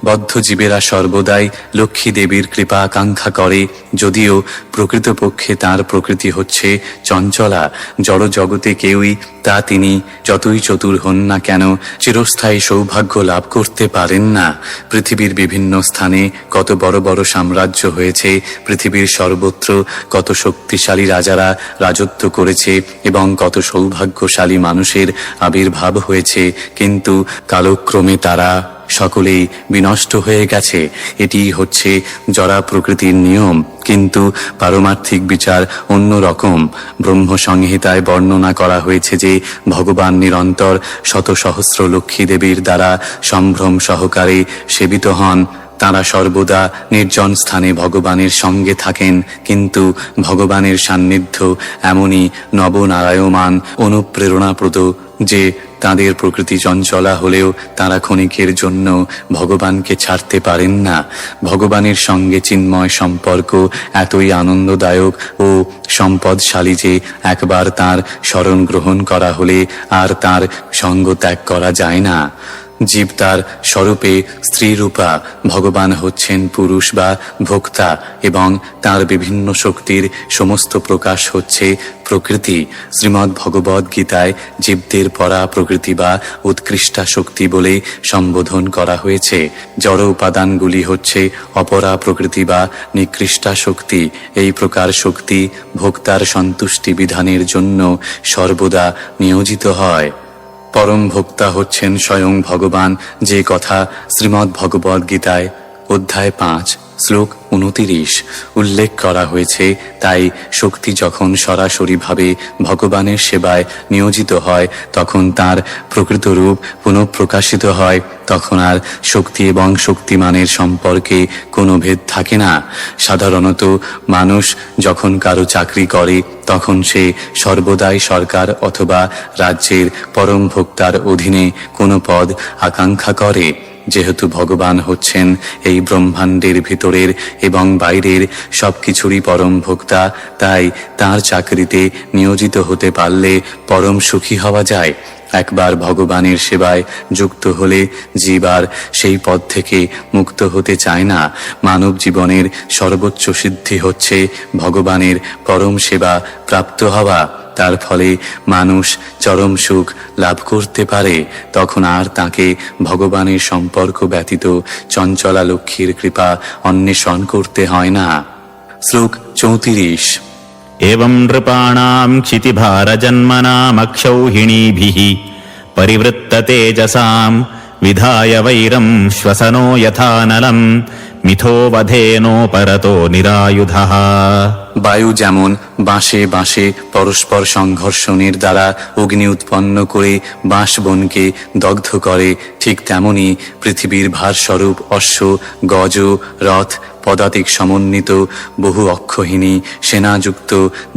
বদ্ধ জীবেরা সর্বদাই লক্ষ্মী দেবীর কৃপা আকাঙ্ক্ষা করে, যদিও প্রকৃতপক্ষে তার প্রকৃতি হচ্ছে চঞ্চলা। জড় জগতে কেউই, তা তিনি যতই চতুর হন না কেন, চিরস্থায়ী সৌভাগ্য লাভ করতে পারেন না। পৃথিবীর বিভিন্ন স্থানে কত বড় বড় সাম্রাজ্য হয়েছে, পৃথিবীর সর্বত্র কত শক্তিশালী রাজারা রাজত্ব করেছে এবং কত সৌভাগ্যশালী মানুষের আবির্ভাব হয়েছে, কিন্তু কালক্রমে তারা সকলেই বিনষ্ট হয়ে গেছে। এটি হচ্ছে জড়া প্রকৃতির নিয়ম, কিন্তু পারমার্থিক বিচার অন্য রকম। ব্রহ্মসংহিতায় বর্ণনা করা হয়েছে যে ভগবান নিরন্তর শত সহস্র লক্ষ্মী দেবীর দ্বারা সম্ভ্রম সহকারে সেবিত হন। তাঁরা সর্বদা নির্জন স্থানে ভগবানের সঙ্গে থাকেন, কিন্তু ভগবানের সান্নিধ্য এমনই নবনারায়মান অনুপ্রেরণাপ্রদ যে তাঁদের প্রকৃতি চঞ্চলা হলেও তাঁরা ক্ষণিকের জন্য ভগবানকে ছাড়তে পারেন না। ভগবানের সঙ্গে চিন্ময় সম্পর্ক এতই আনন্দদায়ক ও সম্পদশালী যে একবার তাঁর শরণ গ্রহণ করা হলে আর তাঁর সঙ্গ ত্যাগ করা যায় না। জীব তার স্বরূপে স্ত্রীরূপা, ভগবান হচ্ছেন পুরুষ বা ভোক্তা, এবং তার বিভিন্ন শক্তির সমস্ত প্রকাশ হচ্ছে প্রকৃতি। শ্রীমদ্ ভগবদ গীতায় জীবদের পরা প্রকৃতি বা উৎকৃষ্টা শক্তি বলে সম্বোধন করা হয়েছে। জড় উপাদানগুলি হচ্ছে অপরা প্রকৃতি বা নিকৃষ্টা শক্তি। এই প্রকার শক্তি ভোক্তার সন্তুষ্টি বিধানের জন্য সর্বদা নিয়োজিত হয়। পরম ভোক্তা হচ্ছেন স্বয়ং ভগবান, যে কথা শ্রীমদ্ ভগবদ গীতায় অধ্যায় 5 শ্লোক 29 উল্লেখ করা হয়েছে। তাই শক্তি যখন সরাসরিভাবে ভগবানের সেবায় নিয়োজিত হয়, তখন তার প্রকৃত রূপ পুনঃপ্রকাশিত হয়। তখন আর শক্তি এবং শক্তিমানের সম্পর্কে কোনো ভেদ থাকে না। সাধারণত মানুষ যখন কারো চাকরি করে, তখন সে সর্বদাই সরকার অথবা রাজ্যের পরম ভোক্তার অধীনে কোনো পদ আকাঙ্ক্ষা করে। যেহেতু ভগবান হচ্ছেন এই ব্রহ্মাণ্ডের ভিতরের এবং বাইরের সবকিছুরই পরম ভোক্তা, তাই তাঁর চাকরিতে নিয়োজিত হতে পারলে পরম সুখী হওয়া যায়। একবার ভগবানের সেবায় যুক্ত হলে জীব আর সেই পদ থেকে মুক্ত হতে চায় না। মানব জীবনের সর্বোচ্চ সিদ্ধি হচ্ছে ভগবানের পরম সেবা প্রাপ্ত হওয়া। তার ফলে মানুষ চরম সুখ লাভ করতে পারে। তখন আর তাকে ভগবানের সম্পর্ক ব্যতীত চঞ্চলা লক্ষ্মীর কৃপা অন্বেষণ করতে হয় না। শ্লোক 34 एवं नृपाणां क्षितिभारजन्मनामक्षौहिणीभिः परिवृत्ततेजसां विधाय वैरं श्वसनो यथानलं मिथो वधेनोपरतो निरायुधः। বায়ু যেমন বাঁশে বাঁশে পরস্পর সংঘর্ষণের দ্বারা অগ্নি উৎপন্ন করে বাঁশ বনকে দগ্ধ করে, ঠিক তেমনি পৃথিবীর ভারস্বরূপ অশ্ব, গজ, রথ, পদাতিক সমন্বিত বহু অক্ষহীনী সেনাযুক্ত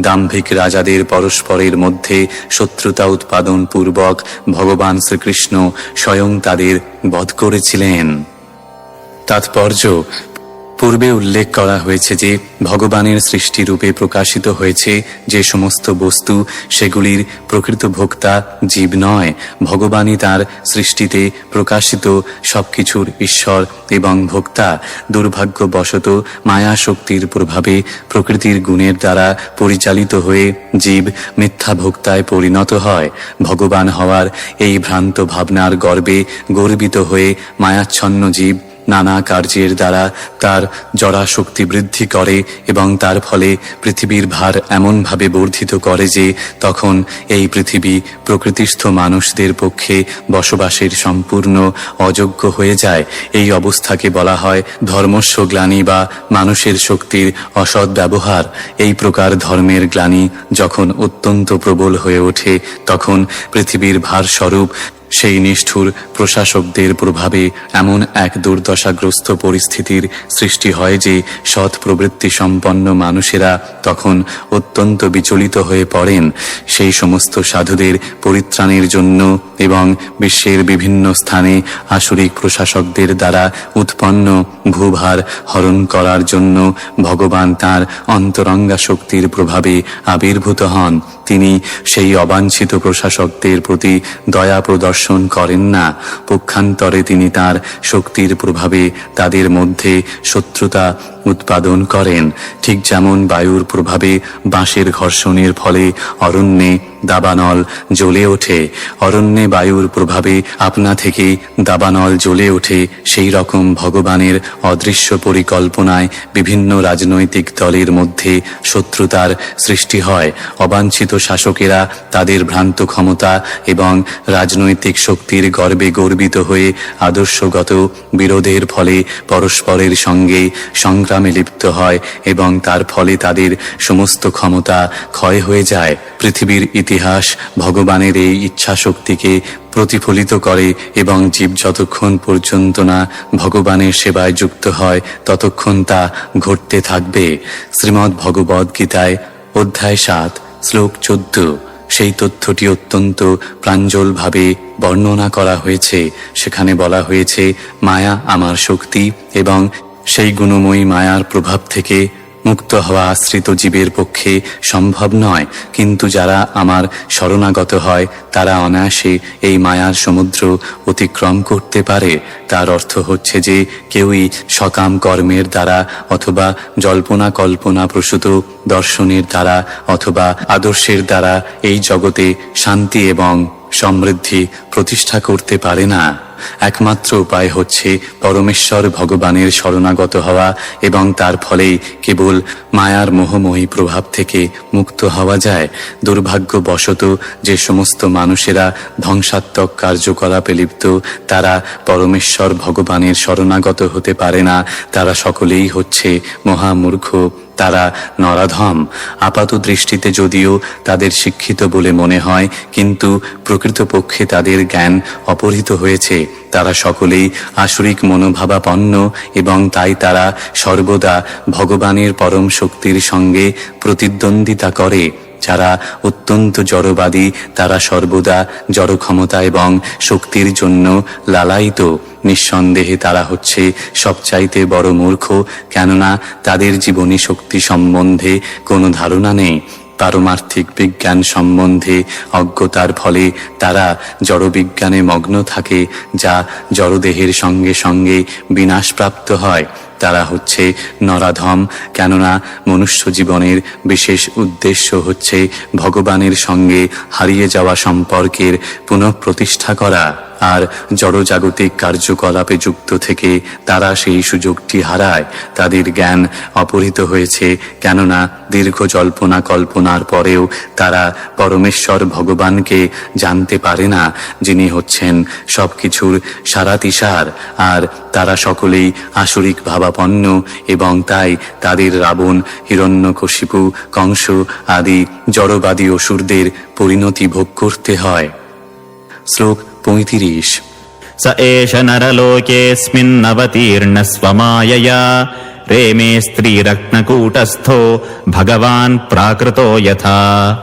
দাম্ভিক রাজাদের পরস্পরের মধ্যে শত্রুতা উৎপাদন পূর্বক ভগবান শ্রীকৃষ্ণ স্বয়ং তাদের বধ করেছিলেন। তাৎপর্য: পূর্বে উল্লেখ করা হয়েছে যে ভগবানের সৃষ্টিরূপে প্রকাশিত হয়েছে যে সমস্ত বস্তু, সেগুলির প্রকৃত ভোক্তা জীব নয়। ভগবানই তার সৃষ্টিতে প্রকাশিত সবকিছুর ঈশ্বর এবং ভোক্তা। দুর্ভাগ্যবশত মায়া শক্তির প্রভাবে প্রকৃতির গুণের দ্বারা পরিচালিত হয়ে জীব মিথ্যা ভোক্তায় পরিণত হয়। ভগবান হওয়ার এই ভ্রান্ত ভাবনার গর্বে গর্বিত হয়ে মায়াচ্ছন্ন জীব নানা কার্যের দ্বারা তার জড়া শক্তি বৃদ্ধি করে এবং তার ফলে পৃথিবীর ভার এমনভাবে বর্ধিত করে যে তখন এই পৃথিবী প্রকৃতিস্থ মানুষদের পক্ষে বসবাসের সম্পূর্ণ অযোগ্য হয়ে যায়। এই অবস্থাকে বলা হয় ধর্মস্ব গ্লানি বা মানুষের শক্তির অসৎ ব্যবহার। এই প্রকার ধর্মের গ্লানি যখন অত্যন্ত প্রবল হয়ে ওঠে তখন পৃথিবীর ভারস্বরূপ সেই নিষ্ঠুর প্রশাসকদের প্রভাবে এমন এক দুর্দশাগ্রস্ত পরিস্থিতির সৃষ্টি হয় যে সৎ প্রবৃত্তি সম্পন্ন মানুষেরা তখন অত্যন্ত বিচলিত হয়ে পড়েন। সেই সমস্ত সাধুদের পরিত্রাণের জন্য এবং বিশ্বের বিভিন্ন স্থানে আসুরিক প্রশাসকদের দ্বারা উৎপন্ন ভূভার হরণ করার জন্য ভগবান তাঁর অন্তরঙ্গা শক্তির প্রভাবে আবির্ভূত হন। তিনি সেই অবাঞ্ছিত প্রশাসকদের প্রতি দয়া প্রদর্শন করেন না, পক্ষান্তরে তিনি তার শক্তির প্রভাবে তাদের মধ্যে শত্রুতা উৎপাদন করেন। ঠিক যেমন বায়ুর প্রভাবে বাঁশের ঘর্ষণের ফলে অরণ্যে দাবানল জ্বলে ওঠে, অরণ্যে বায়ুর প্রভাবে আপনা থেকে দাবানল জ্বলে ওঠে, সেই রকম ভগবানের অদৃশ্য পরিকল্পনায় বিভিন্ন রাজনৈতিক দলের মধ্যে শত্রুতার সৃষ্টি হয়। অবাঞ্ছিত শাসকেরা তাদের ভ্রান্ত ক্ষমতা এবং রাজনৈতিক শক্তির গর্বে গর্বিত হয়ে আদর্শগত বিরোধের ফলে পরস্পরের সঙ্গে সংগ্রামে লিপ্ত হয় এবং তার ফলে তাদের সমস্ত ক্ষমতা ক্ষয় হয়ে যায়। পৃথিবীর ইতিহাস ভগবানের এই ইচ্ছা শক্তিকে প্রতিফলিত করে এবং জীব যতক্ষণ পর্যন্ত না ভগবানের সেবায় যুক্ত হয় ততক্ষণ তা ঘটতে থাকবে। শ্রীমদ্ ভগবদ গীতায় অধ্যায় 7 শ্লোক 14 সেই তথ্যটি অত্যন্ত প্রাঞ্জলভাবে বর্ণনা করা হয়েছে। সেখানে বলা হয়েছে, মায়া আমার শক্তি এবং সেই গুণময়ী মায়ার প্রভাব থেকে মুক্ত হওয়া আশ্রিত জীবের পক্ষে সম্ভব নয়, কিন্তু যারা আমার শরণাগত হয় তারা অনায়াসে এই মায়ার সমুদ্র অতিক্রম করতে পারে। তার অর্থ হচ্ছে যে কেউই সকাম কর্মের দ্বারা অথবা জল্পনা কল্পনা প্রসূত দর্শনের দ্বারা অথবা আদর্শের দ্বারা এই জগতে শান্তি এবং সমৃদ্ধি প্রতিষ্ঠা করতে পারে না। একমাত্র উপায় হচ্ছে পরমেশ্বর ভগবানের শরণাগত হওয়া এবং তার ফলেই কেবল মায়ার মোহময়ী প্রভাব থেকে মুক্ত হওয়া যায়। দুর্ভাগ্যবশত যে সমস্ত মানুষেরা ধ্বংসাত্মক কার্যকলাপে লিপ্ত তারা পরমেশ্বর ভগবানের শরণাগত হতে পারে না, তারা সকলেই হচ্ছে মহামূর্খ, তারা নরাধম। আপাত দৃষ্টিতে যদিও তাদের শিক্ষিত বলে মনে হয়, কিন্তু প্রকৃতপক্ষে তাদের জ্ঞান অপহৃত হয়েছে। তারা সকলেই আসরিক মনোভাবাপন্ন এবং তাই তারা সর্বদা ভগবানের পরম শক্তির সঙ্গে প্রতিদ্বন্দ্বিতা করে। যারা অত্যন্ত জড়বাদী তারা সর্বদা জড় ক্ষমতা এবং শক্তির জন্য লালায়িত। নিঃসন্দেহে তারা হচ্ছে সবচাইতে বড় মূর্খ, কেননা তাদের জীবনী শক্তি সম্বন্ধে কোনো ধারণা নেই। পারমার্থিক বিজ্ঞান সম্বন্ধে অজ্ঞতার ফলে তারা জড়বিজ্ঞানে মগ্ন থাকে, যা জড়দেহের সঙ্গে সঙ্গে বিনাশপ্রাপ্ত হয়। তারা হচ্ছে নরাধম, কেননা মনুষ্য জীবনের বিশেষ উদ্দেশ্য হচ্ছে ভগবানের সঙ্গে হারিয়ে যাওয়া সম্পর্কের পুনঃপ্রতিষ্ঠা করা। আর জড়জাগতিক কার্যকলাপে যুক্ত থেকে তারা সেই সুযোগটি হারায়। তাদের জ্ঞান অপহৃত হয়েছে, কেননা দীর্ঘ জল্পনা কল্পনার পরেও তারা পরমেশ্বর ভগবানকে জানতে পারে না, যিনি হচ্ছেন সবকিছুর সারাতিসার। আর তারা সকলেই আসরিক ভাবাপন্ন এবং তাই তাদের রাবণ, হিরণ্যকশিপু, কংস আদি জড়বাদী অসুরদের পরিণতি ভোগ করতে হয়। শ্লোক 35 स एष नरलोकेऽस्मिन्नवतीर्णः स्वमायया रेमे स्त्रीरत्नकूटस्थो भगवान् प्राकृतो यथा।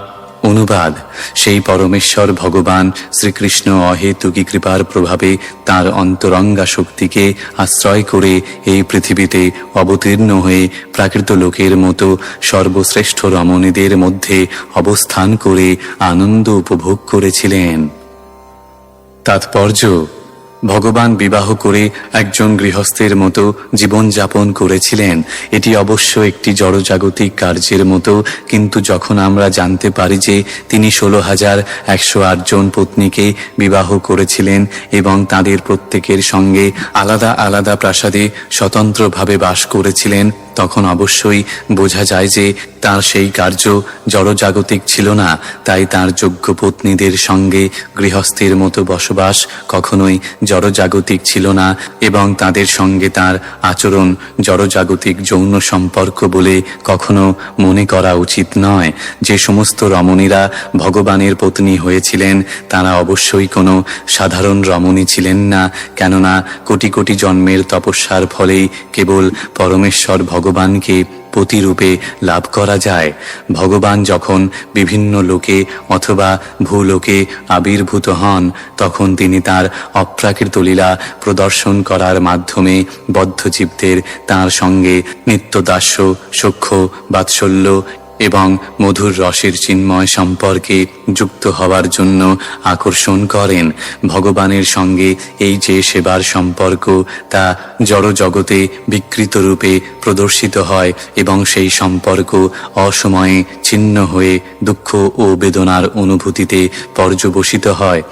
অনুবাদ, সেই পরমেশ্বর ভগবান শ্রীকৃষ্ণ অহেতুকী কৃপার প্রভাবে তার অন্তরঙ্গা শক্তিকে আশ্রয় করে এই পৃথিবীতে অবতীর্ণ হয়ে প্রাকৃত লোকের মতো সর্বশ্রেষ্ঠ রমণীদের মধ্যে অবস্থান করে আনন্দ উপভোগ করেছিলেন। তাৎপর্য, ভগবান বিবাহ করে একজন গৃহস্থের মতো জীবনযাপন করেছিলেন। এটি অবশ্য একটি জড়জাগতিক কার্যের মতো, কিন্তু যখন আমরা জানতে পারি যে তিনি 16,108 জন পত্নীকে বিবাহ করেছিলেন এবং তাদের প্রত্যেকের সঙ্গে আলাদা আলাদা প্রাসাদে স্বতন্ত্রভাবে বাস করেছিলেন, তখন অবশ্যই বোঝা যায় যে তার সেই কার্য জড়জাগতিক ছিল না। তাই তার যোগ্য পত্নীদের সঙ্গে গৃহস্থের মতো বসবাস কখনোই জড়জাগতিক ছিল না এবং তাদের সঙ্গে তার আচরণ জড়জাগতিক যৌন সম্পর্ক বলে কখনো মনে করা উচিত নয়। যে সমস্ত রমণীরা ভগবানের পত্নী হয়েছিলেন তারা অবশ্যই কোনো সাধারণ রমণী ছিলেন না, কেননা কোটি কোটি জন্মের তপস্যার ফলেই কেবল পরমেশ্বর ভগবানকে পতিরূপে লাভ করা যায়। ভগবান যখন বিভিন্ন লোকে অথবা ভূলোকে আবির্ভূত হন, তখন তিনি তার অপ্রাকৃত লীলা প্রদর্শন করার মাধ্যমে বদ্ধজীবদের তাঁর সঙ্গে নিত্যদাস্য, সখ্য, বাৎসল্য এবং মধুর রসের চিন্ময় সম্পর্কে যুক্ত হওয়ার জন্য আকর্ষণ করেন। ভগবানের সঙ্গে এই যে সেবার সম্পর্ক, তা জড়জগতে বিকৃত রূপে প্রদর্শিত হয় এবং সেই সম্পর্ক অসময়ে ছিন্ন হয়ে দুঃখ ও বেদনার অনুভূতিতে পর্যবসিত হয়।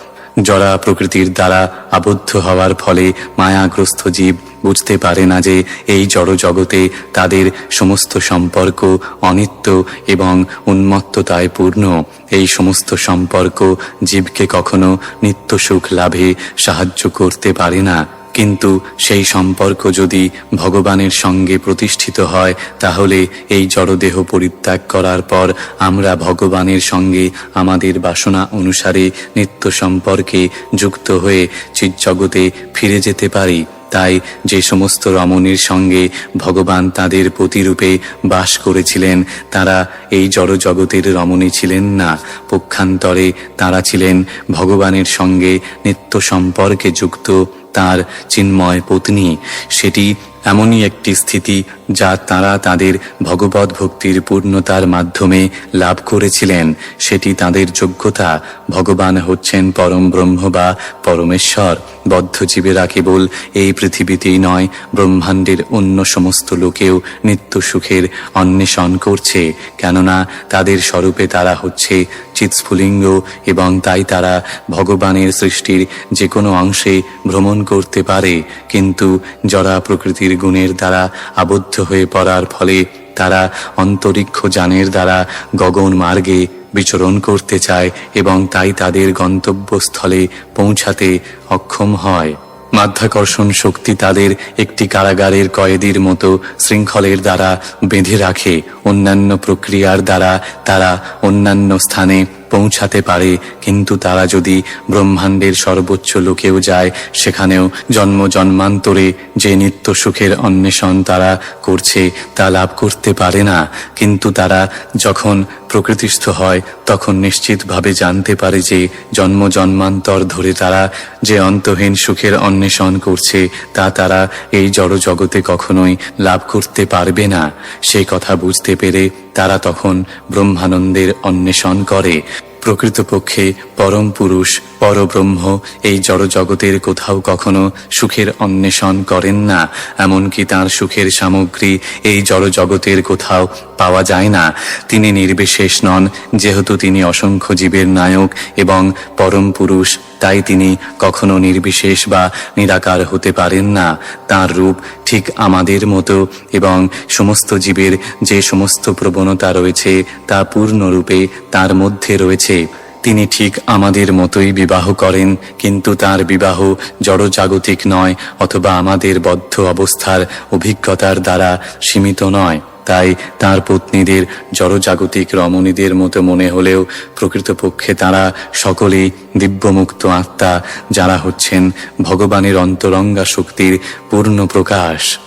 জড়া প্রকৃতির দ্বারা আবদ্ধ হওয়ার ফলে মায়াগ্রস্ত জীব বুঝতে পারে না যে এই জড়জগতে তাদের সমস্ত সম্পর্ক অনিত্য এবং উন্মত্ততায় পূর্ণ। এই সমস্ত সম্পর্ক জীবকে কখনো নিত্য সুখ লাভে সাহায্য করতে পারে না, কিন্তু সেই সম্পর্ক যদি ভগবানের সঙ্গে প্রতিষ্ঠিত হয়, তাহলে এই জড়দেহ পরিত্যাগ করার পর আমরা ভগবানের সঙ্গে আমাদের বাসনা অনুসারে নিত্য সম্পর্কে যুক্ত হয়ে চিৎজগতে ফিরে যেতে পারি। তাই যে সমস্ত রমণীর সঙ্গে ভগবান তাদের পতিরূপে বাস করেছিলেন, তারা এই জড়জগতের রমণী ছিলেন না। পক্ষান্তরে তারা ছিলেন ভগবানের সঙ্গে নিত্য সম্পর্কে যুক্ত তার চিন্ময় পত্নী। সেটি এমনই একটি স্থিতি যা তারা তাদের ভগবত ভক্তির পূর্ণতার মাধ্যমে লাভ করেছিলেন। সেটি তাদের যোগ্যতা। ভগবান হচ্ছেন পরম ব্রহ্ম বা পরমেশ্বর। বদ্ধজীবেরা কেবল এই পৃথিবীতেই নয়, ব্রহ্মাণ্ডের অন্য সমস্ত লোকেও নিত্য সুখের অন্বেষণ করছে, কেননা তাদের স্বরূপে তারা হচ্ছে চিৎস্ফুলিঙ্গ এবং তাই তারা ভগবানের সৃষ্টির যে কোনো অংশে ভ্রমণ করতে পারে। কিন্তু জড়া প্রকৃতির গুণের দ্বারা আবদ্ধ হয়ে পড়ার ফলে তারা অন্তরিক্ষ যানের দ্বারা গগন মার্গে বিচরণ করতে চায় এবং তাই তাদের গন্তব্যস্থলে পৌঁছাতে অক্ষম হয়। মাধ্যাকর্ষণ শক্তি তাদের একটি কারাগারের কয়েদির মতো শৃঙ্খলের দ্বারা বেঁধে রাখে। অন্যান্য প্রক্রিয়ার দ্বারা তারা অন্যান্য স্থানে পৌঁছাতে পারে, কিন্তু তারা যদি ব্রহ্মাণ্ডের সর্বোচ্চ লোকেও যায়, সেখানেও জন্ম জন্মান্তরে যে নিত্য সুখের অন্বেষণ তারা করছে তা লাভ করতে পারে না। কিন্তু তারা যখন প্রকৃতিস্থ হয়, তখন নিশ্চিতভাবে জানতে পারে যে জন্ম জন্মান্তর ধরে তারা যে অন্তহীন সুখের অন্বেষণ করছে তা তারা এই জড়জগতে কখনোই লাভ করতে পারবে না। সেই কথা বুঝতে পেরে তারা তখন ব্রহ্মানন্দের অন্বেষণ করে। প্রকৃতপক্ষে পরম পুরুষ পরব্রহ্ম এই জড়জগতের কোথাও কখনো সুখের অন্বেষণ করেন না। এমনকি তার সুখের সামগ্রী এই জড়জগতের কোথাও পাওয়া যায় না। তিনি নির্বিশেষ নন, যেহেতু তিনি অসংখ্য জীবের নায়ক এবং পরম পুরুষ, তাই তিনি কখনো নির্বিশেষ বা নিরাকার হতে পারেন না। তার রূপ ঠিক আমাদের মতো এবং সমস্ত জীবের যে সমস্ত প্রবণতা রয়েছে তা পূর্ণরূপে তার মধ্যে রয়েছে। তিনি ঠিক আমাদের মতোই বিবাহ করেন, কিন্তু তার বিবাহ জড়জাগতিক নয় অথবা আমাদের বদ্ধ অবস্থার অভিজ্ঞতার দ্বারা সীমিত নয়। তাই তার পত্নীদের জড়জাগতিক রমণীদের মতো মনে হলেও প্রকৃতপক্ষে তারা সকলেই দিব্যমুক্ত আত্মা, যারা হচ্ছেন ভগবানের অন্তরঙ্গা শক্তির পূর্ণ প্রকাশ।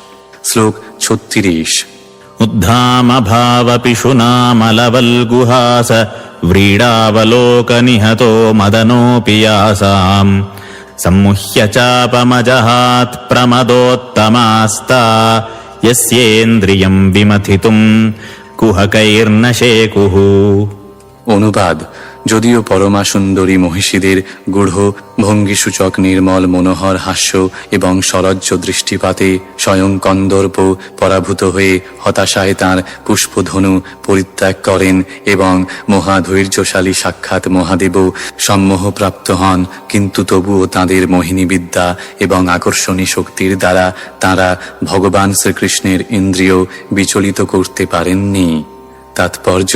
শ্লোক 36। উদ্ধামভাবপিশুনামলবল্গুহাস व्रीडावलोकनिहतो मदनोऽपि यासाम् सम्मुह्य चापमजहात् प्रमदोत्तमास्ता यस्येन्द्रियम् विमथितुम् कुहकैर्न शेकुः। অনুবাদ: যদিও পরমা সুন্দরী মহিষীদের গূঢ় ভঙ্গিসূচক নির্মল মনোহর হাস্য এবং সলজ্জ দৃষ্টিপাতে স্বয়ং কন্দর্প পরাভূত হয়ে হতাশায় তাঁর পুষ্পধনু পরিত্যাগ করেন এবং মহাধৈর্যশালী সাক্ষাৎ মহাদেবও সম্মোহপ্রাপ্ত হন, কিন্তু তবুও তাঁদের মোহিনী বিদ্যা এবং আকর্ষণী শক্তির দ্বারা তাঁরা ভগবান শ্রীকৃষ্ণের ইন্দ্রিয় বিচলিত করতে পারেননি। তাৎপর্য: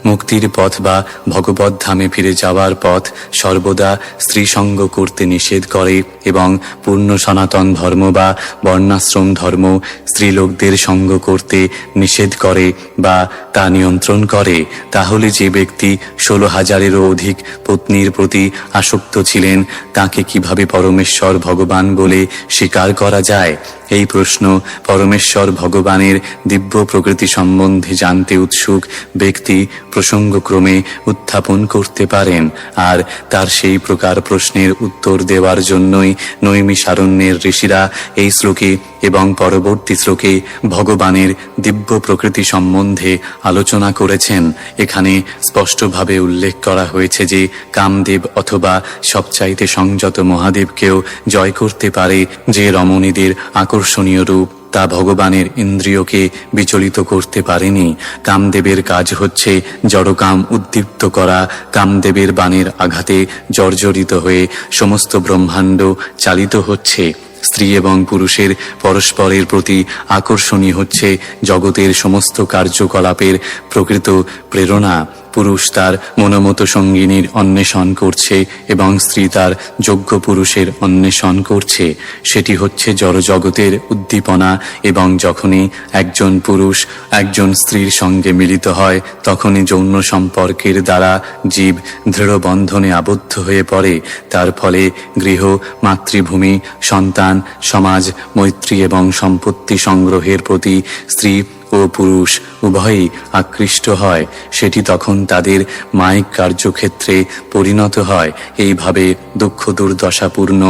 মুক্তির পথ বা ভগবত ধামে ফিরে যাওয়ার পথ সর্বদা স্ত্রীসঙ্গ করতে নিষেধ করে এবং পূর্ণ সনাতন ধর্ম বা বর্ণাশ্রম ধর্ম স্ত্রীলোকদের সঙ্গ করতে নিষেধ করে বা তা নিয়ন্ত্রণ করে। তাহলে যে ব্যক্তি 16,000-এরও অধিক পত্নীর প্রতি আসক্ত ছিলেন, তাকে কিভাবে পরমেশ্বর ভগবান বলে স্বীকার করা যায়? এই প্রশ্ন পরমেশ্বর ভগবানের দিব্য প্রকৃতি সম্বন্ধে জানতে উৎসুক ব্যক্তি প্রসঙ্গক্রমে উত্থাপন করতে পারেন। আর তার সেই প্রকার প্রশ্নের উত্তর দেওয়ার জন্যই নৈমিষারণ্যের ঋষিরা এই শ্লোকে এবং পরবর্তী শ্লোকে ভগবানের দিব্য প্রকৃতি সম্বন্ধে আলোচনা করেছেন। এখানে স্পষ্টভাবে উল্লেখ করা হয়েছে যে কামদেব অথবা সবচাইতে সংযত মহাদেবকেও জয় করতে পারে যে রমণীদের আকর্ষণীয় রূপ তা ভগবানের ইন্দ্রিয়কে বিচলিত করতে পারেনি। কামদেবের কাজ হচ্ছে জড়কাম উদ্দীপ্ত করা। কামদেবের বাণের আঘাতে জর্জরিত হয়ে সমস্ত ব্রহ্মাণ্ড চালিত হচ্ছে। স্ত্রী এবং পুরুষের পরস্পরের প্রতি আকর্ষণই হচ্ছে জগতের সমস্ত কার্যকলাপের প্রকৃত প্রেরণা। পুরুষ তার মনোমত সঙ্গিনীর অন্বেষণ করছে এবং স্ত্রী তার যোগ্য পুরুষের অন্বেষণ করছে। সেটি হচ্ছে জড়জগতের উদ্দীপনা এবং যখনই একজন পুরুষ একজন স্ত্রীর সঙ্গে মিলিত হয়, তখনই যৌন সম্পর্কের দ্বারা জীব দৃঢ় বন্ধনে আবদ্ধ হয়ে পড়ে। তার ফলে গৃহ, মাতৃভূমি, সন্তান, সমাজ, মৈত্রী এবং সম্পত্তি সংগ্রহের প্রতি স্ত্রী ও পুরুষ উভয়ই আকৃষ্ট হয়। সেটি তখন তাদের মায়িক কার্যক্ষেত্রে পরিণত হয়। এইভাবে দুঃখ দুর্দশাপূর্ণ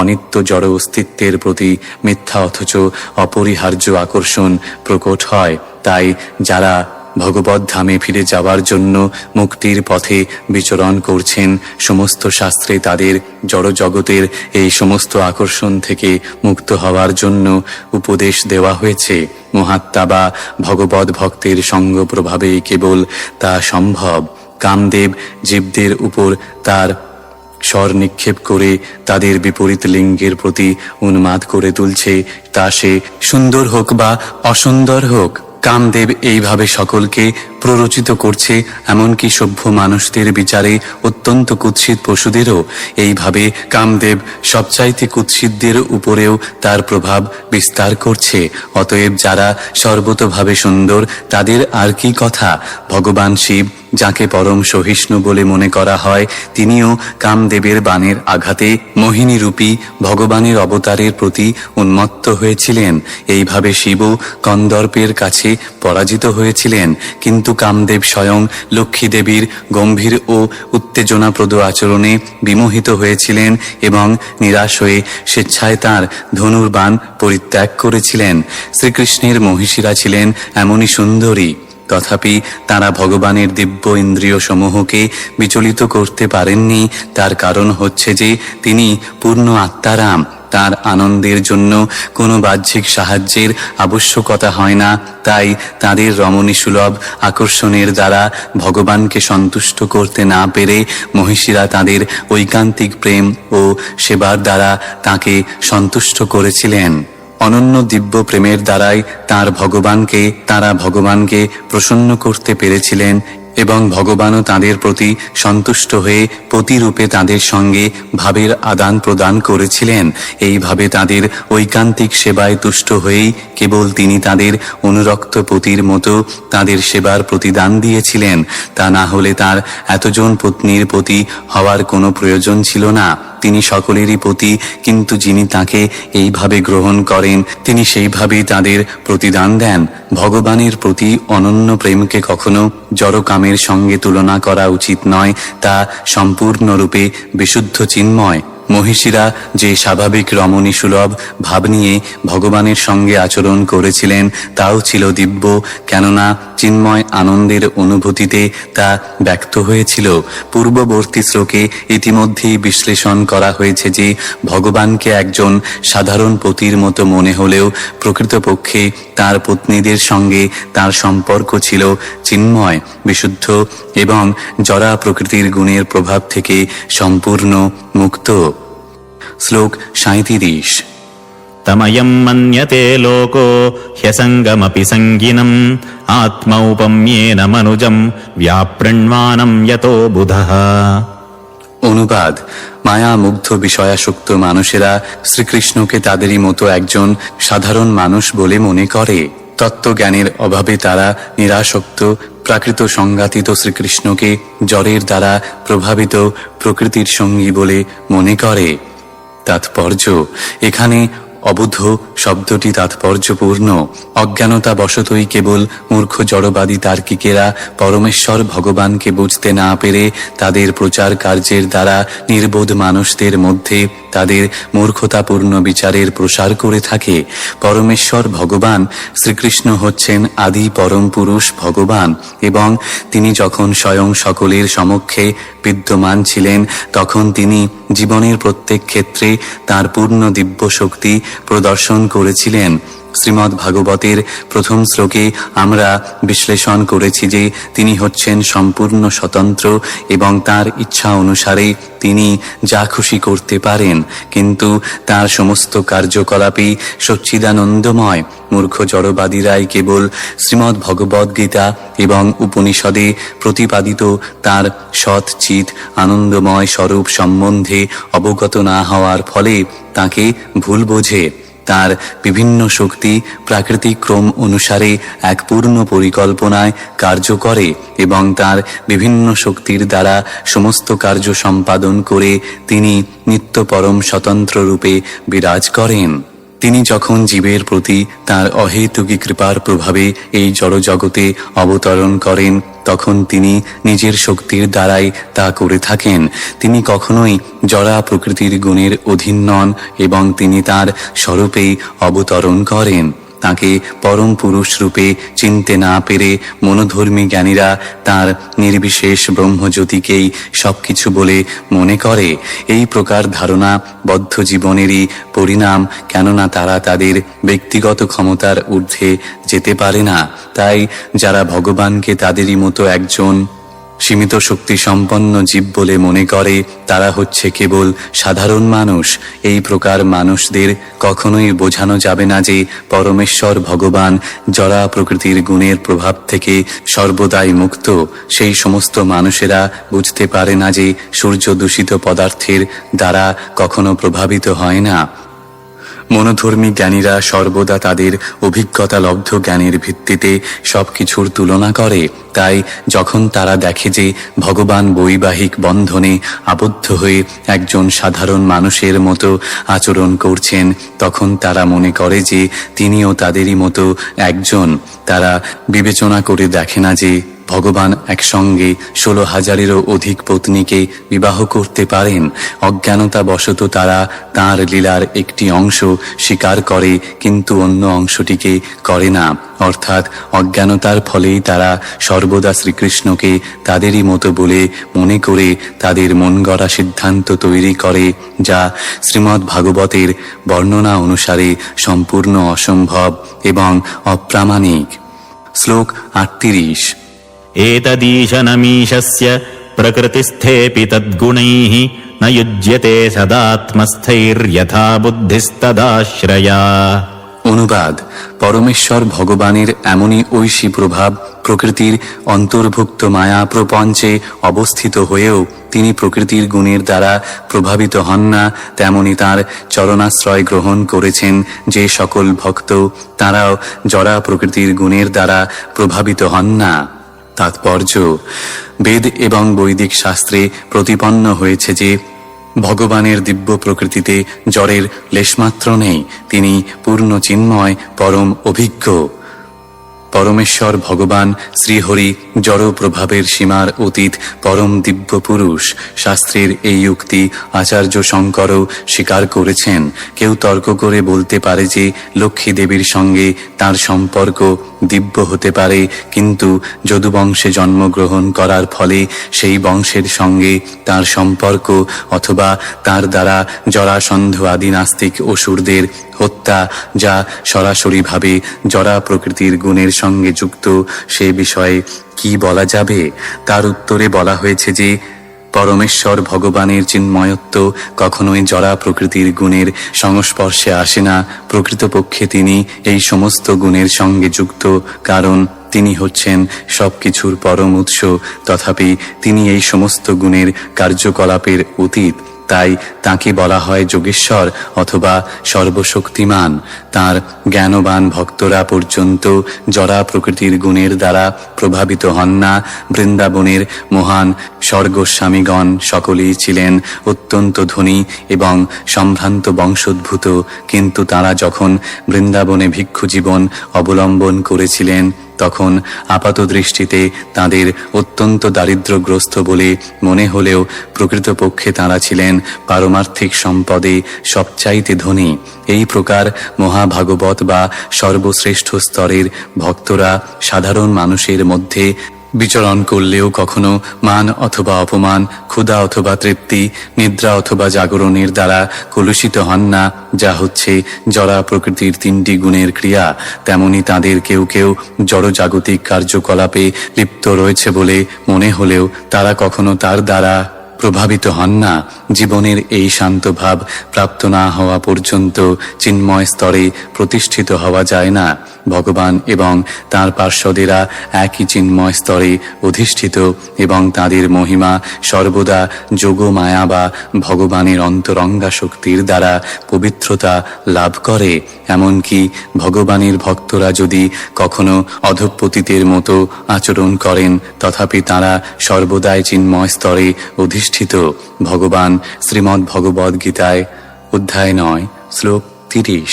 অনিত্য জড় অস্তিত্বের প্রতি মিথ্যা অথচ অপরিহার্য আকর্ষণ প্রকট হয়। তাই যারা ভগবত ধামে ফিরে যাওয়ার জন্য মুক্তির পথে বিচরণ করছেন, সমস্ত শাস্ত্রে তাদের জড়জগতের এই সমস্ত আকর্ষণ থেকে মুক্ত হওয়ার জন্য উপদেশ দেওয়া হয়েছে। মহাত্মা বা ভগবত ভক্তের সঙ্গ প্রভাবেই কেবল তা সম্ভব। কামদেব জীবদের উপর তার স্বর নিক্ষেপ করে তাদের বিপরীত লিঙ্গের প্রতি উন্মাদ করে তুলছে, তা সে সুন্দর হোক বা অসুন্দর হোক। কামদেব এইভাবে সকলকে প্ররোচিত করছে, এমনকি সভ্য মানুষদের বিচারে অত্যন্ত কুৎসিত পশুদেরও। এইভাবে কামদেব সবচাইতে কুৎসিতদের উপরেও তার প্রভাব বিস্তার করছে। অতএব যারা সর্বতোভাবে সুন্দর, তাদের আর কি কথা? ভগবান শিব, যাকে পরম সহিষ্ণু বলে মনে করা হয়, তিনিও কামদেবের বাণের আঘাতে মোহিনী রূপী ভগবানের অবতারের প্রতি উন্মত্ত হয়েছিলেন। এইভাবে শিবও কন্দর্পের কাছে পরাজিত হয়েছিলেন। কিন্তু কামদেব স্বয়ং লক্ষ্মী দেবীর গম্ভীর ও উত্তেজনাপ্রদ আচরণে বিমোহিত হয়েছিলেন এবং নিরাশ হয়ে স্বেচ্ছায় তাঁর ধনুর্বাণ পরিত্যাগ করেছিলেন। শ্রীকৃষ্ণের মহিষীরা ছিলেন এমনই সুন্দরী, তথাপি তারা ভগবানের দিব্য ইন্দ্রিয় সমূহকে বিচলিত করতে পারেননি। তার কারণ হচ্ছে যে তিনি পূর্ণ আত্মারাম। তার আনন্দের জন্য কোনো বাহ্যিক সাহায্যের আবশ্যকতা হয় না। তাই তাদের রমণী সুলভ আকর্ষণের দ্বারা ভগবানকে সন্তুষ্ট করতে না পেরে মহিষীরা তাদের ঐকান্তিক প্রেম ও সেবার দ্বারা তাকে সন্তুষ্ট করেছিলেন। অনন্য দিব্য প্রেমের দ্বারাই তারা ভগবানকে প্রসন্ন করতে পেরেছিলেন এবং ভগবানও তাদের প্রতি সন্তুষ্ট হয়ে পতিরূপে তাদের সঙ্গে ভাবের আদান প্রদান করেছিলেন। এইভাবে তাদের ঐকান্তিক সেবায় তুষ্ট হয়েই কেবল তিনি তাদের অনুরক্ত পতির মতো তাদের সেবার প্রতিদান দিয়েছিলেন। তা না হলে তার এতজন পত্নীর পতি হওয়ার কোনো প্রয়োজন ছিল না। তিনি সকলেরই পতি, কিন্তু যিনি তাকে এইভাবে গ্রহণ করেন, তিনি সেইভাবেই তাদের প্রতিদান দেন। ভগবানের প্রতি অনন্য প্রেমকে কখনো জড়কামের সঙ্গে তুলনা করা উচিত নয়। তা সম্পূর্ণরূপে বিশুদ্ধ চিন্ময়। মহিষীরা যে স্বাভাবিক রমণী সুলভ ভাব নিয়ে ভগবানের সঙ্গে আচরণ করেছিলেন তাও ছিল দিব্য, কেননা চিন্ময় আনন্দের অনুভূতিতে তা ব্যক্ত হয়েছিল। পূর্ববর্তী শ্লোকে ইতিমধ্যেই বিশ্লেষণ করা হয়েছে যে ভগবানকে একজন সাধারণ পতির মতো মনে হলেও প্রকৃতপক্ষে তার পত্নীদের সঙ্গে তার সম্পর্ক ছিল চিন্ময়, বিশুদ্ধ এবং জরা প্রকৃতির গুণের প্রভাব থেকে সম্পূর্ণ মুক্ত। শ্লোক 37। তময়ম মন্যতে লোকো হ্যসঙ্গমপি সঙ্গিনম আত্মৌপম্যেন মনুজম ব্যাপৃণ্বানম যতো বুধঃ। অনুবাদ: মায়া মুগ্ধ বিষয়াসক্ত মানুষেরা শ্রীকৃষ্ণকে তাদেরই মতো একজন সাধারণ মানুষ বলে মনে করে। তত্ত্বজ্ঞানের অভাবে তারা নিরাসক্ত প্রাকৃত সংঘাতিত শ্রীকৃষ্ণকে জড়ের দ্বারা প্রভাবিত প্রকৃতির সঙ্গী বলে মনে করে। তাৎপর্য: এখানে অবুধ শব্দটি তাৎপর্যপূর্ণ। অজ্ঞানতা বশতই কেবল মূর্খ জড়বাদী তার্কিকেরা পরমেশ্বর ভগবানকে বুঝতে না পেরে তাদের প্রচার কার্যের দ্বারা নির্বোধ মানুষদের মধ্যে তাদের মূর্খতাপূর্ণ বিচারের প্রসার করে থাকে। পরমেশ্বর ভগবান শ্রীকৃষ্ণ হচ্ছেন আদি পরম পুরুষ ভগবান, এবং তিনি যখন স্বয়ং সকলের সমক্ষে বিদ্যমান ছিলেন তখন তিনি জীবনের প্রত্যেক ক্ষেত্রে তাঁর পূর্ণ দিব্য শক্তি প্রদর্শন করেছিলেন। শ্রীমদ্ ভাগবতের প্রথম শ্লোকে আমরা বিশ্লেষণ করেছি যে তিনি হচ্ছেন সম্পূর্ণ স্বতন্ত্র এবং তার ইচ্ছা অনুসারে তিনি যা খুশি করতে পারেন, কিন্তু তার সমস্ত কার্যকলাপই সচ্চিদানন্দময়। মূর্খ জড়বাদীরাই কেবল শ্রীমদ্ ভগবদ্ গীতা এবং উপনিষদে প্রতিপাদিত তার সৎ চিৎ আনন্দময় স্বরূপ সম্বন্ধে অবগত না হওয়ার ফলে তাকে ভুল বোঝে। তার বিভিন্ন শক্তি প্রাকৃতিক ক্রম অনুসারে এক পূর্ণ পরিকল্পনায় কার্য করে এবং তার বিভিন্ন শক্তির দ্বারা সমস্ত কার্য সম্পাদন করে তিনি নিত্য পরম স্বতন্ত্র রূপে বিরাজ করেন। তিনি যখন জীবের প্রতি তার অহেতুকী কৃপার প্রভাবে এই জড়জগতে অবতরণ করেন তখন তিনি নিজের শক্তির দ্বারাই তা করে থাকেন। তিনি কখনোই জড়া প্রকৃতির গুণের অধীন নন এবং তিনি তার স্বরূপেই অবতরণ করেন। তাকে পরম পুরুষ রূপে চিনতে না পেরে মনোধর্মী জ্ঞানীরা তার নির্বিশেষ ব্রহ্মজ্যোতিকেই সবকিছু বলে মনে করে। এই প্রকার ধারণা বদ্ধ জীবনেরই পরিণাম, কেননা তারা তাদের ব্যক্তিগত ক্ষমতার ঊর্ধ্বে যেতে পারে না। তাই যারা ভগবানকে তাদেরই মতো একজন সীমিত শক্তি সম্পন্ন জীব বলে মনে করে তারা হচ্ছে কেবল সাধারণ মানুষ। এই প্রকার মানুষদের কখনোই বোঝানো যাবে না যে পরমেশ্বর ভগবান জড়া প্রকৃতির গুণের প্রভাব থেকে সর্বদাই মুক্ত। সেই সমস্ত মানুষেরা বুঝতে পারে না যে সূর্য দূষিত পদার্থের দ্বারা কখনো প্রভাবিত হয় না। মনোধর্মী জ্ঞানীরা সর্বদা তাদের অভিজ্ঞতা লব্ধ জ্ঞানের ভিত্তিতে সবকিছুর তুলনা করে। তাই যখন তারা দেখে যে ভগবান বৈবাহিক বন্ধনে আবদ্ধ হয়ে একজন সাধারণ মানুষের মতো আচরণ করছেন তখন তারা মনে করে যে তিনিও তাদেরই মতো একজন। তারা বিবেচনা করে দেখে না যে ভগবান একসঙ্গে 16,000-এরও অধিক পত্নীকে বিবাহ করতে পারেন। অজ্ঞানতা বশত তারা তাঁর লীলার একটি অংশ স্বীকার করে কিন্তু অন্য অংশটিকে করে না। অর্থাৎ অজ্ঞানতার ফলেই তারা সর্বদা শ্রীকৃষ্ণকে তাদেরই মতো বলে মনে করে তাদের মন গড়া সিদ্ধান্ত তৈরি করে, যা শ্রীমদ্ ভাগবতের বর্ণনা অনুসারে সম্পূর্ণ অসম্ভব এবং অপ্রামাণিক। শ্লোক 38। एतदीशनमीशस्य प्रकृतिस्थेऽपि तद्गुणैः न युज्यते सदात्मस्थैर्यथा बुद्धिस्तदाश्रया। অনুবাদ: পরমেশ্বর ভগবানের এমনই ঐশী প্রভাব প্রকৃতির অন্তর্ভুক্ত মায়া প্রপঞ্চে অবস্থিত হয়েও তিনি প্রকৃতির গুণের দ্বারা প্রভাবিত হন না। তেমনি তাঁর চরণাশ্রয় গ্রহণ করেছেন যে সকল ভক্ত, তাঁরাও জড়া প্রকৃতির গুণের দ্বারা প্রভাবিত হন না। তাৎপর্য: বেদ এবং বৈদিক শাস্ত্রে প্রতিপন্ন হয়েছে যে ভগবানের দিব্য প্রকৃতিতে জড়ের লেশমাত্র নেই। তিনি পূর্ণ চিন্ময়, পরম অভিজ্ঞ। পরমেশ্বর ভগবান শ্রীহরি জড় প্রভাবের সীমার অতীত পরম দিব্য পুরুষ। শাস্ত্রের এই উক্তি আচার্য শঙ্করও স্বীকার করেছেন। কেউ তর্ক করে বলতে পারে যে লক্ষ্মী দেবীর সঙ্গে তার সম্পর্ক দিব্য হতে পারে, কিন্তু যদুবংশে জন্মগ্রহণ করার ফলে সেই বংশের সঙ্গে তার সম্পর্ক অথবা তার দ্বারা জরাসন্ধ আদি নাস্তিক অসুরদের হত্যা, যা সরাসরিভাবে জরা প্রকৃতির গুণের সঙ্গে যুক্ত, সে বিষয়ে কি বলা যাবে? তার উত্তরে বলা হয়েছে যে পরমেশ্বর ভগবানের চিন্ময়ত্ব কখনোই জরা প্রকৃতির গুণের সংস্পর্শে আসে না। প্রকৃতপক্ষে তিনি এই সমস্ত গুণের সঙ্গে যুক্ত, কারণ তিনি হচ্ছেন সবকিছুর পরম উৎস। তথাপি তিনি এই সমস্ত গুণের কার্যকলাপের অতীত, তাই তাকে বলা হয় যোগেশ্বর অথবা সর্বশক্তিমান। তার জ্ঞানবান ভক্তরা পর্যন্ত জরা প্রকৃতির গুণের দ্বারা প্রভাবিত হন না। বৃন্দাবনের মহান স্বর্গস্বামীগণ সকলেই ছিলেন অত্যন্ত ধনী এবং সম্ভ্রান্ত বংশোদ্ভূত, কিন্তু তারা যখন বৃন্দাবনে ভিক্ষু জীবন অবলম্বন করেছিলেন তখন আপাত দৃষ্টিতে তাদের অত্যন্ত দারিদ্র্যগ্রস্ত বলে মনে হলেও প্রকৃতপক্ষে তারা ছিলেন পারমার্থিক সম্পদে সবচাইতে ধনী। এই প্রকার মহাভাগবত বা সর্বশ্রেষ্ঠ স্তরের ভক্তরা সাধারণ মানুষের মধ্যে বিচরণ করলেও কখনো মান অথবা অপমান, ক্ষুধা অথবা তৃপ্তি, নিদ্রা অথবা জাগরণের দ্বারা কলুষিত হন না, যা হচ্ছে জরা প্রকৃতির তিনটি গুণের ক্রিয়া। তেমনি তাদের কেউ কেউ জড়জাগতিক কার্যকলাপে লিপ্ত রয়েছে বলে মনে হলেও তারা কখনো তার দ্বারা প্রভাবিত হন না। জীবনের এই শান্ত ভাব প্রাপ্ত না হওয়া পর্যন্ত চিন্ময় স্তরে প্রতিষ্ঠিত হওয়া যায় না। ভগবান এবং তাঁর পার্শ্বদেরা একই চিন্ময় স্তরে অধিষ্ঠিত এবং তাদের মহিমা সর্বদা যোগ মায়া বা ভগবানের অন্তরঙ্গা শক্তির দ্বারা পবিত্রতা লাভ করে। এমনকি ভগবানের ভক্তরা যদি কখনো অধঃপতিতের মতো আচরণ করেন, তথাপি তারা সর্বদাই চিন্ময় স্তরে অধিষ্ঠিত। ভগবান শ্রীমদ্ ভগবদ্ গীতায় অধ্যায় 9 শ্লোক 30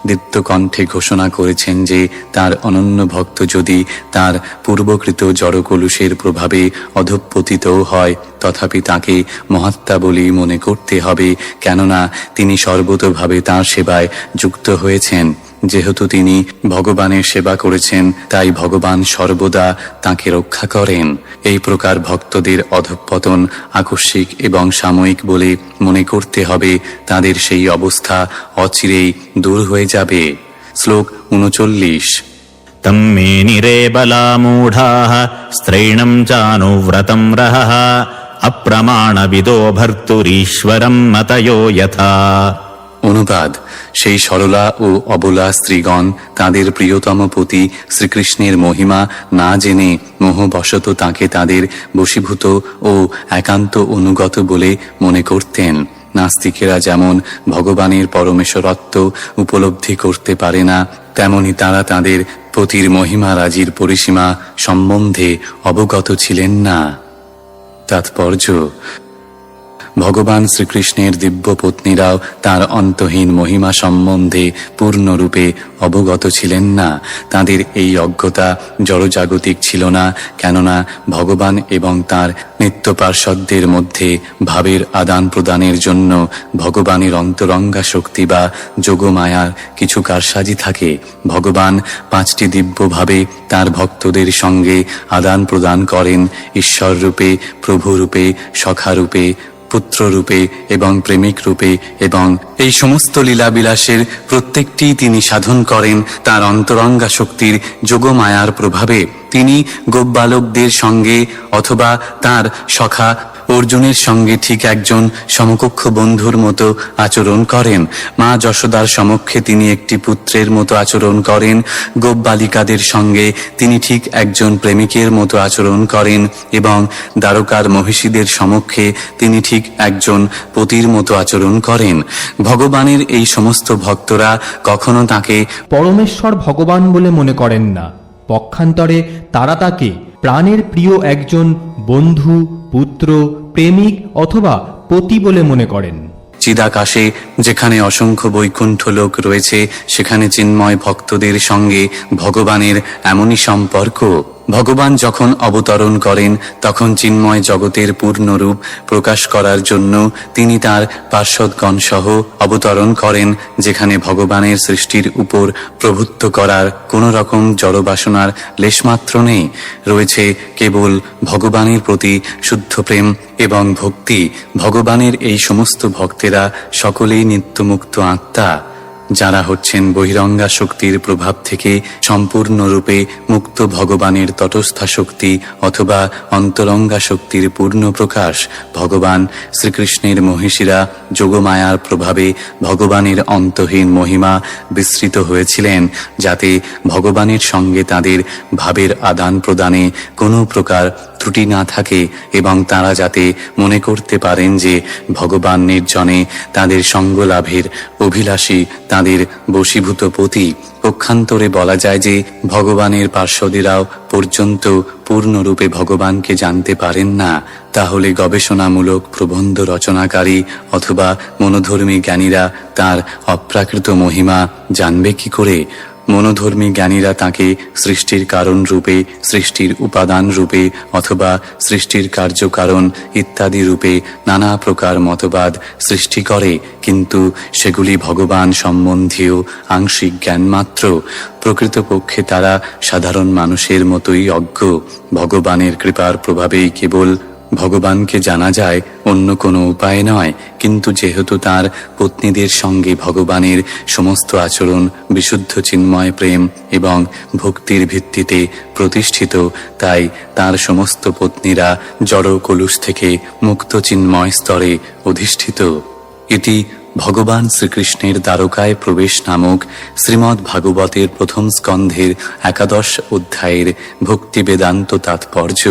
দীপ্তকণ্ঠে ঘোষণা করেছেন যে তার অনন্য ভক্ত যদি তার পূর্বকৃত জড়কলুষের প্রভাবে অধঃপতিতও হয়, তথাপি তাকে মহাত্মা বলেই মনে করতে হবে, কেননা তিনি সর্বতোভাবে তাঁর সেবায় যুক্ত হয়েছেন। যেহেতু তিনি ভগবানের সেবা করেছেন, তাই ভগবান সর্বদা তাকে রক্ষা করেন। এই প্রকার ভক্তদের অধঃপতন আকস্মিক এবং সাময়িক বলে মনে করতে হবে। তাদের সেই অবস্থা অচিরেই দূর হয়ে যাবে। শ্লোক 39 তম্মেনিরে বলামূঢ়াঃ স্ত্রৈণং চানুব্রতং রহঃ অপ্রমাণবিদো ভর্তুরীশ্বরং মতয়ো যথা। অনুবাদ: সেই সরলা ও অবলা স্ত্রীগণ তাদের প্রিয়তম পতি শ্রীকৃষ্ণের মহিমা না জেনে মোহবশত তাঁকে তাদের বশীভূত ও একান্ত অনুগত বলে মনে করতেন। নাস্তিকেরা যেমন ভগবানের পরমেশ্বরত্ব উপলব্ধি করতে পারে না, তেমনি তারা তাদের পতির মহিমা রাজির পরিসীমা সম্বন্ধে অবগত ছিলেন না। তাৎপর্য: ভগবান শ্রীকৃষ্ণের দিব্য পত্নীরাও তার অন্তহীন মহিমা সম্বন্ধে পূর্ণরূপে অবগত ছিলেন না। তাদের এই অজ্ঞতা জড়জাগতিক ছিল না, কেননা ভগবান এবং তার নিত্য পার্ষদদের মধ্যে ভাবের আদান প্রদানের জন্য ভগবানের অন্তরঙ্গা শক্তি বা যোগমায়ার কিছু কারসাজি থাকে। ভগবান 5টি দিব্যভাবে তার ভক্তদের সঙ্গে আদান প্রদান করেন: ঈশ্বররূপে, প্রভুরূপে, সখারূপে, পুত্ররূপে এবং প্রেমিক রূপে, এবং এই সমস্ত লীলাবিলাসের প্রত্যেকটি তিনি সাধন করেন তার অন্তরঙ্গা শক্তির যোগমায়ার প্রভাবে। তিনি গোপবালকদের সঙ্গে অথবা তার সখা অর্জুনের সঙ্গে ঠিক একজন সমকক্ষ বন্ধুর মতো আচরণ করেন। মা যশোদার সমক্ষে তিনি একটি পুত্রের মতো আচরণ করেন। গোপ বালিকাদের সঙ্গে তিনি ঠিক একজন প্রেমিকের মতো আচরণ করেন এবং দ্বারকার মহিষীদের সমক্ষে তিনি ঠিক একজন পতির মতো আচরণ করেন। ভগবানের এই সমস্ত ভক্তরা কখনো তাকে পরমেশ্বর ভগবান বলে মনে করেন না। পক্ষান্তরে তারা তাকে প্রাণের প্রিয় একজন বন্ধু, পুত্র, প্রেমিক অথবা পতি বলে মনে করেন। চিদাকাশে যেখানে অসংখ্য বৈকুণ্ঠ লোক রয়েছে, সেখানে চিন্ময় ভক্তদের সঙ্গে ভগবানের এমনই সম্পর্ক। ভগবান যখন অবতরণ করেন তখন চিন্ময় জগতের পূর্ণরূপ প্রকাশ করার জন্য তিনি তার পার্শ্বদগণ সহ অবতরণ করেন। যেখানে ভগবানের সৃষ্টির উপর প্রভুত্ব করার কোনো রকম জড়বাসনার লেশমাত্র নেই, রয়েছে কেবল ভগবানের প্রতি শুদ্ধ প্রেম এবং ভক্তি। ভগবানের এই সমস্ত ভক্তেরা সকলেই নিত্যমুক্ত আত্মা, যারা হচ্ছেন বহিরঙ্গা শক্তির প্রভাব থেকে সম্পূর্ণরূপে মুক্ত ভগবানের তটস্থা শক্তি অথবা অন্তরঙ্গা শক্তির পূর্ণ প্রকাশ। ভগবান শ্রীকৃষ্ণের মহিষীরা যোগমায়ার প্রভাবে ভগবানের অন্তহীন মহিমা বিস্তৃত হয়েছিলেন, যাতে ভগবানের সঙ্গে তাদের ভাবের আদান প্রদানে কোনো প্রকার ত্রুটি না থাকে এবং তারা যাতে মনে করতে পারেন যে ভগবান নির্জনে তাদের সঙ্গ লাভের অভিলাষী, তাদের বশীভূত পতি। পক্ষান্তরে বলা যায় যে ভগবানের পার্শ্বদেরাও পর্যন্ত পূর্ণরূপে ভগবানকে জানতে পারেন না। তাহলে গবেষণামূলক প্রবন্ধ রচনাকারী অথবা মনোধর্মী জ্ঞানীরা তার অপ্রাকৃত মহিমা জানবে কি করে? মনোধর্মী জ্ঞানীরা তাকে সৃষ্টির কারণ রূপে, সৃষ্টির উপাদান রূপে অথবা সৃষ্টির কার্যকারণ ইত্যাদি রূপে নানা প্রকার মতবাদ সৃষ্টি করে, কিন্তু সেগুলি ভগবান সম্বন্ধীয় আংশিক জ্ঞান মাত্র। প্রকৃতপক্ষে তারা সাধারণ মানুষের মতোই অজ্ঞ। ভগবানের কৃপার প্রভাবেই কেবল ভগবানকে জানা যায়, অন্য কোনো উপায় নয়। কিন্তু যেহেতু তার পত্নীদের সঙ্গে ভগবানের সমস্ত আচরণ বিশুদ্ধ চিন্ময় প্রেম এবং ভক্তির ভিত্তিতে প্রতিষ্ঠিত, তাই তার সমস্ত পত্নীরা জড় কলুষ থেকে মুক্ত চিন্ময় স্তরে অধিষ্ঠিত। এটি ভগবান শ্রীকৃষ্ণের দ্বারকায় প্রবেশ নামক শ্রীমদ্ ভাগবতের প্রথম স্কন্ধের 11 অধ্যায়ের ভক্তি বেদান্ত তাৎপর্য।